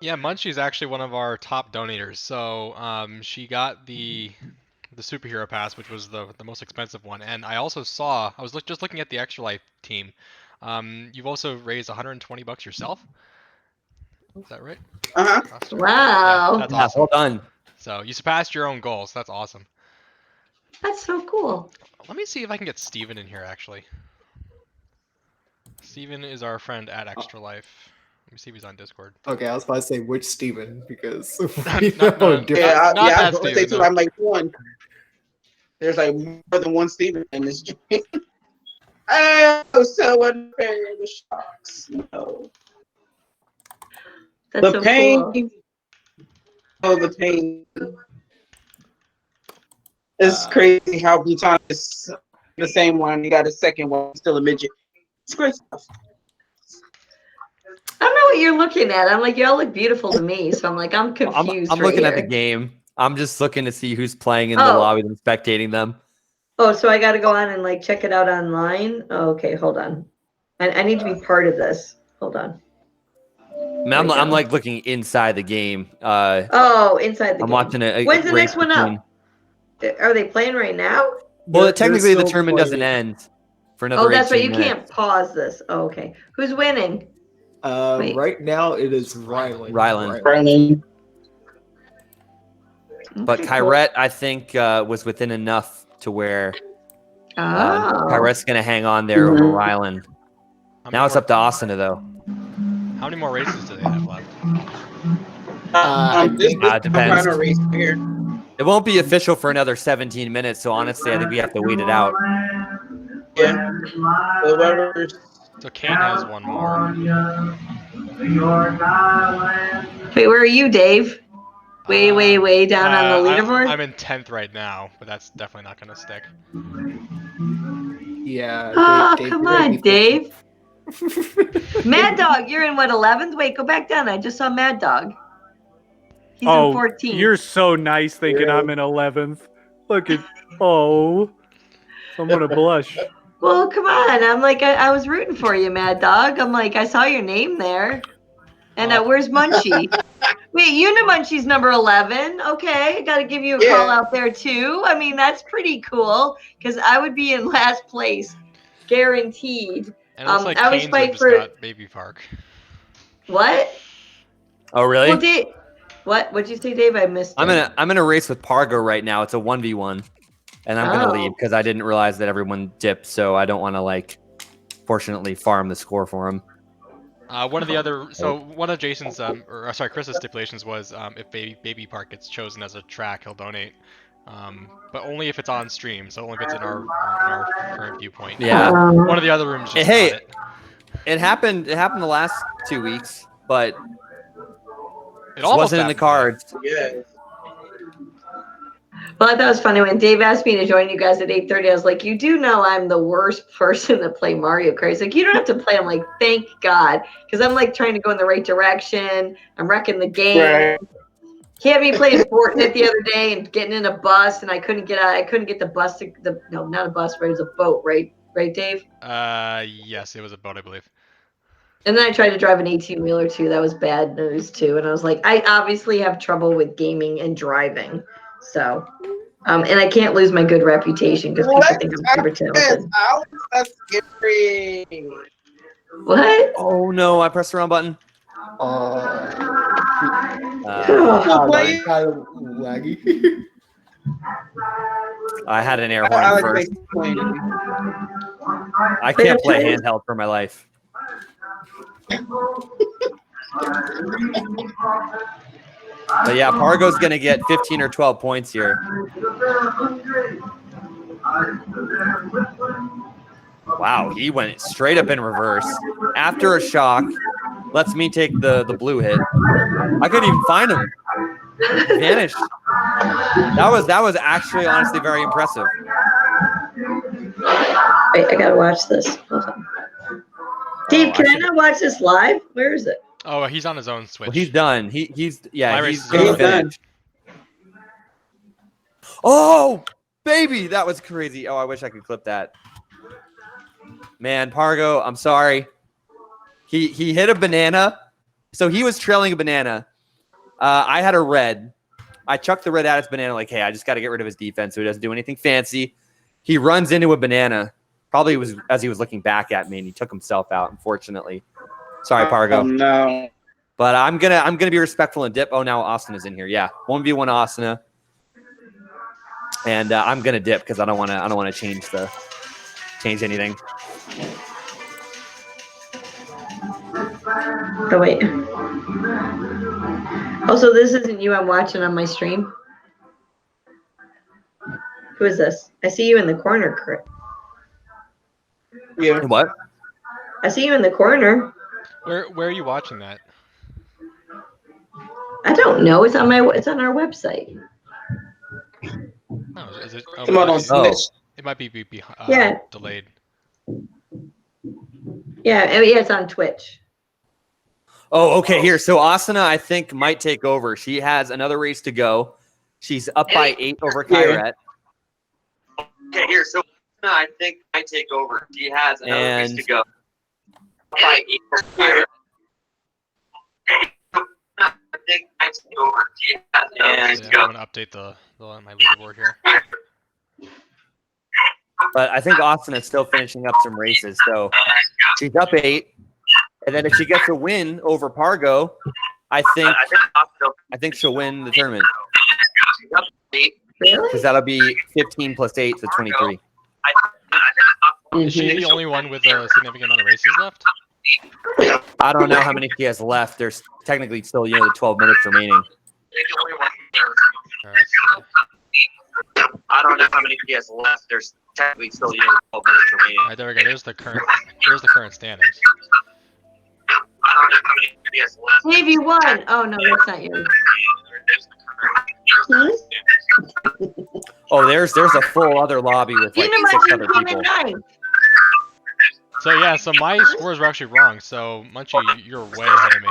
Yeah, Munchie's actually one of our top donators. So she got the superhero pass, which was the most expensive one. And I also saw, I was just looking at the Extra Life team. You've also raised $120 yourself. Is that right? Uh-huh. Wow. Yeah, that's awesome. Well done. So you surpassed your own goals. That's awesome. That's so cool. Let me see if I can get Steven in here, actually. Steven is our friend at Extra Life. Let me see if he's on Discord. Okay, I was about to say which Steven because not that Steven, too. I'm like one. There's like more than one Steven in this dream. Oh, so unfair. The shocks. No. That's the so pain. Cool. Oh, the pain. It's crazy how Bhutan is the same one. You got a second one, still a midget. It's great stuff. I don't know what you're looking at. I'm like, y'all look beautiful to me. So I'm like, I'm confused. I'm right looking at here. the game. I'm just looking to see who's playing in the Oh. lobby and spectating them. Oh, so I got to go on and like check it out online. Oh, okay, hold on. I need to be part of this. Hold on. I mean, I'm like looking inside the game. Oh, inside the I'm game. watching a When's the race next one between- up? Are they playing right now? Well, technically the tournament doesn't end for another Oh, that's right. 18 You minutes. can't pause this. Oh, okay. Who's winning? Wait. Right now it is Ryland. Ryland. But Okay, Kyrette, I think, was within enough to where Oh. Kyrette's going to hang on there over Ryland. Now it's up to Asuna, though. How many more races do they have left? This Depends. final race here. It won't be official for another 17 minutes, so honestly, I think we have to wait it out. Yeah. So Kane has one more. Wait, where are you, Dave? Way down on the leaderboard? I'm in 10th right now, but that's definitely not going to stick. Yeah. Oh, Dave, come you're gonna on, be Dave. Mad Dog, you're in what, 11th? Wait, go back down. I just saw Mad Dog. He's in 14th. You're so nice thinking I'm in 11th. Look at, I'm going to blush. Well, come on. I'm like, I was rooting for you, Mad Dog. I'm like, I saw your name there. And where's Munchie? Wait, Unimunchie's number 11. Okay, got to give you a call out there too. I mean, that's pretty cool because I would be in last place, guaranteed. And it looks like I was Kane's fighting just for got Baby Park. what? Oh, really? Well, Dave, what'd you say, Dave? I missed. I'm in a race with Pargo right now. It's a 1v1, and I'm gonna leave because I didn't realize that everyone dipped, so I don't want to fortunately farm the score for him. One of Jason's Chris's stipulations was if Baby Park gets chosen as a track, he'll donate. But only if it's on stream, so only if it's in our current viewpoint. Yeah. One of the other rooms just got it. It happened the last 2 weeks, but it almost wasn't in the cards. Yeah. Well, I thought it was funny when Dave asked me to join you guys at 8:30. I was like, "You do know I'm the worst person to play Mario Kart." He's like, "You don't have to play." I'm like, "Thank God," because I'm like trying to go in the right direction. I'm wrecking the game. Right. He had me playing Fortnite the other day and getting in a bus, and I couldn't get out. I couldn't get the bus. Not a bus, but it was a boat, right? Right, Dave? Yes, it was a boat, I believe. And then I tried to drive an 18-wheeler too. That was bad news too. And I was like, I obviously have trouble with gaming and driving. So, and I can't lose my good reputation because people think I'm super talented. That's scary. What? Oh no, I pressed the wrong button. Kind of laggy. I had an air horn first. I can't play handheld for my life. But yeah, Pargo's gonna get 15 or 12 points here. Wow, he went straight up in reverse. After a shock, lets me take the blue hit. I couldn't even find him. He vanished. That was actually honestly very impressive. Wait, I gotta watch this. Hold on. Dave, can I not watch this live? Where is it? Oh, he's on his own Switch. Well, he's done. He's race is finished. Oh, baby, that was crazy. Oh, I wish I could clip that. Man, Pargo, I'm sorry. He hit a banana. So he was trailing a banana. I had a red. I chucked the red at his banana like, hey, I just got to get rid of his defense so he doesn't do anything fancy. He runs into a banana. Probably was as he was looking back at me, and he took himself out, unfortunately. Sorry, Pargo. Oh, no. But I'm gonna be respectful and dip. Oh, now Austin is in here. Yeah, 1v1 Asuna. And I'm gonna dip because I don't wanna change anything. Oh wait. Oh, so this isn't you I'm watching on my stream? Who is this? I see you in the corner, Chris. Yeah. What? I see you in the corner. Where are you watching that? I don't know. It's on our website. Oh, is it? Come on, It might be Yeah. delayed. Yeah, it's on Twitch. Oh, okay. Here, so Asuna, I think, might take over. She has another race to go. She's up by 8 over Kyret. Okay, here, so Asuna, I think, might take over. She has another race to go. Up by 8 over Kyret. I think might take over. She has another race to go. I'm gonna update my leaderboard here. But I think Austin is still finishing up some races, so she's up 8. And then if she gets a win over Pargo, I think she'll win the tournament. Really? Because that'll be 15 plus 8 to 23. Is she the only one with a significant amount of races left? I don't know how many she has left. There's technically still, the 12 minutes remaining. I don't know how many she has left. There's technically still, 12 minutes remaining. All right, there we go. There's the current standings. I don't know how many she has left. Dave, you won. Oh no, that's not yours. Oh, there's a full other lobby with like 6 other people. So yeah, so my scores were actually wrong. So Munchie, you're way ahead of me.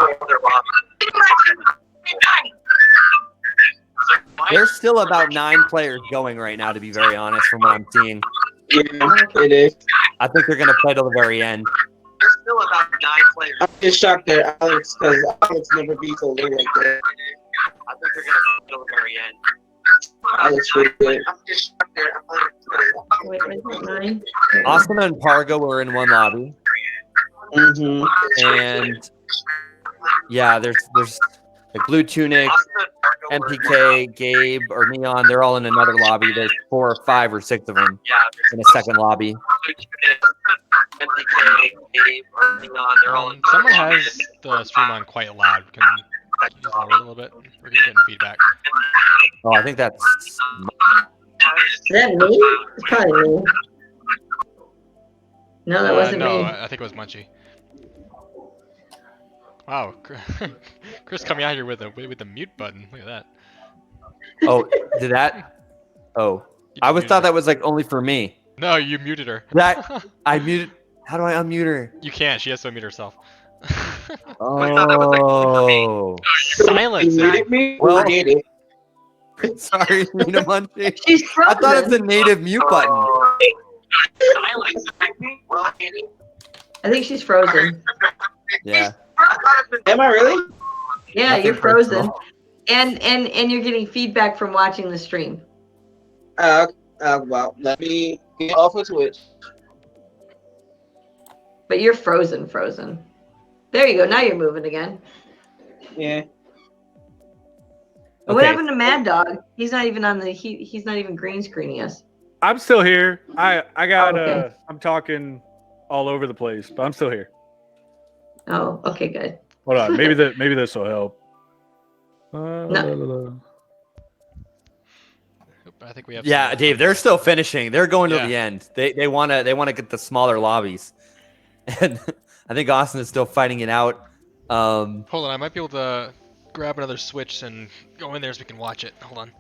There's still about 9 players going right now, to be very honest, from what I'm seeing. Yeah, it is. I think they're going to play till the very end. There's still about 9 players. I'm just shocked that Alex, because Alex never beats a late like that. I think they're going to play till the very end. Alex really good. I'm just shocked that Wait, was it 9? Austin and Pargo were in one lobby. And yeah, there's like Blue Tunic, MPK, Gabe, or Neon. They're all in another lobby. There's 4 or 5 or 6 of them in a second lobby. Someone has the stream on quite loud. Can you lower it a little bit? We're getting feedback. Oh, I think that's. Is that me? It's probably me. No, that wasn't no, me. I think it was Munchie. Wow, Chris coming out here with the mute button. Look at that. Oh, did that? Oh, I was thought that was like only for me. No, you muted her. That I muted. How do I unmute her? You can't. She has to unmute herself. Oh. Silence. Well, sorry, Nina Munchie. She's frozen. I thought it's a native mute button. I think she's frozen. Yeah. Am I really? Yeah, Nothing you're frozen. personal. And you're getting feedback from watching the stream. Well, let me get off of Twitch. But you're frozen. There you go. Now you're moving again. Yeah. What happened to Mad Dog? He's not even on the he's not even green screening us. I'm still here. I got okay. I'm talking all over the place, but I'm still here. Oh, okay, good. Hold on, maybe this will help. No. I think we have. Yeah, Dave, they're still finishing. They're going to the end. They wanna get the smaller lobbies, and I think Austin is still fighting it out. Hold on, I might be able to grab another Switch and go in there so we can watch it. Hold on.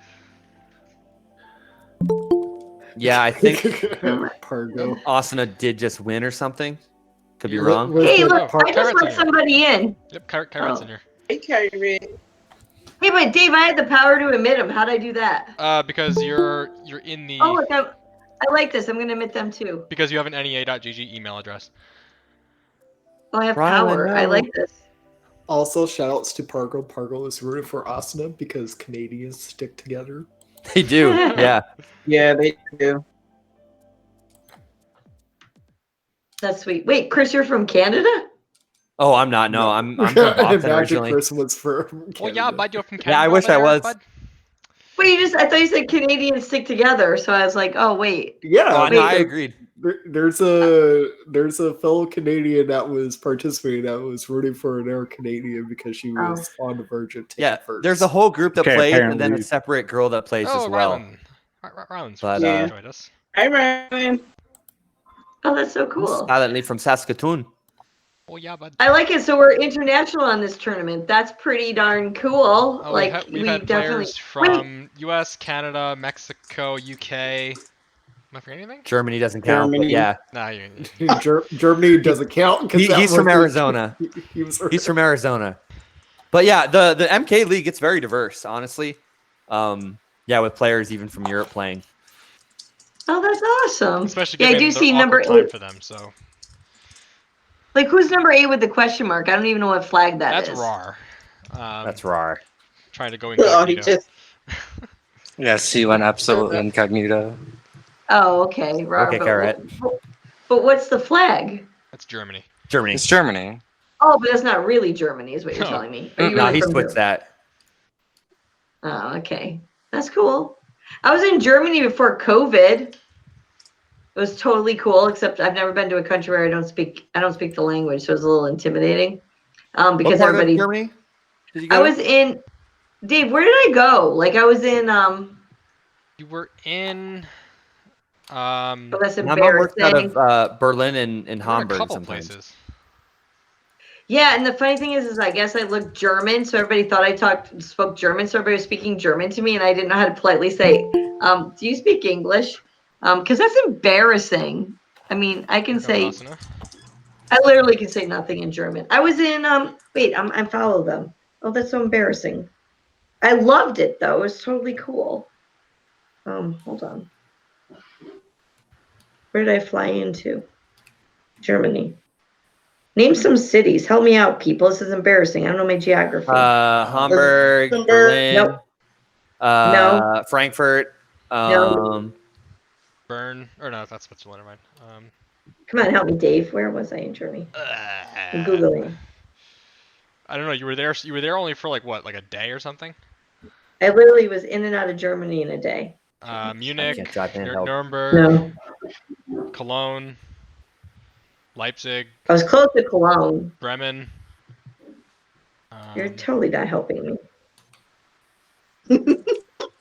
Yeah, I think Pargo. Asuna did just win or something. Could be wrong. Hey, look, I just let somebody in. Yep, Kyrat's in here. Hey, Kyrie. Hey, but Dave, I had the power to admit him. How'd I do that? Because you're in the. Oh, look, I like this. I'm gonna admit them too. Because you have an NEA.gg email address. Oh, I have power. I like this. Also, shoutouts to Pargo. Pargo is rooting for Asuna because Canadians stick together. They do, yeah. Yeah, they do. That's sweet. Wait, Chris, you're from Canada? Oh, I'm not. No, I'm from Boston originally. Chris was from Canada. Oh yeah, bud, you're from Canada. Yeah, I wish I was. Bud? Wait, I thought you said Canadians stick together, so I was like, oh wait. Yeah, no, I agreed. There's a fellow Canadian that was participating that was rooting for another Canadian because she was on the verge of taking first. There's a whole group that plays and then a separate girl that plays as well. Rylan's joined us. Hi, Ryan. Oh, that's so cool. Silently from Saskatoon. Oh yeah, bud. I like it. So we're international on this tournament. That's pretty darn cool. Oh, like we've had definitely players from U.S., Canada, Mexico, UK. Am I forgetting anything? Germany doesn't count. But Germany. yeah, Nah, Germany doesn't count. 'Cause that he's was from the- Arizona. He was He's from Arizona. But yeah, the MK League, it's very diverse, honestly. Yeah, with players even from Europe playing. Oh, that's awesome. Especially Yeah, I given do the see number awkward time 8. for them. So Like, who's number 8 with the question mark? I don't even know what flag that is. that's RAR. That's RAR. Trying to go Oh, he incognito. just Yeah, C1 absolutely incognito. Oh, okay. RAR, Okay, but, Carrot. but what's the flag? That's Germany. Germany. It's Germany. Oh, but that's not really Germany, is what you're No. telling me. Are you No, really he from switched Germany? that. Oh, okay. That's cool. I was in Germany before COVID. It was totally cool, except I've never been to a country where I don't speak the language, so it was a little intimidating. Because What part everybody of Germany did you go I to? was in Dave, where did I go? Like I was in You were in. oh, that's My mom works out embarrassing. of Berlin and You were in a Hamburg couple sometimes. places. Yeah, and the funny thing is I guess I looked German, so everybody thought I spoke German, so everybody was speaking German to me, and I didn't know how to politely say, "Do you speak English?" Because that's embarrassing. I mean, I can say, Asana. I literally can say nothing in German. I was in wait, I follow them. Oh, that's so embarrassing. I loved it though. It was totally cool. Hold on. Where did I fly into? Germany. Name some cities. Help me out, people. This is embarrassing. I don't know my geography. Hamburg, Berlin, Nope. No. Frankfurt. No. Bern, or no, that's Switzerland. Never mind. Come on, help me, Dave. Where was I in Germany? I'm Googling. I don't know. You were there. You were there only for like what, like a day or something? I literally was in and out of Germany in a day. Munich, can't drive handheld. Nuremberg, Cologne, Leipzig, I was close to Cologne. Bremen. You're totally not helping me.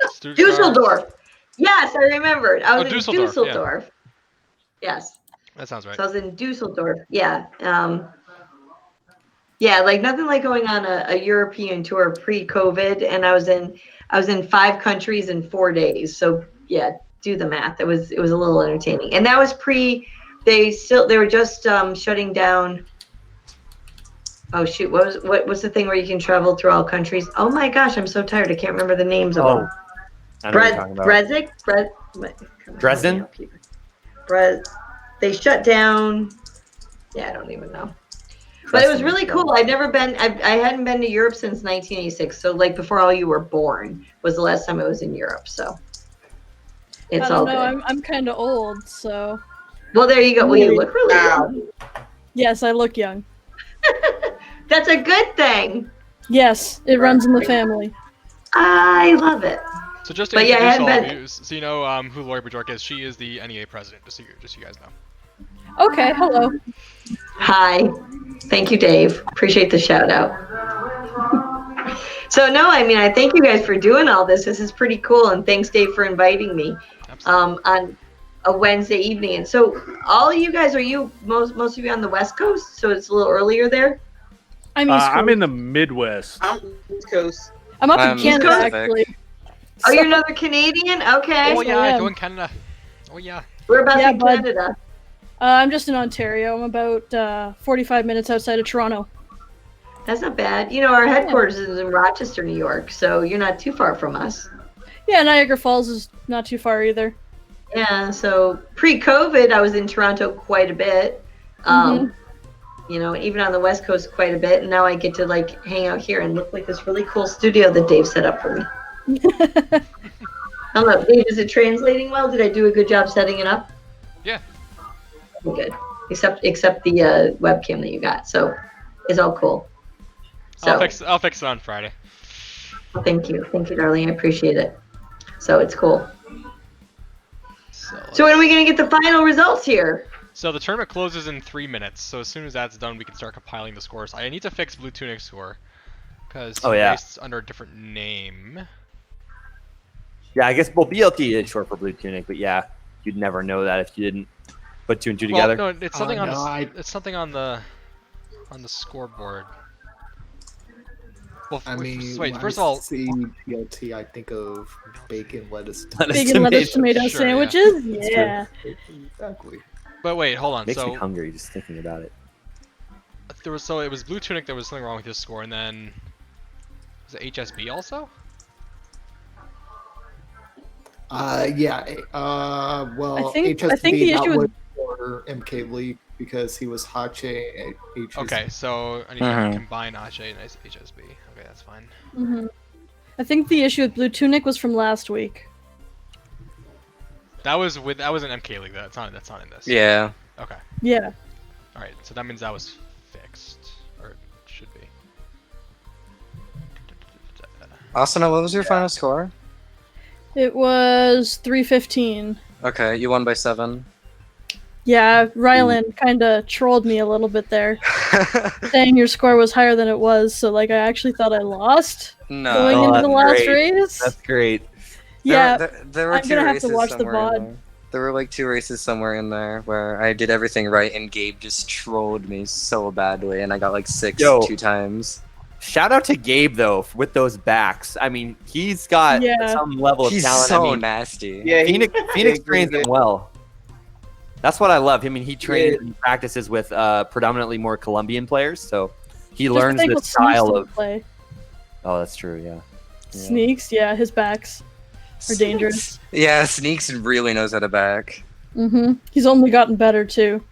Stuttgart. Dusseldorf. Yes, I remembered. I was in Dusseldorf, yeah. Dusseldorf. Yes. That sounds right. So I was in Dusseldorf. Yeah. Yeah, like nothing like going on a European tour pre-COVID, and I was in 5 countries in 4 days. So yeah, do the math. It was a little entertaining, and that was pre. They were just shutting down. Oh shoot! What's the thing where you can travel through all countries? Oh my gosh, I'm so tired. I can't remember the names of them. I know what you're talking about. Dresden. They shut down. Yeah, I don't even know. But it was really cool. I've never been. I hadn't been to Europe since 1986. So like before all you were born was the last time I was in Europe. So it's all good. I'm kind of old, so. Well, there you go. Well, you look really young. Yes, I look young. That's a good thing. Yes, it runs in the family. I love it. So just to But yeah, I introduce hadn't all been- of you, so you know who Lori Bajork is. She is the NEA president. Just so you guys know. Okay, hello. Hi. Thank you, Dave. Appreciate the shout out. So no, I mean, I thank you guys for doing all this. This is pretty cool, and thanks, Dave, for inviting me on a Wednesday evening. And so, all you guys, are you most of you on the West Coast? So it's a little earlier there. I'm in the Midwest. I'm East Coast. I'm up in I'm Canada, Pacific. actually. Oh, you're another Canadian? Okay. Oh Yes, yeah, I go am. in Canada. Oh yeah. Whereabouts Yeah, in bud. Canada? I'm just in Ontario. I'm about 45 minutes outside of Toronto. That's not bad. You know, our headquarters is in Rochester, New York, so you're not too far from us. Yeah, Niagara Falls is not too far either. Yeah, so pre-COVID, I was in Toronto quite a bit. You know, even on the West Coast quite a bit, and now I get to like hang out here and look like this really cool studio that Dave set up for me. I don't know, Dave, is it translating well? Did I do a good job setting it up? Yeah. Good. Except the webcam that you got, so it's all cool. So I'll fix it on Friday. well, thank you, darling. I appreciate it. So it's cool. So when are we gonna get the final results here? So the tournament closes in 3 minutes. So as soon as that's done, we can start compiling the scores. I need to fix Blue Tunic's score because it's under a different name. Yeah, I guess BLT is short for Blue Tunic, but yeah, you'd never know that if you didn't put 2 and 2 together. No, it's something no, it's something on the scoreboard. Well, I mean, wait. when First I of all, see GOT, I think of bacon, lettuce, Bacon, lettuce, tomato Sure, yeah. sandwiches. That's Yeah. Exactly. but wait, hold on. Makes me So hungry just thinking about it. it was Blue Tunic that was something wrong with his score, and then was it HSB also? Yeah. Well, I think HSB the that issue was with for MK Lee because he was Hache at HSB. Okay, so I need to combine Ache and HSB. Okay, that's fine. I think the issue with Blue Tunic was from last week. That was an MK League. That's not in this. Yeah. Okay. Yeah. All right. So that means that was fixed, or it should be. Asuna, what was your final score? It was 315. Okay, you won by 7. Yeah, Rylan kind of trolled me a little bit there, saying your score was higher than it was. So like, I actually thought I lost going into the last race. That's great. Yeah, there were I'm 2 gonna have races to watch the somewhere in VOD. there. There were like 2 races somewhere in there where I did everything right and Gabe just trolled me so badly and I got like 6 2 times. Shout out to Gabe though with those backs. I mean, he's got some level of He's talent. so I mean, nasty. Yeah, Phoenix trains him well. That's what I love. I mean, he trains and practices with predominantly more Colombian players, so he learns think the with style Sneaks of. play. Oh, that's true. Yeah. Sneaks, yeah, his backs are dangerous. Yeah, Sneaks really knows how to back. He's only gotten better too.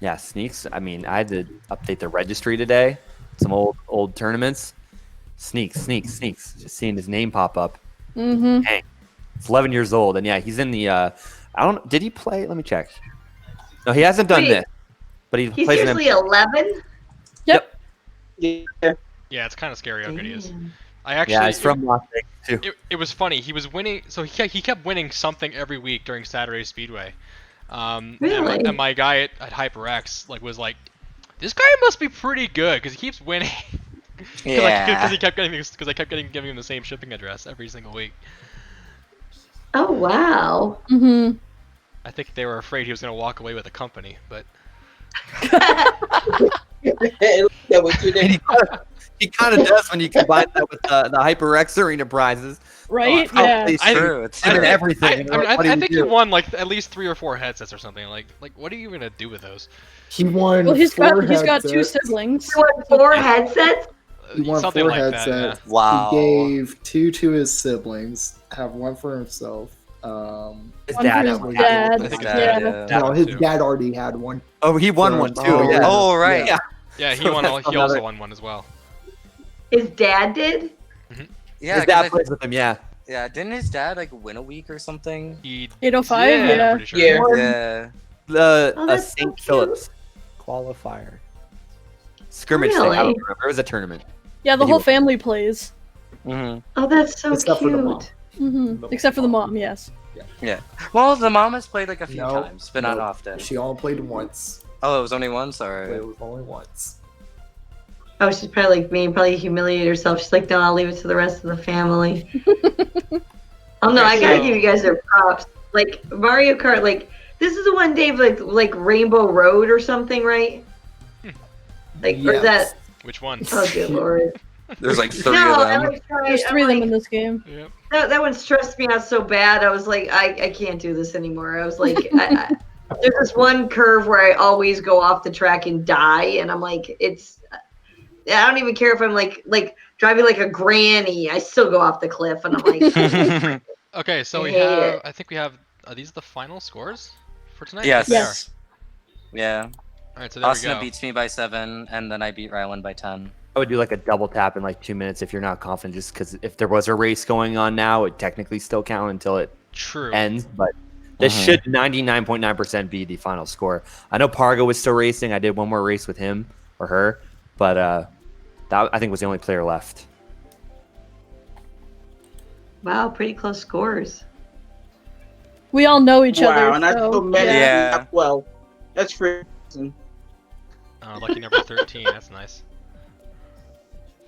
Yeah, Sneaks. I mean, I had to update the registry today. Some old tournaments. Sneaks. Just seeing his name pop up. Dang. He's 11 years old, and yeah, he's in the. I don't. Did he play? Let me check. No, he hasn't done this, but he's He's plays in usually 11. Yep. Yeah. Yeah, it's kind of scary how good he is. I actually. Yeah, he's from Las Vegas too. It was funny. He was winning, so he kept winning something every week during Saturday Speedway. Really? And my guy at HyperX was like, this guy must be pretty good because he keeps winning. Because I kept giving him the same shipping address every single week. Oh wow. I think they were afraid he was gonna walk away with the company, but. He kind of does when you combine that with the HyperX Arena prizes. Right? Yeah. Yeah. True. It's everything. I think he won like at least 3 or 4 headsets or something. Like what are you gonna do with those? He won. Well, he's got 2 headsets. siblings. He won 4 headsets. He won Something 4 like that, headsets. yeah. Wow. He gave 2 to his siblings. Have 1 for himself. His One dad. for his dad. His Yeah. dad, No, his dad already had 1. Oh, he won one too. Oh, Yeah. Oh, right. Yeah. Yeah, he won. He also won one as well. His dad did. Yeah, His dad plays with him. Yeah. yeah, didn't his dad like win a week or something? He 805. I'm Yeah. pretty sure. Yeah. Yeah. The Oh, that's so St. cute. Phillips qualifier scrimmage thing. I Really? don't remember. It was a tournament. Yeah, the He whole won. family plays. Oh, that's so Except for the mom. cute. Except for the mom, yes. Yeah. Well, the mom has played like a few No, times, but not no. often. She only played once. Oh, it was only once, or It was only once. Oh, she's probably like me, probably humiliated herself. She's like, no, I'll leave it to the rest of the family. Oh no, I gotta give you guys their props. Like Mario Kart, like this is the one, Dave, like Rainbow Road or something, right? Like, or is Yes. that? Which one? Oh good lord. there's like 3 No, of that them. was right. There's I'm 3 of them like, in this game. Yep. that one stressed me out so bad. I was like, I can't do this anymore. I was like, there's this one curve where I always go off the track and die, and I'm like, I don't even care if I'm like driving like a granny. I still go off the cliff, and I'm like, Okay, so we I hate have. it. I think we have. Are these the final scores for tonight? Yes. Yes. Yeah. All right, so there we Asuna go. beats me by 7, and then I beat Rylan by 10. I would do like a double tap in like 2 minutes if you're not confident, just because if there was a race going on now, it technically still count until it True. ends. But this should 99.9% be the final score. I know Pargo was still racing. I did one more race with him or her, but that I think was the only player left. wow, pretty close scores. We all know each other. Wow, and I so, feel mad. Yeah. Well, that's free. Lucky number 13. That's nice.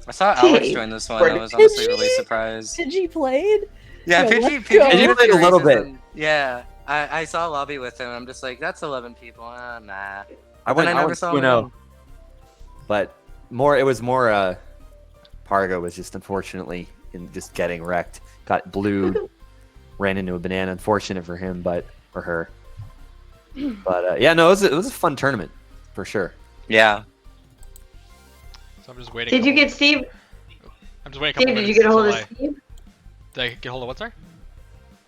I saw Alex Dave. join this one. I was honestly really surprised. Pidgey played? Yeah, Yeah, Pidgey let's go. Pidgey played a little bit. Yeah, I saw a lobby with him. I'm just like, that's 11 people. Nah. I went. I I never went saw 2-0. him. but it was more. Pargo was just unfortunately in just getting wrecked. Got blued, ran into a banana. Unfortunate for him, or her. But yeah, no, it was a fun tournament for sure. Yeah. So I'm just waiting. Did you get Steve? I'm just waiting. Steve, did you get a hold of Steve? Did I get hold of what, sorry?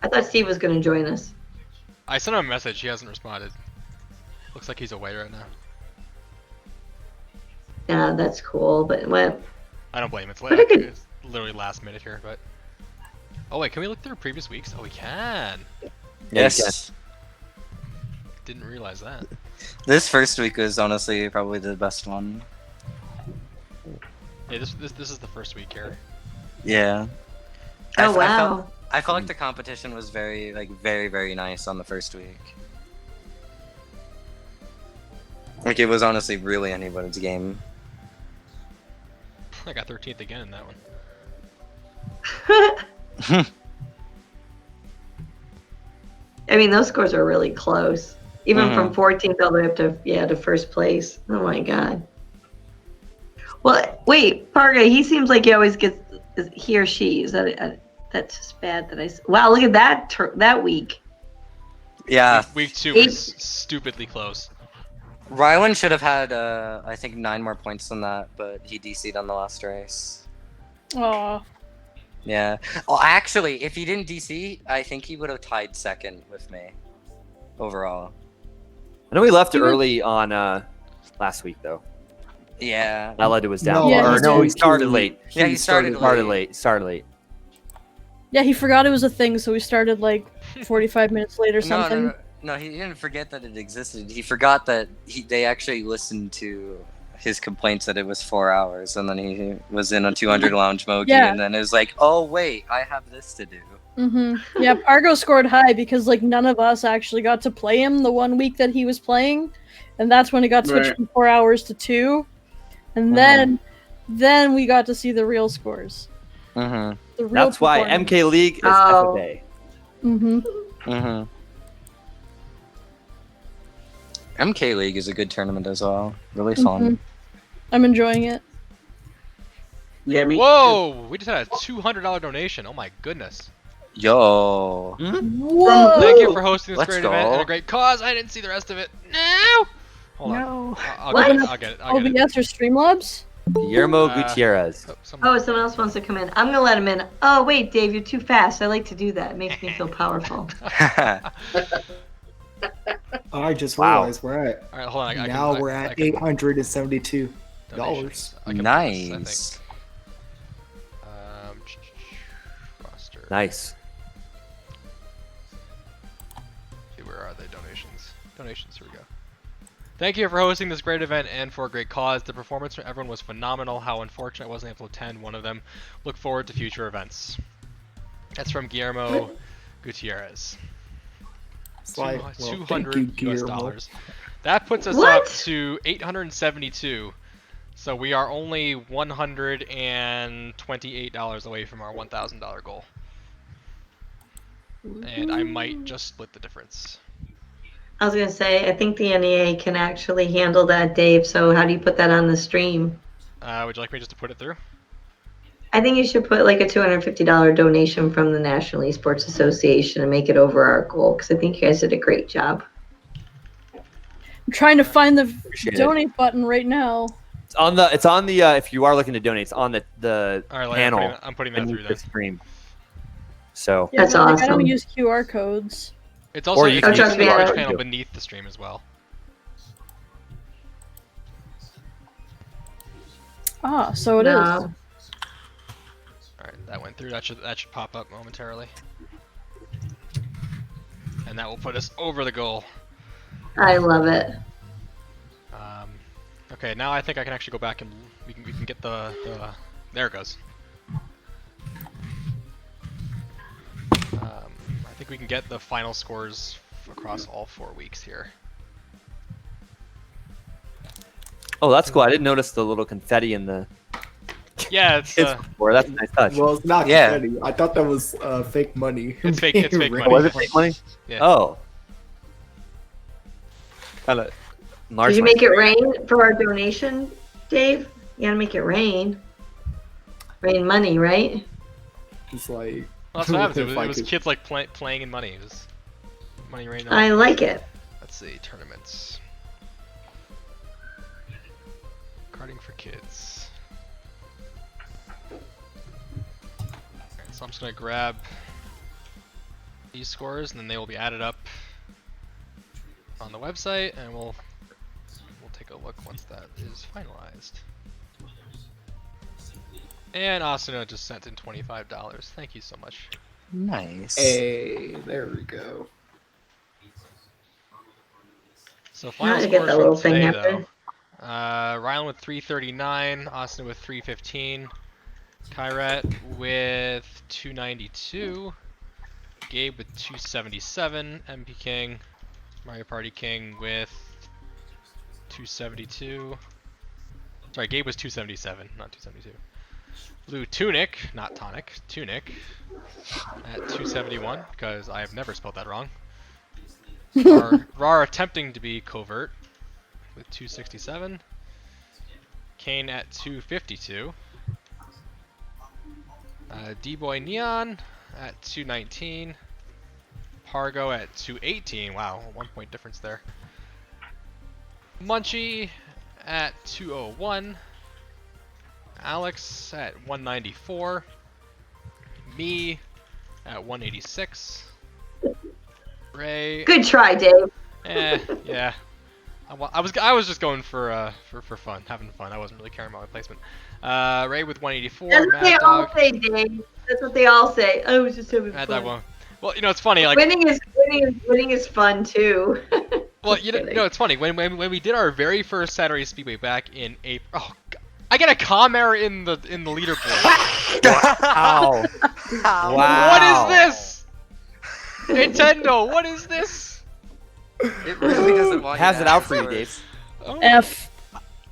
I thought Steve was going to join us. I sent him a message. He hasn't responded. Looks like he's away right now. Yeah, that's cool, but what? I don't blame him. It's literally last minute here, but. Oh wait, can we look through previous weeks? Oh, we can. Yes. Didn't realize that. This first week was honestly probably the best one. Yeah, this is the first week here. Yeah. Oh wow. I felt like the competition was very very nice on the first week. Like it was honestly really anybody's game. I got 13th again in that one. I mean, those scores are really close. Even from 14th all the way up to first place. Oh my god. Well, wait, Parga, he seems like he always gets he or she. Is that that's just bad that I. Wow, look at that week. Yeah. Week 2 was stupidly close. Rylan should have had, I think, 9 more points than that, but he DC'd on the last race. Aw. Yeah. Oh, actually, if he didn't DC, I think he would have tied second with me overall. I know we left early on last week, though. Yeah. That led to his downfall. Yeah, No, he started late. Yeah, he started late. Yeah, he forgot it was a thing, so we started like 45 minutes late or something. No, he didn't forget that it existed. He forgot that they actually listened to his complaints that it was 4 hours, and then he was in a 200 lounge Mogi, and then it was like, oh wait, I have this to do. Yeah, Pargo scored high because like none of us actually got to play him the one week that he was playing, and that's when it got switched from 4 hours to 2, and then we got to see the real scores. The real That's why MK League is FFA. MK League is a good tournament as well. Really fun. I'm enjoying it. Yeah, me. Whoa! We just had a $200 donation. Oh my goodness. Yo. Whoa! Thank you for hosting this great go. event and a great cause. I didn't see the rest of it. No! Hold on. I'll get it. OBS or Streamlabs? Guillermo Gutierrez. Someone else wants to come in. I'm gonna let him in. Oh wait, Dave, you're too fast. I like to do that. It makes me feel powerful. I just realized we're at. All right, hold on. Now we're at $872. Nice. Roster. Nice. Okay, where are they? Donations. Donations. Here we go. Thank you for hosting this great event and for a great cause. The performance from everyone was phenomenal. How unfortunate I wasn't able to attend one of them. Look forward to future events. That's from Guillermo Gutierrez. $200 US. That puts us up to 872. So we are only $128 away from our $1,000 goal. And I might just split the difference. I was gonna say, I think the NEA can actually handle that, Dave. So how do you put that on the stream? Would you like me just to put it through? I think you should put like a $250 donation from the National Esports Association and make it over our goal, because I think you guys did a great job. I'm trying to find the donate button right now. It's on the if you are looking to donate, it's on the right, panel. I'm putting that through the stream. So Yeah, that's I awesome. don't use QR codes. It's also you the can use large the panel too. beneath the stream as well. Ah, so it is. Alright, that went through. That should pop up momentarily. And that will put us over the goal. I love it. Okay, now I think I can actually go back and we can get the there it goes. I think we can get the final scores across all 4 weeks here. Oh, that's cool. I didn't notice the little confetti in the. Yeah, it's. That's a nice touch. Well, it's not Yeah. confetti. I thought that was fake money. It's fake. It's fake Right. money. Was it fake money? Yeah. Oh. Kind of. Did you make it rain for our donation? Dave? You gotta make it rain. Rain money, right? Just like. Well, that's what happens. if I It was could- kids like playing in money. It was money rain on. I like it. Let's see, tournaments. Karting for kids. Alright, so I'm just gonna grab these scores, and then they will be added up on the website, and we'll take a look once that is finalized. And Asuna just sent in $25. Thank you so much. Nice. Hey, there we go. So final How'd you get scores that from little thing today, happen? though. Rylan with 339, Austin with 315, Kyrat with 292, Gabe with 277, MP King, Mario Party King with 272. Sorry, Gabe was 277, not 272. Blue Tunic, not Tonic, Tunic at 271, because I have never spelled that wrong. Rar attempting to be covert with 267. Kane at 252. D-Boy Neon at 219. Pargo at 218. Wow, 1 point difference there. Munchie at 201. Alex at 194. Me at 186. Ray. Good try, Dave. Yeah. I was just going for fun, having fun. I wasn't really caring about my placement. Ray with 184. That's what they Mad all Dog. say, Dave. That's what they all say. I was just having Mad fun. Dog won. Well, you know it's funny. Like winning is fun too. well, you know it's funny when we did our very first Saturday Speedway back in April. Oh, God. I get a comm error in the leaderboard. Wow. Wow. What is this? Nintendo, what is this? It really doesn't want Has you it to out ask for you, it. Dave. Oh, F.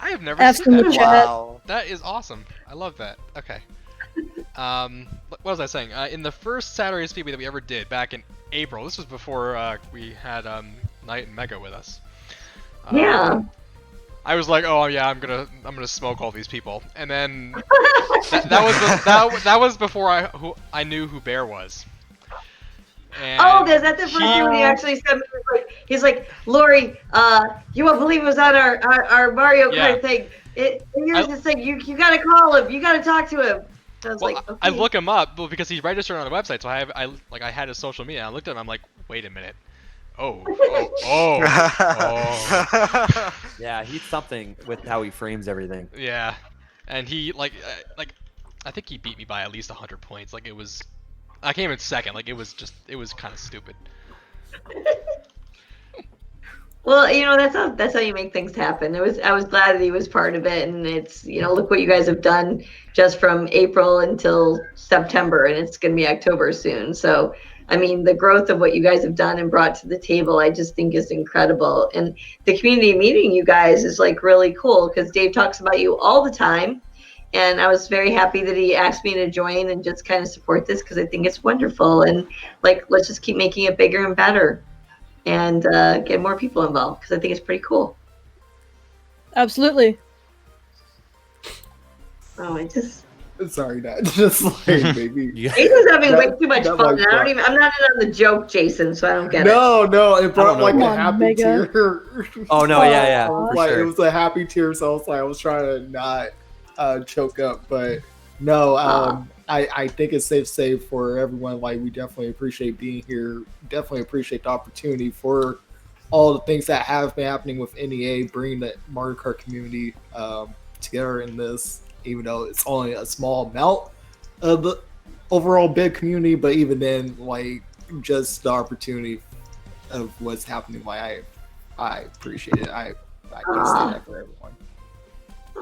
I have never F's seen in that. the chat. Wow. That is awesome. I love that. Okay. What was I saying? In the first Saturday Speedway that we ever did back in April, this was before we had Knight and Mega with us. Yeah. I was like, oh yeah, I'm gonna smoke all these people, and then that was before I knew who Bear was. And Oh, is that the first thing when he actually said? He's like, Lori, you won't believe it was on our Mario Kart Yeah. thing. It's like you gotta call him, you gotta talk to him. So I was Well, like, okay. I look him up because he's registered on the website, so I had his social media. And I looked at him. I'm like, wait a minute. Oh. Yeah, he's something with how he frames everything. Yeah, and he like I think he beat me by at least 100 points. Like I came in second. Like it was kind of stupid. Well, you know, that's how you make things happen. I was glad that he was part of it, and it's, you know, look what you guys have done just from April until September, and it's going to be October soon. So, I mean, the growth of what you guys have done and brought to the table, I just think is incredible. And the community meeting you guys is like really cool because Dave talks about you all the time. And I was very happy that he asked me to join and just kind of support this because I think it's wonderful. And like, let's just keep making it bigger and better and get more people involved because I think it's pretty cool. Absolutely. Oh, I just. Sorry, Dad. Just like maybe. Jason's having way too much fun. like And I'm not in on the joke, Jason, so I don't get it. No, it brought like Come a on, happy Mega. tear. Oh no, yeah, I was for like, sure. It was a happy tear, so I was trying to not choke up, but no, I think it's safe to say for everyone, like we definitely appreciate being here, definitely appreciate the opportunity for all the things that have been happening with NEA, bringing the Mario Kart community together in this, even though it's only a small amount of the overall big community, but even then, like just the opportunity of what's happening, like I appreciate it. I can say that for everyone.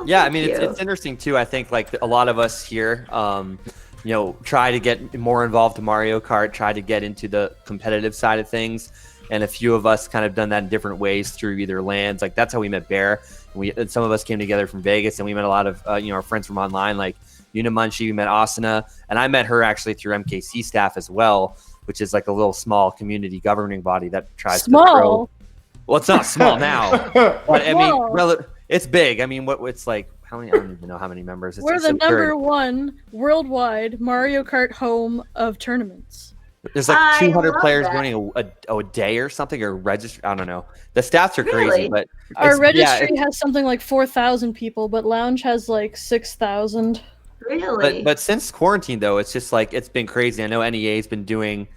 Yeah, I mean it's interesting too. I think like a lot of us here, you know, try to get more involved in Mario Kart, try to get into the competitive side of things, and a few of us kind of done that in different ways through either lands. Like that's how we met Bear. And some of us came together from Vegas, and we met a lot of you know, our friends from online, like Una Munchie. We met Asuna, and I met her actually through MKC staff as well, which is like a little small community governing body that tries to throw. Well, it's not small now, but I mean, it's big. I mean, it's like how many? I don't even know how many members. We're the number one worldwide Mario Kart home of tournaments. There's like I 200 love players that. going a day or something, or register. I don't know. The stats are Really? crazy, but Our registry it's- has something like 4,000 people, but Lounge has like 6,000. Really? But since quarantine though, it's just like it's been crazy. I know NEA's been doing,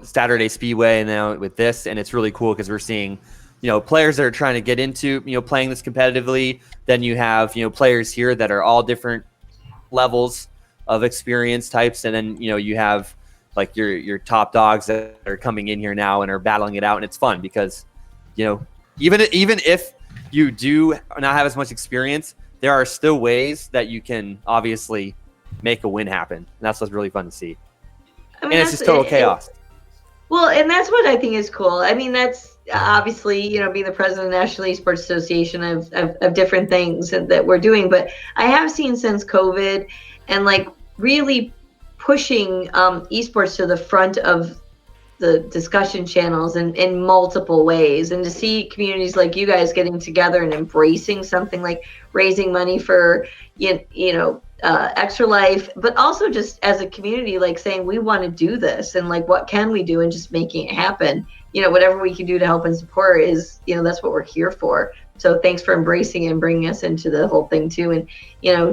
Saturday Speedway now with this, and it's really cool because we're seeing, players that are trying to get into, playing this competitively. Then you have, players here that are all different levels of experience types, and then you have like your top dogs that are coming in here now and are battling it out, and it's fun because, even if you do not have as much experience, there are still ways that you can obviously make a win happen. And that's what's really fun to see. I mean, And it's just total chaos. Well, and that's what I think is cool. I mean, that's obviously, being the president of the National Esports Association of different things that we're doing. But I have seen since COVID and like really pushing esports to the front of the discussion channels in multiple ways, and to see communities like you guys getting together and embracing something like raising money for Extra Life, but also just as a community, like saying we want to do this and like what can we do, and just making it happen. Whatever we can do to help and support is, that's what we're here for. So thanks for embracing it and bringing us into the whole thing too. And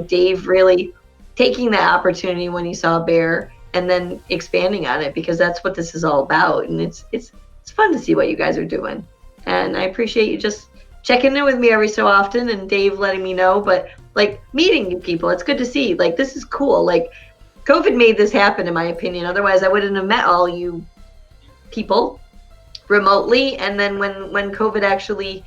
Dave really taking that opportunity when he saw Bear and then expanding on it, because that's what this is all about. And it's fun to see what you guys are doing. And I appreciate you just checking in with me every so often, and Dave letting me know, but like meeting you people, it's good to see. Like, this is cool. Like, COVID made this happen, in my opinion. Otherwise, I wouldn't have met all you people remotely. And then when COVID actually,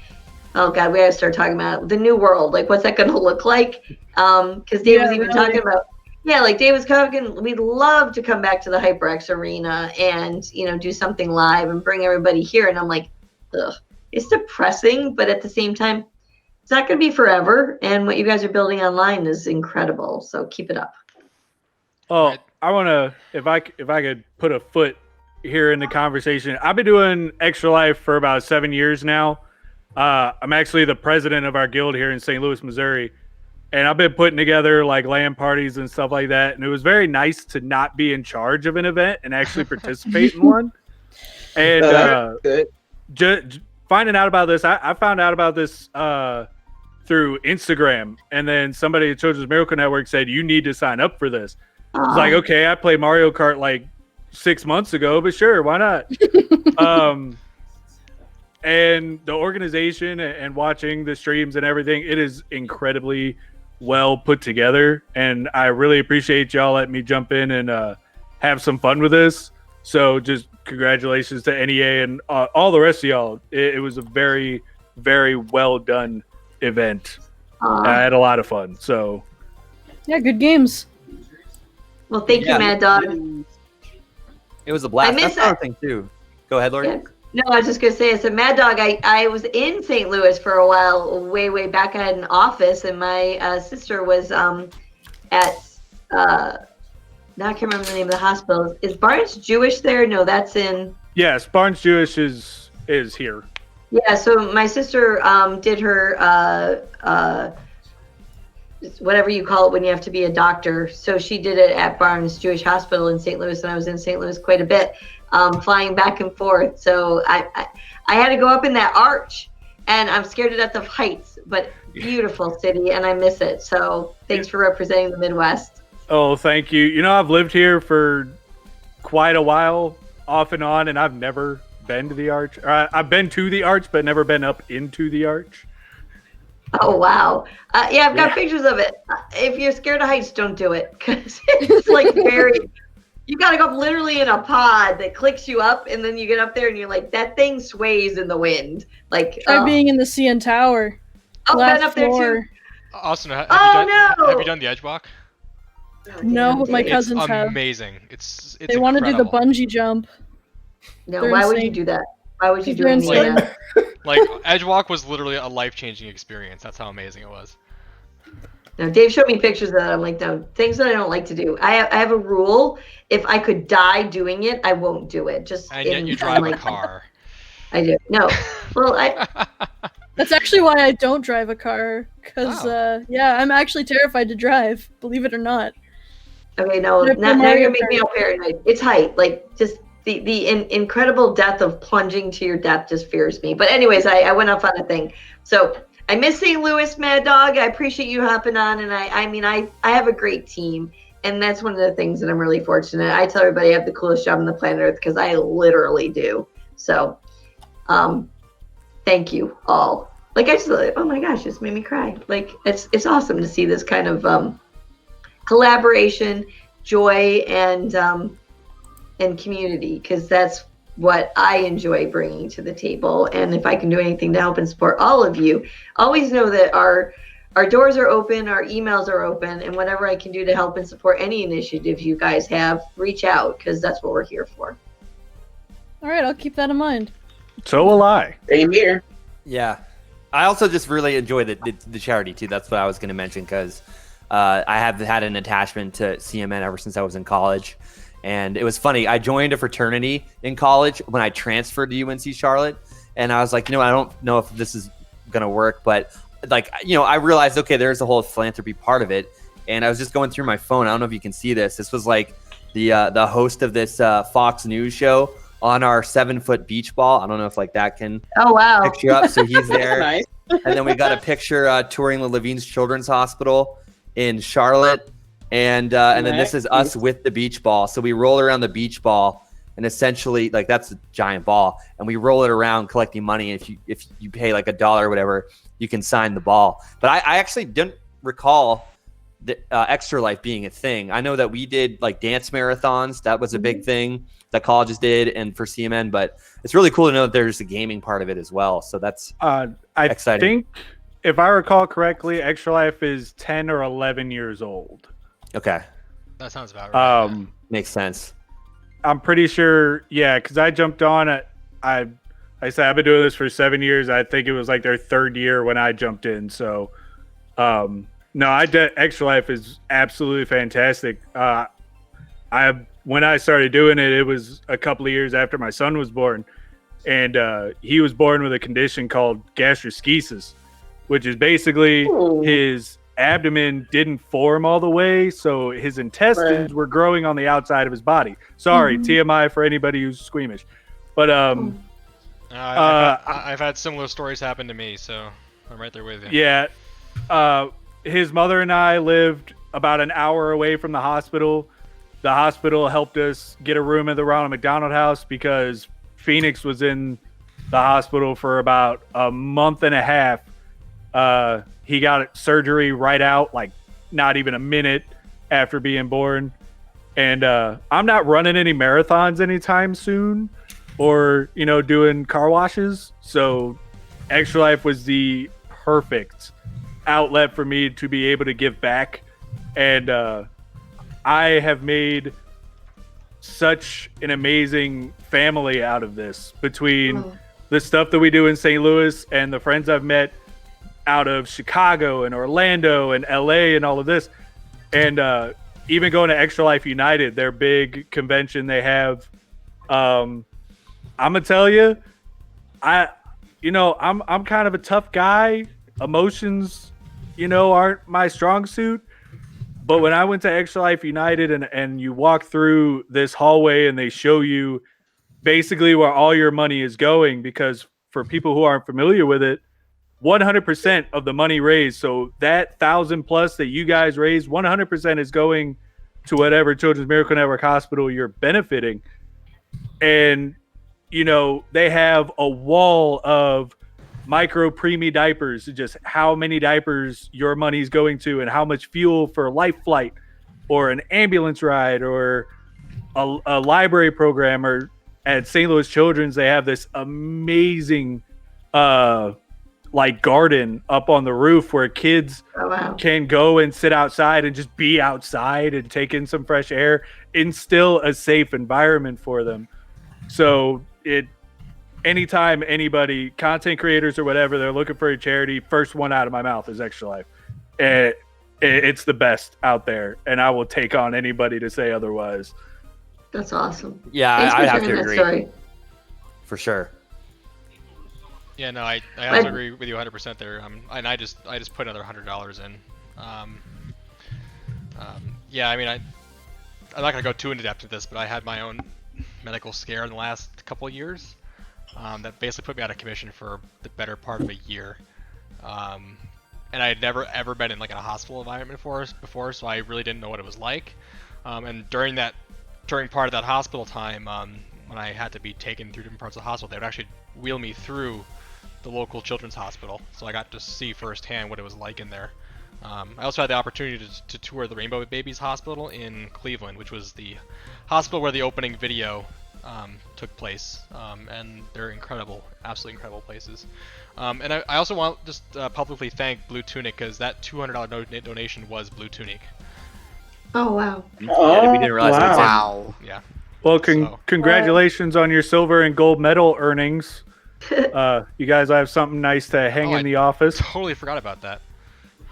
oh God, we gotta start talking about the new world. Like, what's that gonna look like? Because Dave was even talking about, like Dave was talking, we'd love to come back to the HyperX Arena and, do something live and bring everybody here. And I'm like, ugh, it's depressing, but at the same time, it's not going to be forever. And what you guys are building online is incredible. So keep it up. Oh, I want to, if I could put a foot here in the conversation. I've been doing Extra Life for about 7 years now. I'm actually the president of our guild here in St. Louis, Missouri. And I've been putting together like LAN parties and stuff like that. And it was very nice to not be in charge of an event and actually participate in one. And finding out about this, I found out about this through Instagram. And then somebody at Children's Miracle Network said, you need to sign up for this. I was like, okay, I played Mario Kart like 6 months ago, but sure, why not? And the organization and watching the streams and everything, it is incredibly well put together. And I really appreciate y'all letting me jump in and have some fun with this. So just congratulations to NEA and all the rest of y'all. It was a very, very well done event. I had a lot of fun. So yeah, good games. Well, thank you, Mad Dog. It was a blast. I miss That's another thing too. Go ahead, Lori. Yeah. No, I was just going to say, as a Mad Dog, I was in St. Louis for a while, way back. I had an office, and my sister was at, now I can't remember the name of the hospital. Is Barnes Jewish there? No, that's in... Yes, Barnes Jewish is here. Yeah, so my sister did her, whatever you call it when you have to be a doctor. So she did it at Barnes Jewish Hospital in St. Louis, and I was in St. Louis quite a bit. Flying back and forth. So I had to go up in that arch, and I'm scared to death of heights, but beautiful city, and I miss it. So thanks for representing the Midwest. Oh, thank you. You know, I've lived here for quite a while, off and on, and I've never been to the arch. I've been to the arch, but never been up into the arch. Oh, wow. Yeah, I've got pictures of it. If you're scared of heights, don't do it, because it's like very... You got to go up literally in a pod that clicks you up, and then you get up there and you're like, that thing sways in the wind. Like, try being in the CN Tower. Oh, been up there too. Austin, have you done the edge walk? No, but my cousins it's have. amazing. It's they want to do the bungee jump. No, They're why would insane. you do that? Why would you do They're anything like insane. that? Like, edge walk was literally a life-changing experience. That's how amazing it was. No, Dave showed me pictures of that. I'm like, no, things that I don't like to do. I have a rule. If I could die doing it, I won't do it. Just and yet you drive a car. I do. No. Well, That's actually why I don't drive a car. Because, I'm actually terrified to drive, believe it or not. Okay, no, now you're gonna make me all paranoid. It's height, like just the incredible death of plunging to your death just fears me. But anyways, I went off on a thing. So I miss St. Louis, Mad Dog. I appreciate you hopping on, and I have a great team, and that's one of the things that I'm really fortunate. I tell everybody I have the coolest job on the planet Earth because I literally do. So, thank you all. Like I just, oh my gosh, this made me cry. Like it's awesome to see this kind of collaboration, joy, and community, because that's what I enjoy bringing to the table. And if I can do anything to help and support all of you, always know that our doors are open, our emails are open, and whatever I can do to help and support any initiative you guys have, reach out, because that's what we're here for. All right, I'll keep that in mind. So will I. Same here. Yeah. I also just really enjoy the charity too. That's what I was going to mention, because I have had an attachment to CMN ever since I was in college. And it was funny. I joined a fraternity in college when I transferred to UNC Charlotte. And I was like, I don't know if this is going to work. But, I realized, okay, there's a whole philanthropy part of it. And I was just going through my phone. I don't know if you can see this. This was like the host of this Fox News show on our 7-foot beach ball. I don't know if that can picture up. So he's there. Nice. And then we got a picture touring the Levine's Children's Hospital in Charlotte. And then this is us with the beach ball. So we roll around the beach ball, and essentially that's a giant ball, and we roll it around collecting money. And if you pay $1 or whatever, you can sign the ball. But I actually didn't recall the Extra Life being a thing. I know that we did dance marathons. That was a big thing that colleges did, and for CMN. But it's really cool to know that there's a gaming part of it as well. So that's exciting. I think, if I recall correctly, Extra Life is 10 or 11 years old. Okay. That sounds about right. Makes sense. I'm pretty sure, because I jumped on it. I said I've been doing this for 7 years. I think it was their third year when I jumped in. So, Extra Life is absolutely fantastic. When I started doing it, it was a couple of years after my son was born, and he was born with a condition called gastroschisis, which is basically his abdomen didn't form all the way, so his intestines were growing on the outside of his body. Sorry, TMI for anybody who's squeamish. But I've had similar stories happen to me, so I'm right there with you. Yeah. His mother and I lived about an hour away from the hospital. The hospital helped us get a room at the Ronald McDonald House because Phoenix was in the hospital for about a month and a half. He got surgery right out, not even a minute after being born. And I'm not running any marathons anytime soon or, doing car washes. So Extra Life was the perfect outlet for me to be able to give back. And I have made such an amazing family out of this between the stuff that we do in St. Louis and the friends I've met out of Chicago and Orlando and LA and all of this. And even going to Extra Life United, their big convention they have. I'm gonna tell you, I'm kind of a tough guy. Emotions, aren't my strong suit. But when I went to Extra Life United and you walk through this hallway and they show you basically where all your money is going, because for people who aren't familiar with it, 100% of the money raised, so that 1,000 plus that you guys raised, 100% is going to whatever Children's Miracle Network hospital you're benefiting. And, they have a wall of micro preemie diapers, just how many diapers your money's going to and how much fuel for Life Flight or an ambulance ride or a library program. Or at St. Louis Children's, they have this amazing garden up on the roof where kids can go and sit outside and just be outside and take in some fresh air, instill a safe environment for them. So anytime anybody, content creators or whatever, they're looking for a charity, first one out of my mouth is Extra Life. It's the best out there, and I will take on anybody to say otherwise. That's awesome. Yeah, I have to agree. Story. For sure. Yeah, no, I also agree with you 100% there. And I just put another $100 in. Yeah, I mean, I'm not gonna go too into depth with this, but I had my own medical scare in the last couple of years that basically put me out of commission for the better part of a year. And I had never ever been in like in a hospital environment before, so I really didn't know what it was like. And during part of that hospital time, when I had to be taken through different parts of the hospital, they would actually wheel me through the local children's hospital, so I got to see firsthand what it was like in there. I also had the opportunity to tour the Rainbow Babies Hospital in Cleveland, which was the hospital where the opening video took place, and they're incredible, absolutely incredible places. And I also want just publicly thank Blue Tunic, because that $200 donation was Blue Tunic. Oh wow! Yeah, we didn't realize it was him. Wow. Yeah. Well, congratulations on your silver and gold medal earnings. You guys have something nice to hang in the office. Totally forgot about that.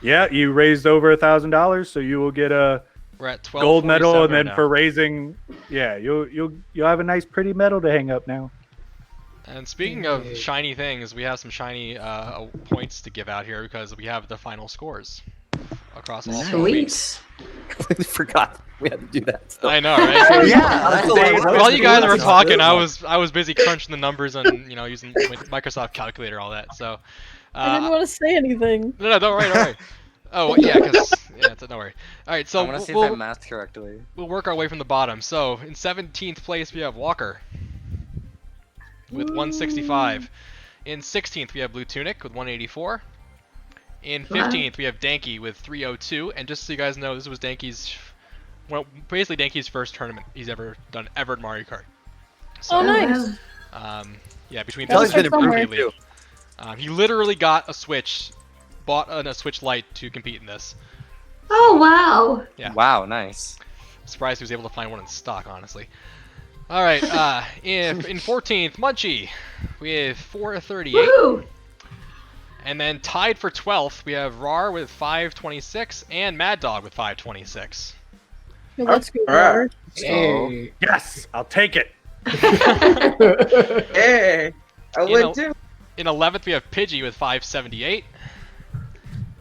Yeah, you raised over $1,000, so you will get a We're at gold medal, and right then now. for raising, you'll have a nice, pretty medal to hang up now. And speaking of shiny things, we have some shiny points to give out here because we have the final scores across all 4 weeks. Completely forgot we had to do that. Still. I know, right? Yeah. While you guys were talking, I was busy crunching the numbers and using Microsoft Calculator and all that. So I didn't want to say anything. No, don't worry. Oh well, yeah, don't worry. All right, so I want to see if I mathed correctly. We'll work our way from the bottom. So in 17th place we have Walker with 165. In 16th we have Blue Tunic with 184. In 15th we have Danky with 302. And just so you guys know, this was basically Danky's first tournament he's ever done in Mario Kart. So, nice. Yeah, between Kelly's been improving too. He literally got a Switch, bought a Switch Lite to compete in this. Oh wow! Yeah. Wow, nice. Surprised he was able to find one in stock, honestly. All right, in 14th, Munchie with 438. Woo! And then tied for 12th, we have Rar with 526 and Mad Dog with 526. Well, that's good. Alright. So, yes, I'll take it. Hey, I would too. In 11th, we have Pidgey with 578.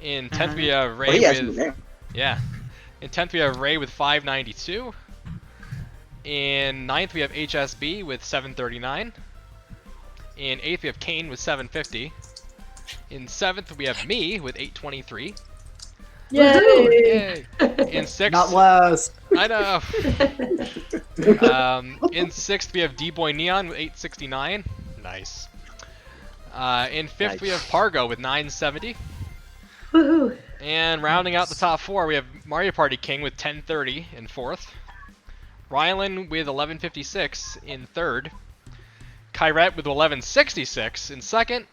In 10th, we have Ray with... Yeah. In 10th, we have Ray with 592. In 9th, we have HSB with 739. In 8th, we have Kane with 750. In 7th, we have me with 823. Yay! In 6th... Not last. I know. In 6th, we have D-Boy Neon with 869. Nice. In 5th, we have Pargo with 970. Woohoo! And rounding out the top 4, we have Mario Party King with 1030 in 4th. Rylan with 1156 in 3rd. Kyret with 1166 in 2nd.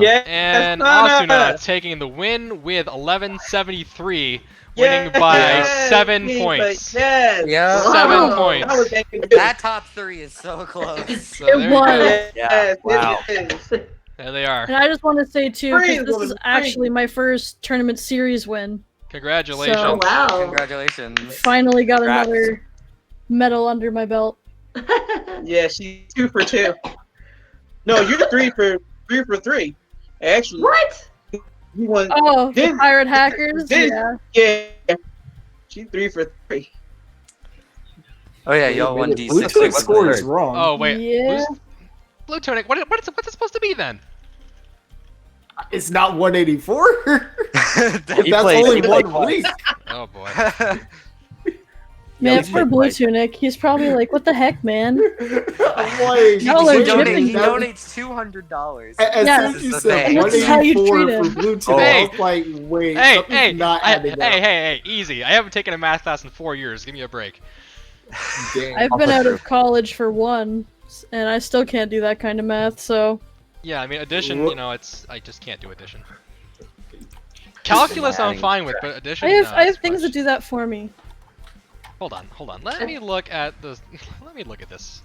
Yeah, And Asuna taking the win with 1173, winning by 7 points. Yes. Yeah. 7 points. That top 3 is so close. So It there you go. was. Yes, Wow. it is. There they are. And I just want to say too, Praise, because this woman, is praise. actually my first tournament series win. Congratulations. Oh wow! Congratulations. Finally got Congrats. another medal under my belt. Yeah, she's 2 for 2. No, you're 3 for 3. Actually, What? you won. Oh, the Then- pirate hackers. then- Yeah. Yeah, she's 3 for 3. Oh yeah, y'all won Blue D6. Tunic score is wasn't wrong. Oh, wait. Yeah. Blue Tunic, what's it supposed to be then? It's not 184. it? That's He only played one week. Oh, boy. Man, he's for been Blue playing. Tunic, he's probably like, "What the heck, man?" I'm like, Y'all are wait, shipping he them. donates $200. As Yeah. soon as you This is the said thing. This is how you 184 treat for him. Blue Tunic, Hey. I was like, wait, Hey, something's hey, not adding up. hey, easy. I haven't taken a math class in 4 years. Give me a break. Dang. I've been out of college for 1, and I still can't do that kind of math. So Yeah, I mean, addition, I just can't do addition. Calculus I'm fine with, but addition, I have no, I have it's things much. that do that for me. Hold on. Let me look at this. Let me look at this.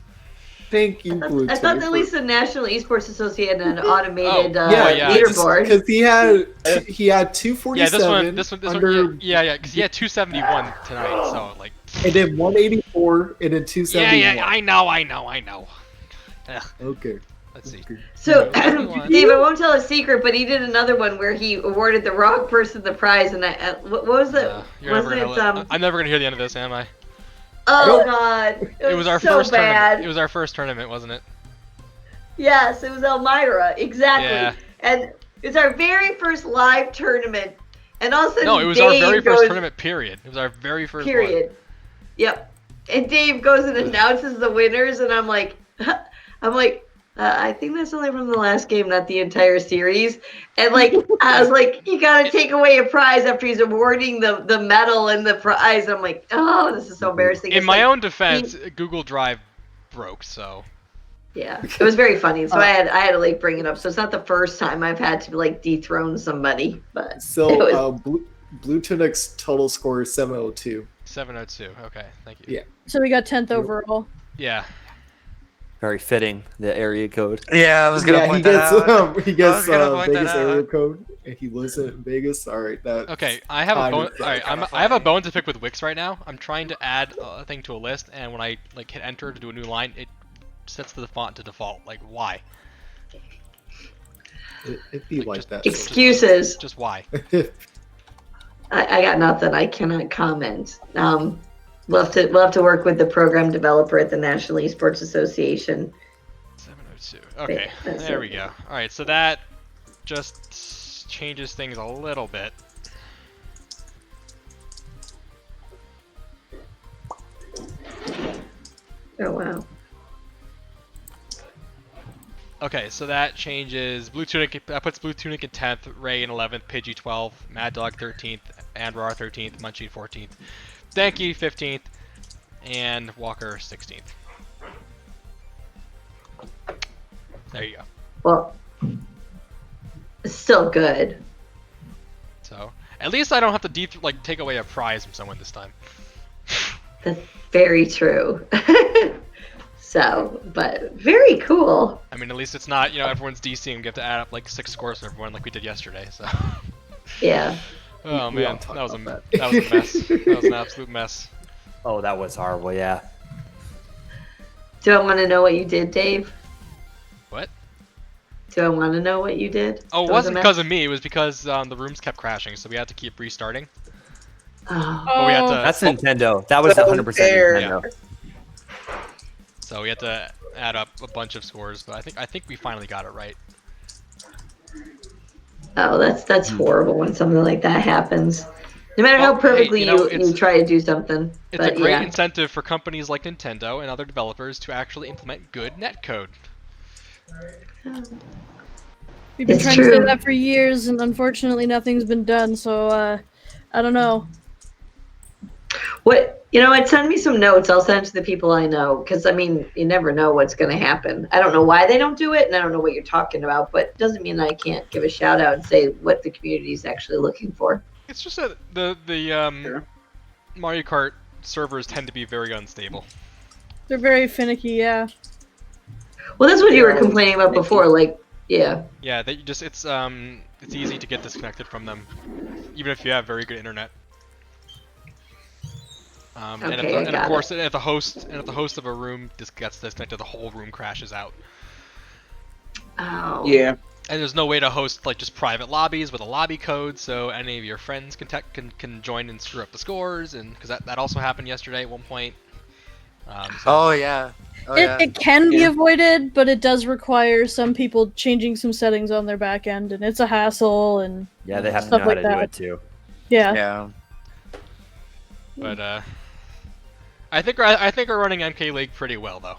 Thank you, Blue I thought Tunic, at least the National Esports Association had an automated yeah. leaderboard. because he had 247 Yeah, this one, under, yeah, because he had 271 tonight, so like. and then 184, and then 271. Yeah, I know. Ugh. Okay. Let's see. So, Dave, I won't tell a secret, but he did another one where he awarded the wrong person the prize, and what was it? I'm never gonna hear the end of this, am I? Oh God! It was our so first bad. tournament. It was our first tournament, wasn't it? Yes, it was Elmira, exactly. Yeah. And it's our very first live tournament, and all of a sudden No, it was Dave our very first goes, tournament. Period. It was our very first period. one. Yep. And Dave goes and announces the winners, and I'm like, I think that's only from the last game, not the entire series. And like, I was like, you gotta take away a prize after he's awarding the medal and the prize. I'm like, oh, this is so embarrassing. In It's my like, own defense, Google Drive broke, so. Yeah, it was very funny. So I had to like bring it up. So it's not the first time I've had to like dethrone somebody, but So Blue Tunic's total score is 702. 702. Okay, thank you. Yeah. So we got 10th overall. Yeah. Very fitting, the area code. Yeah, I was gonna point that out. He gets Vegas area code, and he lives in Vegas. All right, that. Okay, I have a bone. All right, I have a bone to pick with Wix right now. I'm trying to add a thing to a list, and when I like hit enter to do a new line, it sets the font to default. Like, why? It'd be like that. Excuses. Just why? I got nothing. I cannot comment. We'll have to work with the program developer at the National Esports Association. 702. Okay, there we go. All right, so that just changes things a little bit. Oh wow. Okay, so that changes Blue Tunic. That puts Blue Tunic in 10th, Ray in 11th, Pidgey 12th, Mad Dog 13th, Andrar 13th, Munchie 14th, Danky 15th, and Walker 16th. There you go. Well, it's still good. So at least I don't have to take away a prize from someone this time. That's very true. So, but very cool. I mean, at least it's not, everyone's DCing. We have to add up like 6 scores for everyone like we did yesterday. So. Yeah. Oh man, that was a mess. That was an absolute mess. Oh, that was horrible. Yeah. Do I want to know what you did, Dave? What? Do I want to know what you did? Oh, it wasn't because of me. It was because the rooms kept crashing, so we had to keep restarting. Oh. But we had to. That's Nintendo. That was 100% Nintendo. Yeah. So we had to add up a bunch of scores, but I think we finally got it right. Oh, that's horrible when something like that happens. No matter how perfectly you try to do something. It's a great incentive for companies like Nintendo and other developers to actually implement good netcode. We've been trying to say that for years, and unfortunately nothing's been done, so I don't know. Send me some notes. I'll send to the people I know, because, I mean, you never know what's going to happen. I don't know why they don't do it, and I don't know what you're talking about, but it doesn't mean I can't give a shout out and say what the community is actually looking for. It's just that the Mario Kart servers tend to be very unstable. They're very finicky, yeah. Well, that's what you were complaining about before, like, yeah. Yeah, it's easy to get disconnected from them, even if you have very good internet. And of course, if the host of a room gets disconnected, the whole room crashes out. Oh. Yeah. And there's no way to host like just private lobbies with a lobby code, so any of your friends can join and screw up the scores, and because that also happened yesterday at one point. It can be avoided, but it does require some people changing some settings on their back end, and it's a hassle. And yeah, they have to stuff know how like to that. do it too. Yeah. Yeah. But I think we're running MK League pretty well though.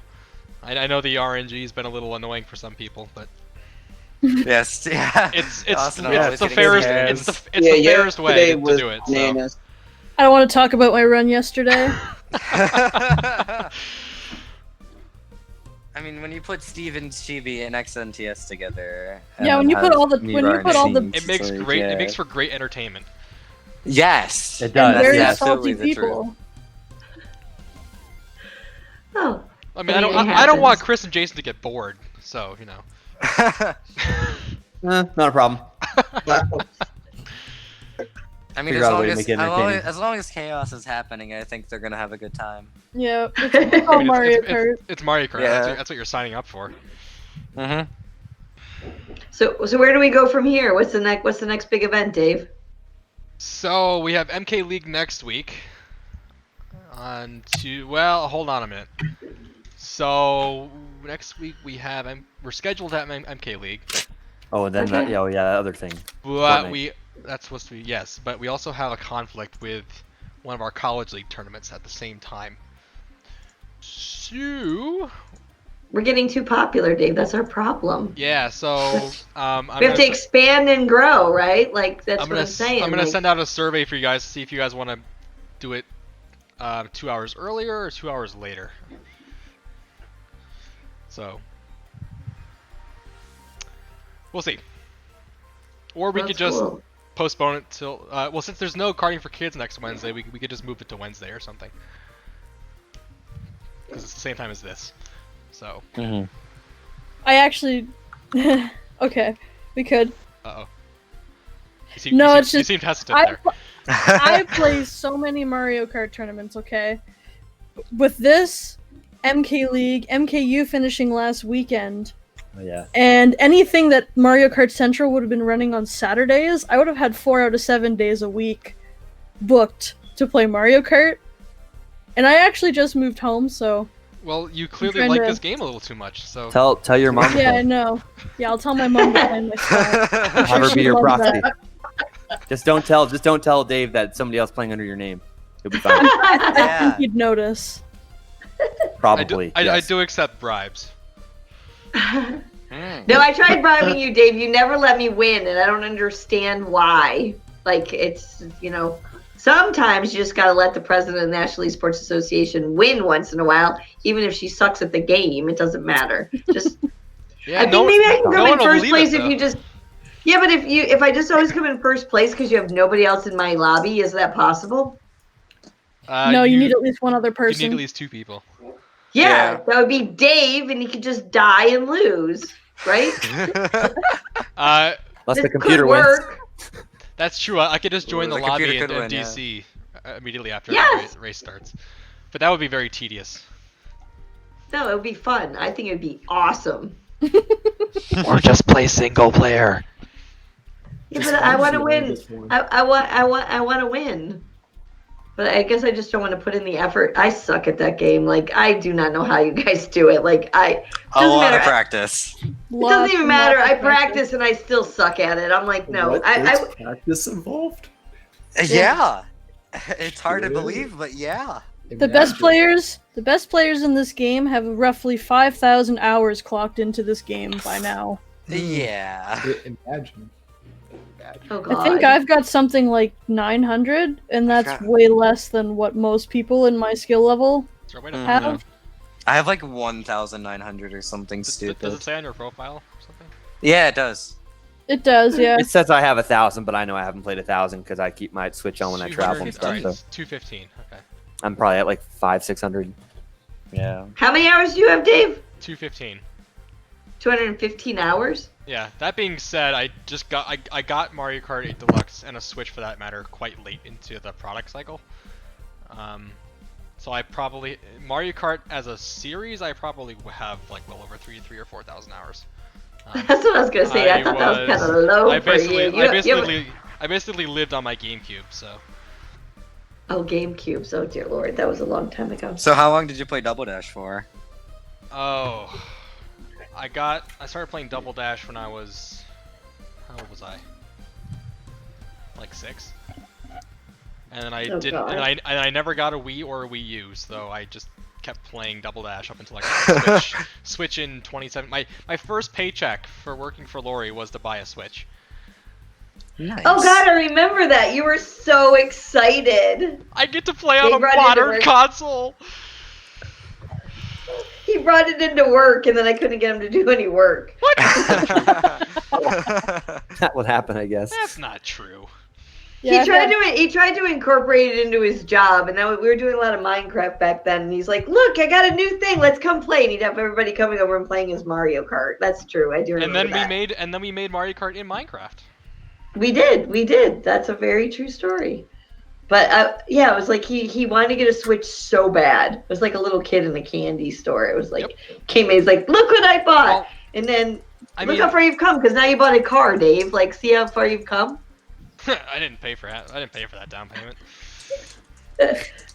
I know the RNG's been a little annoying for some people, but yes, yeah. It's the fairest fairest way to do it. So. I don't want to talk about my run yesterday. I mean, when you put Steven, Chibi, and XNTS together, yeah, when you put all the it makes it makes for great entertainment. Yes, it does. And very That's salty absolutely the people. truth. Oh. I mean, I don't want Chris and Jason to get bored, so you know. Not a problem. I mean, as long as chaos is happening, I think they're gonna have a good time. Yeah, it's called Mario Kart. It's Mario Kart. Yeah. That's what you're signing up for. Mm-hmm. So where do we go from here? What's the next big event, Dave? So we have MK League next week. Well, hold on a minute. So next week we're scheduled to have MK League. Oh, and then Okay. that other thing. But Fortnite. that's supposed to be, yes, but we also have a conflict with one of our college league tournaments at the same time. So We're getting too popular, Dave. That's our problem. yeah, so We have to expand and grow, right? Like that's what I'm saying. I'm gonna like, send out a survey for you guys to see if you guys want to do it 2 hours earlier or 2 hours later. So we'll see. Or we could just postpone it till well, since there's no karting for kids next Wednesday, we could just move it to Wednesday or something. Because it's the same time as this. So. Mm-hmm. I actually. Okay, we could. Uh oh. You seem hesitant there. I play so many Mario Kart tournaments. Okay, with this MK League, MKU finishing last weekend. Oh, yeah. And anything that Mario Kart Central would have been running on Saturdays, I would have had 4 out of 7 days a week booked to play Mario Kart. And I actually just moved home, so. Well, you clearly like this game a little too much, so. Tell your mom. Yeah, I know. Yeah, I'll tell my mom behind my stuff. Have her be your proxy. Just don't tell Dave that somebody else playing under your name. You'll be fine. I think he'd notice. Probably. I do accept bribes. No, I tried bribing you, Dave. You never let me win, and I don't understand why. Like, it's, sometimes you just got to let the president of the National Esports Association win once in a while, even if she sucks at the game. It doesn't matter. Just, yeah, I think maybe I can come in first place if you just. Yeah, but if I just always come in first place because you have nobody else in my lobby, is that possible? No, you need at least one other person. You need at least 2 people. Yeah, that would be Dave, and he could just die and lose, right? Unless the This computer could wins. work. That's true. I could just join the The computer lobby and could win, DC immediately after Yes! the race starts. But that would be very tedious. No, it would be fun. I think it would be awesome. Or just play single player. Yeah, but I want to win. I want to win. But I guess I just don't want to put in the effort. I suck at that game. Like, I do not know how you guys do it. Like, A lot of practice. It doesn't even matter. I practice and I still suck at it. I'm like, no. There's practice involved? Yeah. It's hard to believe, but yeah. The best players in this game have roughly 5,000 hours clocked into this game by now. Yeah. Imagine. Oh, God. I think I've got something like 900, and that's way less than what most people in my skill level have. I have like 1,900 or something stupid. Does it say on your profile or something? Yeah, it does. It does, yeah. It says I have 1,000, but I know I haven't played 1,000 because I keep my Switch on when I travel and stuff. So 215. Okay. I'm probably at like 500-600. Yeah. How many hours do you have, Dave? 215. 215 hours? Yeah. That being said, I got Mario Kart 8 Deluxe and a Switch for that matter quite late into the product cycle. So I probably Mario Kart as a series I probably have like well over 3,000 or 4,000 hours. That's what I was gonna say. I thought that was kind of low for you. I basically lived on my GameCube, so. Oh, GameCube. Oh dear Lord, that was a long time ago. So how long did you play Double Dash for? Oh, I started playing Double Dash when I was, how old was I? Like 6. And then I never got a Wii or a Wii U, so I just kept playing Double Dash up until I got a Switch in 2017. My first paycheck for working for Lori was to buy a Switch. Nice. Oh God, I remember that. You were so excited. I get to play on a modern console. He brought it into work, and then I couldn't get him to do any work. What? That would happen, I guess. That's not true. Yeah, he tried to incorporate it into his job, and we were doing a lot of Minecraft back then. And he's like, "Look, I got a new thing. Let's come play." And he'd have everybody coming over and playing his Mario Kart. That's true. I do remember And then that. we made Mario Kart in Minecraft. We did. That's a very true story. But yeah, it was like he wanted to get a Switch so bad. It was like a little kid in a candy store. It was like came in, he's like, "Look what I bought!" And then I look mean- how far you've come, because now you bought a car, Dave. Like, see how far you've come? I didn't pay for that. I didn't pay for that down payment.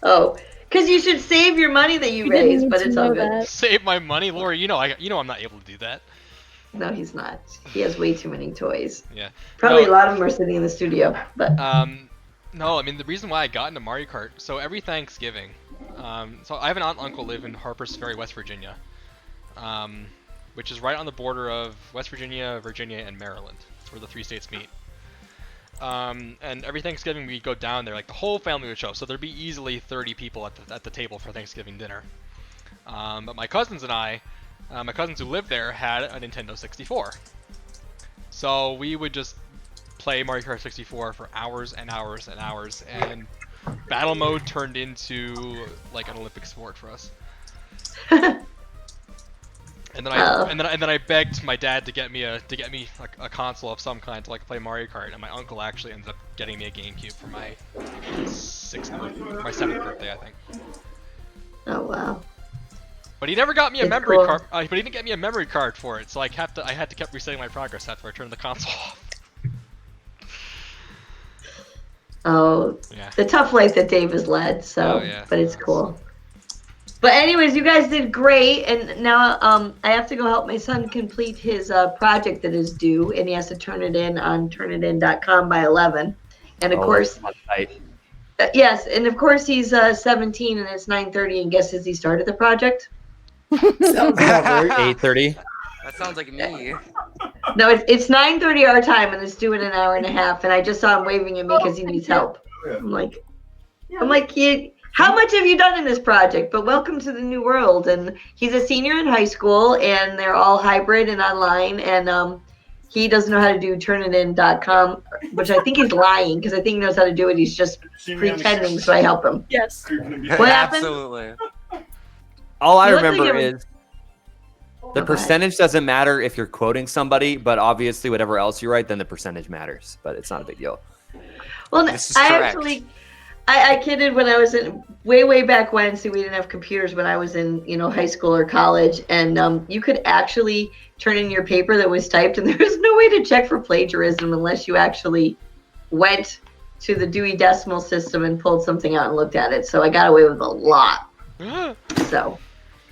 Oh, because you should save your money that you We didn't raised, need but to it's all know good. that. Save my money, Laura. You know I'm not able to do that. No, he's not. He has way too many toys. Yeah. Probably No, a lot of them are sitting in the studio, but No, I mean the reason why I got into Mario Kart. So every Thanksgiving, so I have an aunt and uncle live in Harpers Ferry, West Virginia, which is right on the border of West Virginia, Virginia, and Maryland. It's where the 3 states meet. And every Thanksgiving we'd go down there, like the whole family would show up. So there'd be easily 30 people at the table for Thanksgiving dinner. But my cousins and I, my cousins who lived there had a Nintendo 64. So we would just play Mario Kart 64 for hours and hours and hours, and battle mode turned into like an Olympic sport for us. And then I begged my dad to get me like a console of some kind to like play Mario Kart, and my uncle actually ended up getting me a GameCube for my 7th birthday, I think. oh wow. But he never got me a It's memory cool. card. But he didn't get me a memory card for it, so I had to keep resetting my progress after I turned the console off. Oh, Yeah. the tough life that Dave has led. So, Oh, yeah. but it's cool. But anyways, you guys did great, and now I have to go help my son complete his project that is due, and he has to turn it in on turnitin.com by 11. And of course, yes, and of course he's 17 and it's 9:30, and guess as he started the project? 8:30. That sounds like me. No, it's 9:30 our time, and it's due in an hour and a half. And I just saw him waving at me because he needs help. I'm like, how much have you done in this project? But welcome to the new world. And he's a senior in high school, and they're all hybrid and online. And he doesn't know how to do turnitin.com, which I think he's lying because I think he knows how to do it. He's just pretending, so I help him. Yes. What happened? Absolutely. All I You look like remember you're- is the percentage doesn't matter if you're quoting somebody, but obviously whatever else you write, then the percentage matters. But it's not a big deal. Well, This is I correct. actually, I kidded when I was in way back when. See, we didn't have computers when I was in high school or college, and you could actually turn in your paper that was typed, and there was no way to check for plagiarism unless you actually went to the Dewey Decimal System and pulled something out and looked at it. So I got away with a lot. So.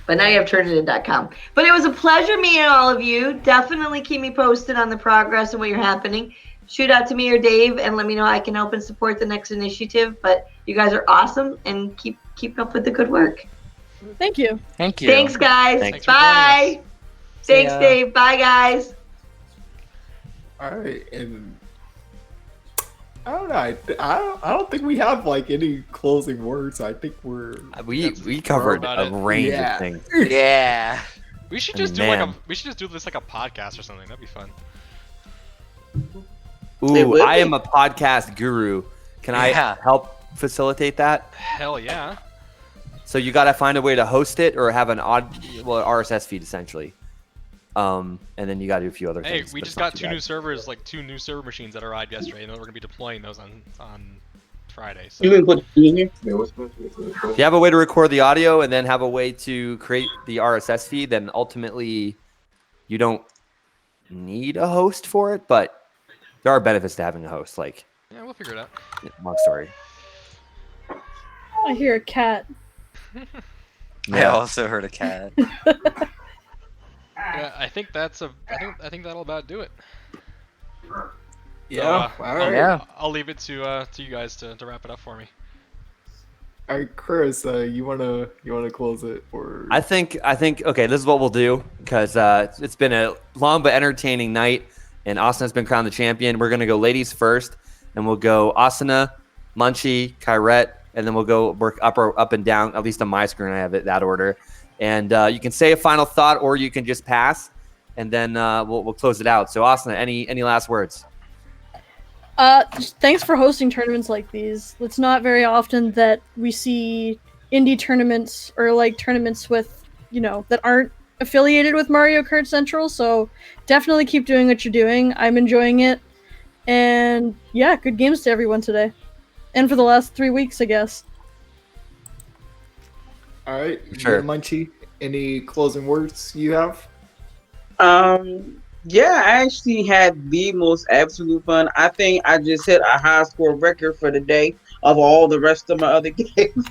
But now you have turnitin.com. But it was a pleasure meeting all of you. Definitely keep me posted on the progress and what you're happening. Shoot out to me or Dave and let me know how I can help and support the next initiative. But you guys are awesome, and keep up with the good work. Thank you. Thank you. Thanks, guys. Thanks for joining Bye. Thanks, ya. Dave. Bye, guys. All right, and I don't know. I don't think we have like any closing words. I think We covered about a it. range Yeah. of things. Yeah. We should I mean, just do man. this like a podcast or something. That'd be fun. It Ooh, would I be. am a podcast guru. Can I Yeah. help facilitate that? Hell yeah. So you got to find a way to host it or have an RSS feed essentially. And then you got to do a few other Hey, things. we but just it's not got too two bad. new servers, like 2 new server machines that arrived yesterday, and we're gonna be deploying those on Friday. So. You can put in here. If you have a way to record the audio and then have a way to create the RSS feed, then ultimately you don't need a host for it, but there are benefits to having a host. Like, Yeah, we'll figure it out. long story. I hear a cat. I also heard a cat. Yeah, I think I think that'll about do it. Yeah. So, all right. Yeah. I'll leave it to you guys to wrap it up for me. All right, Chris. You wanna close it or? I think okay, this is what we'll do because it's been a long but entertaining night, and Asana has been crowned the champion. We're gonna go ladies first, and we'll go Asana, Munchie, Kyrette, and then we'll go work up and down. At least on my screen, I have it that order. And you can say a final thought, or you can just pass, and then we'll close it out. So Asana, any last words? Just thanks for hosting tournaments like these. It's not very often that we see indie tournaments or like tournaments with, that aren't affiliated with Mario Kart Central. So definitely keep doing what you're doing. I'm enjoying it. And yeah, good games to everyone today. And for the last 3 weeks, I guess. All right, Sure. Munchie, any closing words you have? Yeah, I actually had the most absolute fun. I think I just hit a high score record for the day of all the rest of my other games.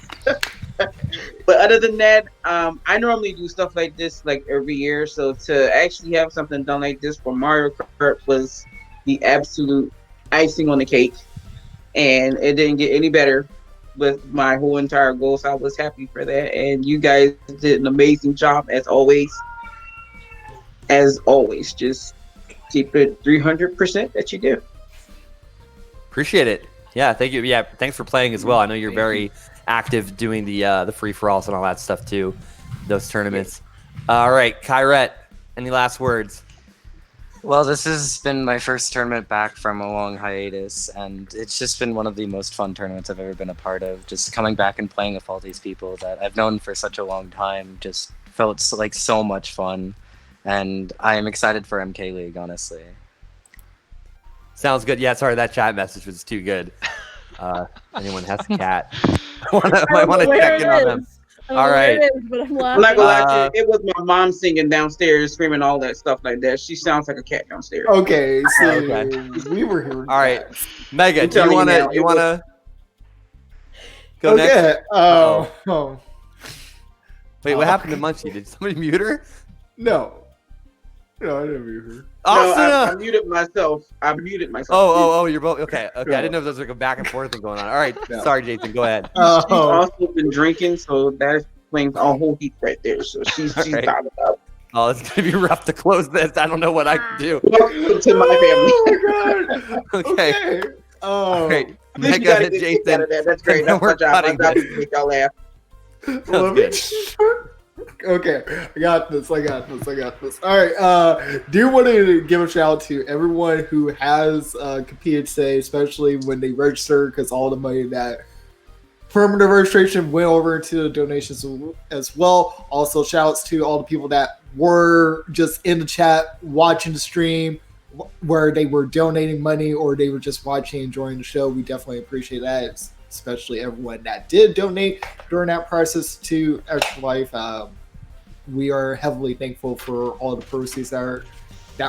But other than that, I normally do stuff like this like every year. So to actually have something done like this for Mario Kart was the absolute icing on the cake, and it didn't get any better with my whole entire goal. So I was happy for that, and you guys did an amazing job as always. As always, just keep it 300% that you do. Appreciate it. Yeah, thank you. Yeah, thanks for playing as well. I know you're very active doing the free for alls and all that stuff too, those tournaments. All right, Kyrette, any last words? Well, this has been my first tournament back from a long hiatus, and it's just been one of the most fun tournaments I've ever been a part of. Just coming back and playing with all these people that I've known for such a long time just felt like so much fun, and I am excited for MK League, honestly. Sounds good. Yeah, sorry, that chat message was too good. Anyone has a cat? I want to check in on them. All right. I'm not gonna lie to you. It was my mom singing downstairs, screaming all that stuff like that. She sounds like a cat downstairs. Okay, so we were here. All right, Mega, I'm do you telling want you now, to? You it want to go Okay. next? Oh. Wait, what happened to Munchie? Did somebody mute her? No, I didn't mute her. No, I muted myself. Oh, you're both okay. Okay, I didn't know if there was like a back and forth thing going on. All right, sorry, Jason, go ahead. She's also been drinking, so that explains a whole heap right there. So she's right. not about. Oh, it's gonna be rough to close this. I don't know what I can do. Welcome to my family. Okay. All right. At least you got a good kick out of that. That's great. That's my job. My job is to make y'all laugh. Let me Okay, I got this. All right, do want to give a shout out to everyone who has competed today, especially when they register, because all the money that from the registration went over into the donations as well. Also, shout outs to all the people that were just in the chat watching the stream, where they were donating money or they were just watching, enjoying the show. We definitely appreciate that, especially everyone that did donate during that process to Extra Life. We are heavily thankful for all the proceeds that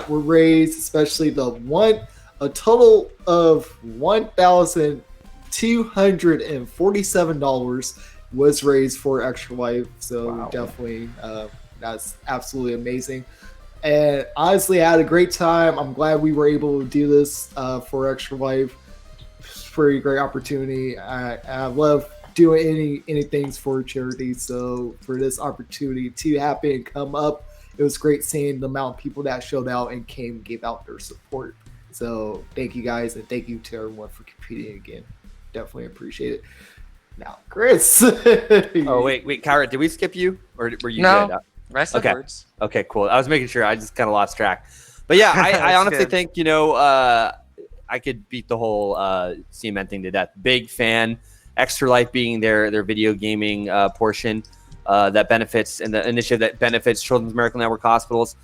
were raised, especially a total of $1,247 was raised for Extra Life. So definitely, that's absolutely amazing. And honestly, I had a great time. I'm glad we were able to do this for Extra Life. Pretty great opportunity. I love doing any things for charity. So for this opportunity to happen and come up, it was great seeing the amount of people that showed out and gave out their support. So thank you guys, and thank you to everyone for competing again. Definitely appreciate it. Now, Chris. Oh wait, Kyra, did we skip you or were you No. good? Rest of words. Okay, cool. I was making sure. I just kind of lost track. But yeah, I honestly think, I could beat the whole CMN thing to death. Big fan. Extra Life being their video gaming portion that benefits, and the initiative that benefits Children's Miracle Network hospitals.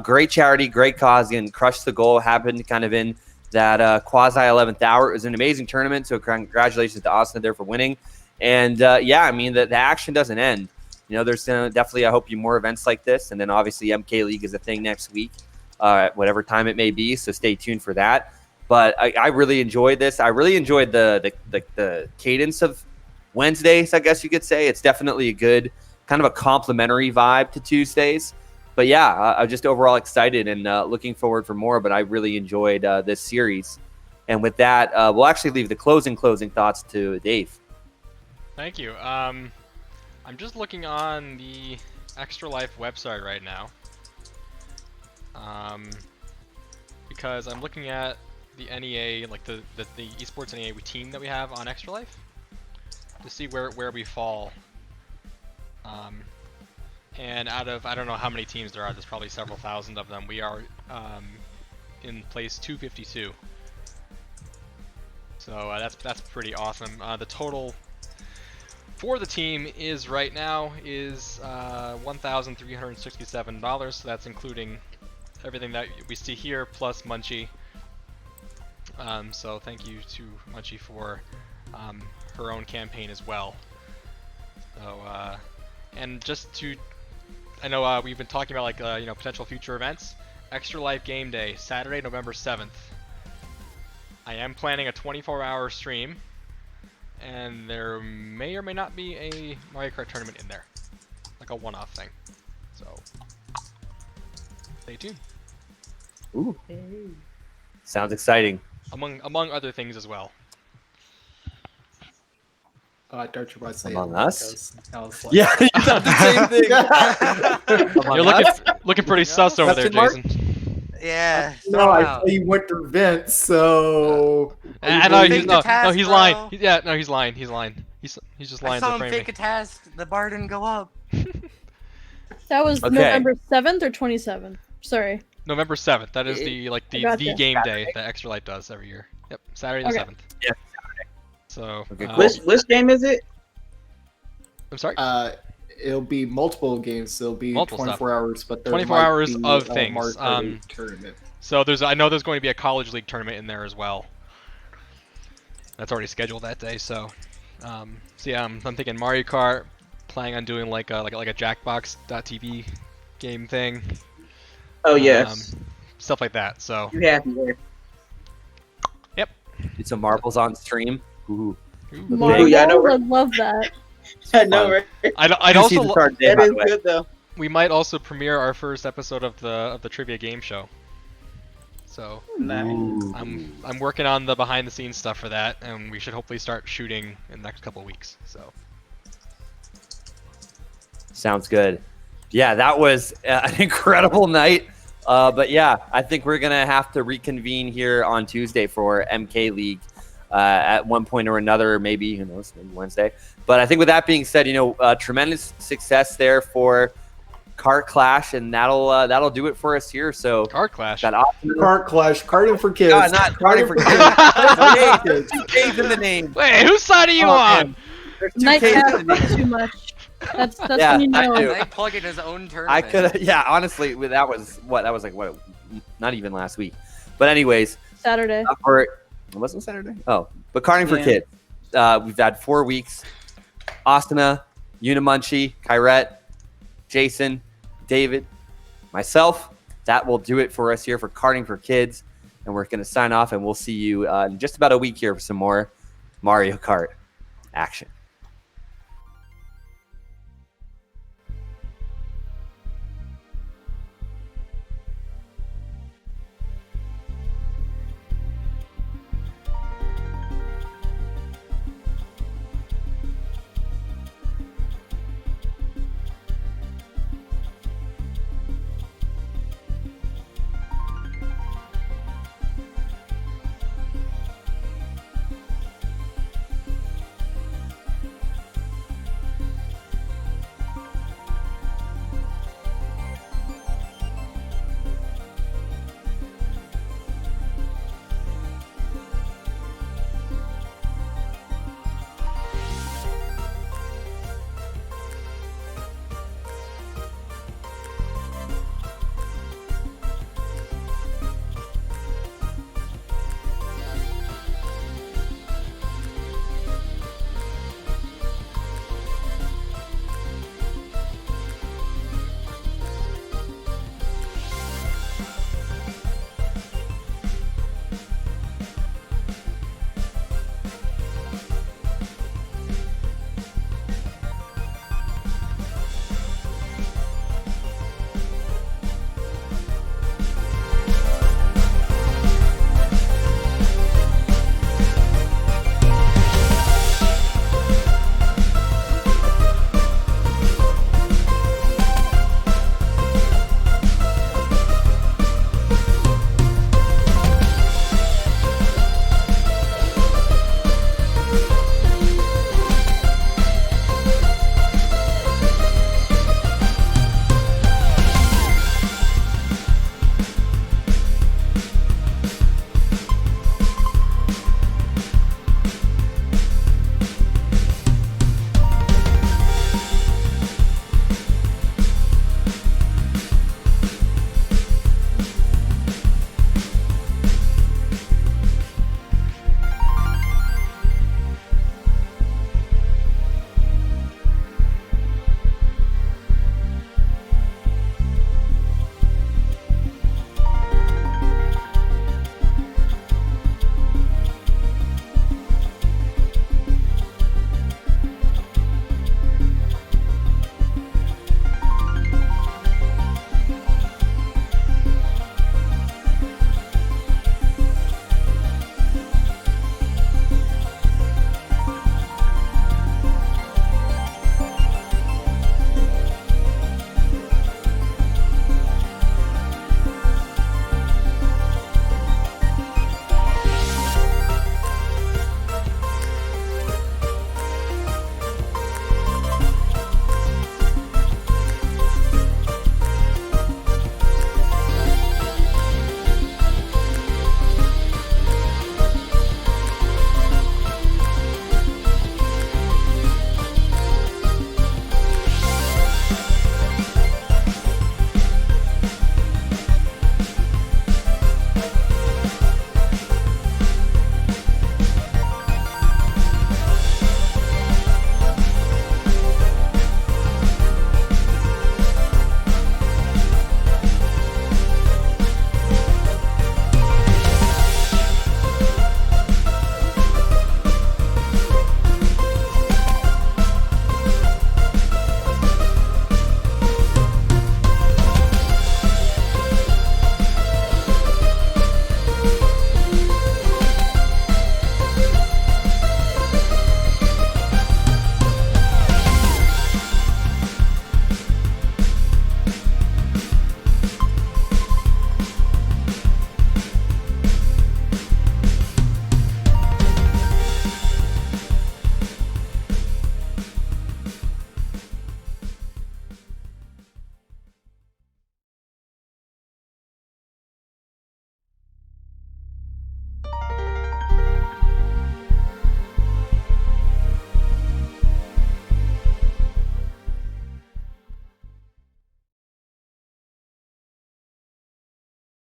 Great charity, great cause, and crushed the goal. Happened kind of in that quasi 11th hour. It was an amazing tournament, so congratulations to Austin there for winning. And the action doesn't end. There's definitely, I hope, be more events like this, and then obviously MK League is a thing next week, whatever time it may be. So stay tuned for that. But I really enjoyed this. I really enjoyed the cadence of Wednesdays, I guess you could say. It's definitely a good kind of a complimentary vibe to Tuesdays. But yeah, I'm just overall excited and looking forward for more. But I really enjoyed this series. And with that, we'll actually leave the closing thoughts to Dave. Thank you. I'm just looking on the Extra Life website right now. Because I'm looking at the NEA, like the Esports NEA team that we have on Extra Life, to see where we fall. And out of, I don't know how many teams there are, there's probably several thousand of them, we are in place 252. So that's pretty awesome. The total for the team is right now is $1,367. So that's including everything that we see here plus Munchie. So thank you to Munchie for her own campaign as well. So and just to I know we've been talking about like potential future events. Extra Life Game Day, Saturday, November 7th. I am planning a 24-hour stream, and there may or may not be a Mario Kart tournament in there, like a one-off thing. So stay tuned. Ooh. Sounds exciting. Among other things as well. I thought you were about to say Among Among Us? I was like, Yeah, you thought the same thing. You're looking pretty sus over there, Question mark? Jason. Yeah. No, I thought you went through Vince, so. I know he's Fake the task, he's bro. lying. He's lying. He's just I lying saw to him frame me. fake a task. The bar didn't go up. That was Okay. November 7th or 27th. Sorry. November 7th. That is the Gotcha. the game day that Extra Life does every year. Yep, Saturday the Okay. 7th. Yeah. So. Okay, cool. Which game is it? I'm sorry. It'll be multiple games. It'll be Multiple 24 stuff. hours, but there 24 might hours be of a things. Mario Kart tournament. So I know there's going to be a college league tournament in there as well. That's already scheduled that day. So yeah, I'm thinking Mario Kart. Planning on doing like a Jackbox.tv game thing. Oh yes. Stuff like that. So. You have me there. Yep. Get some marbles on stream. Ooh. Marbles, yeah, I know, I right? love that. I know, right? I'd You see also the start day, That by is the way. good though. we might also premiere our first episode of the trivia game show. So Nice. I'm working on the behind the scenes stuff for that, and we should hopefully start shooting in the next couple of weeks. So Sounds good. Yeah, that was an incredible night. But yeah, I think we're going to have to reconvene here on Tuesday for MK League at one point or another, maybe, who knows, maybe Wednesday. But I think with that being said, tremendous success there for Kart Clash, and that'll do it for us here. So Kart Clash. That awesome Kart Clash, karting for kids. not karting for kids. Two K's in the name. Wait, whose side are you Oh, on? man. There's two Night K's in Cap the name. too much. That's Yeah, when you I know. do. They plug in his own tournament. I could, yeah, honestly, that was like not even last week. But anyways, Saturday. it wasn't Saturday. Oh, but karting for Yeah. kids. We've had 4 weeks. Asuna, Unimunchi, Kyrette, Jason, David, myself. That will do it for us here for karting for kids. And we're going to sign off, and we'll see you in just about a week here for some more Mario Kart action.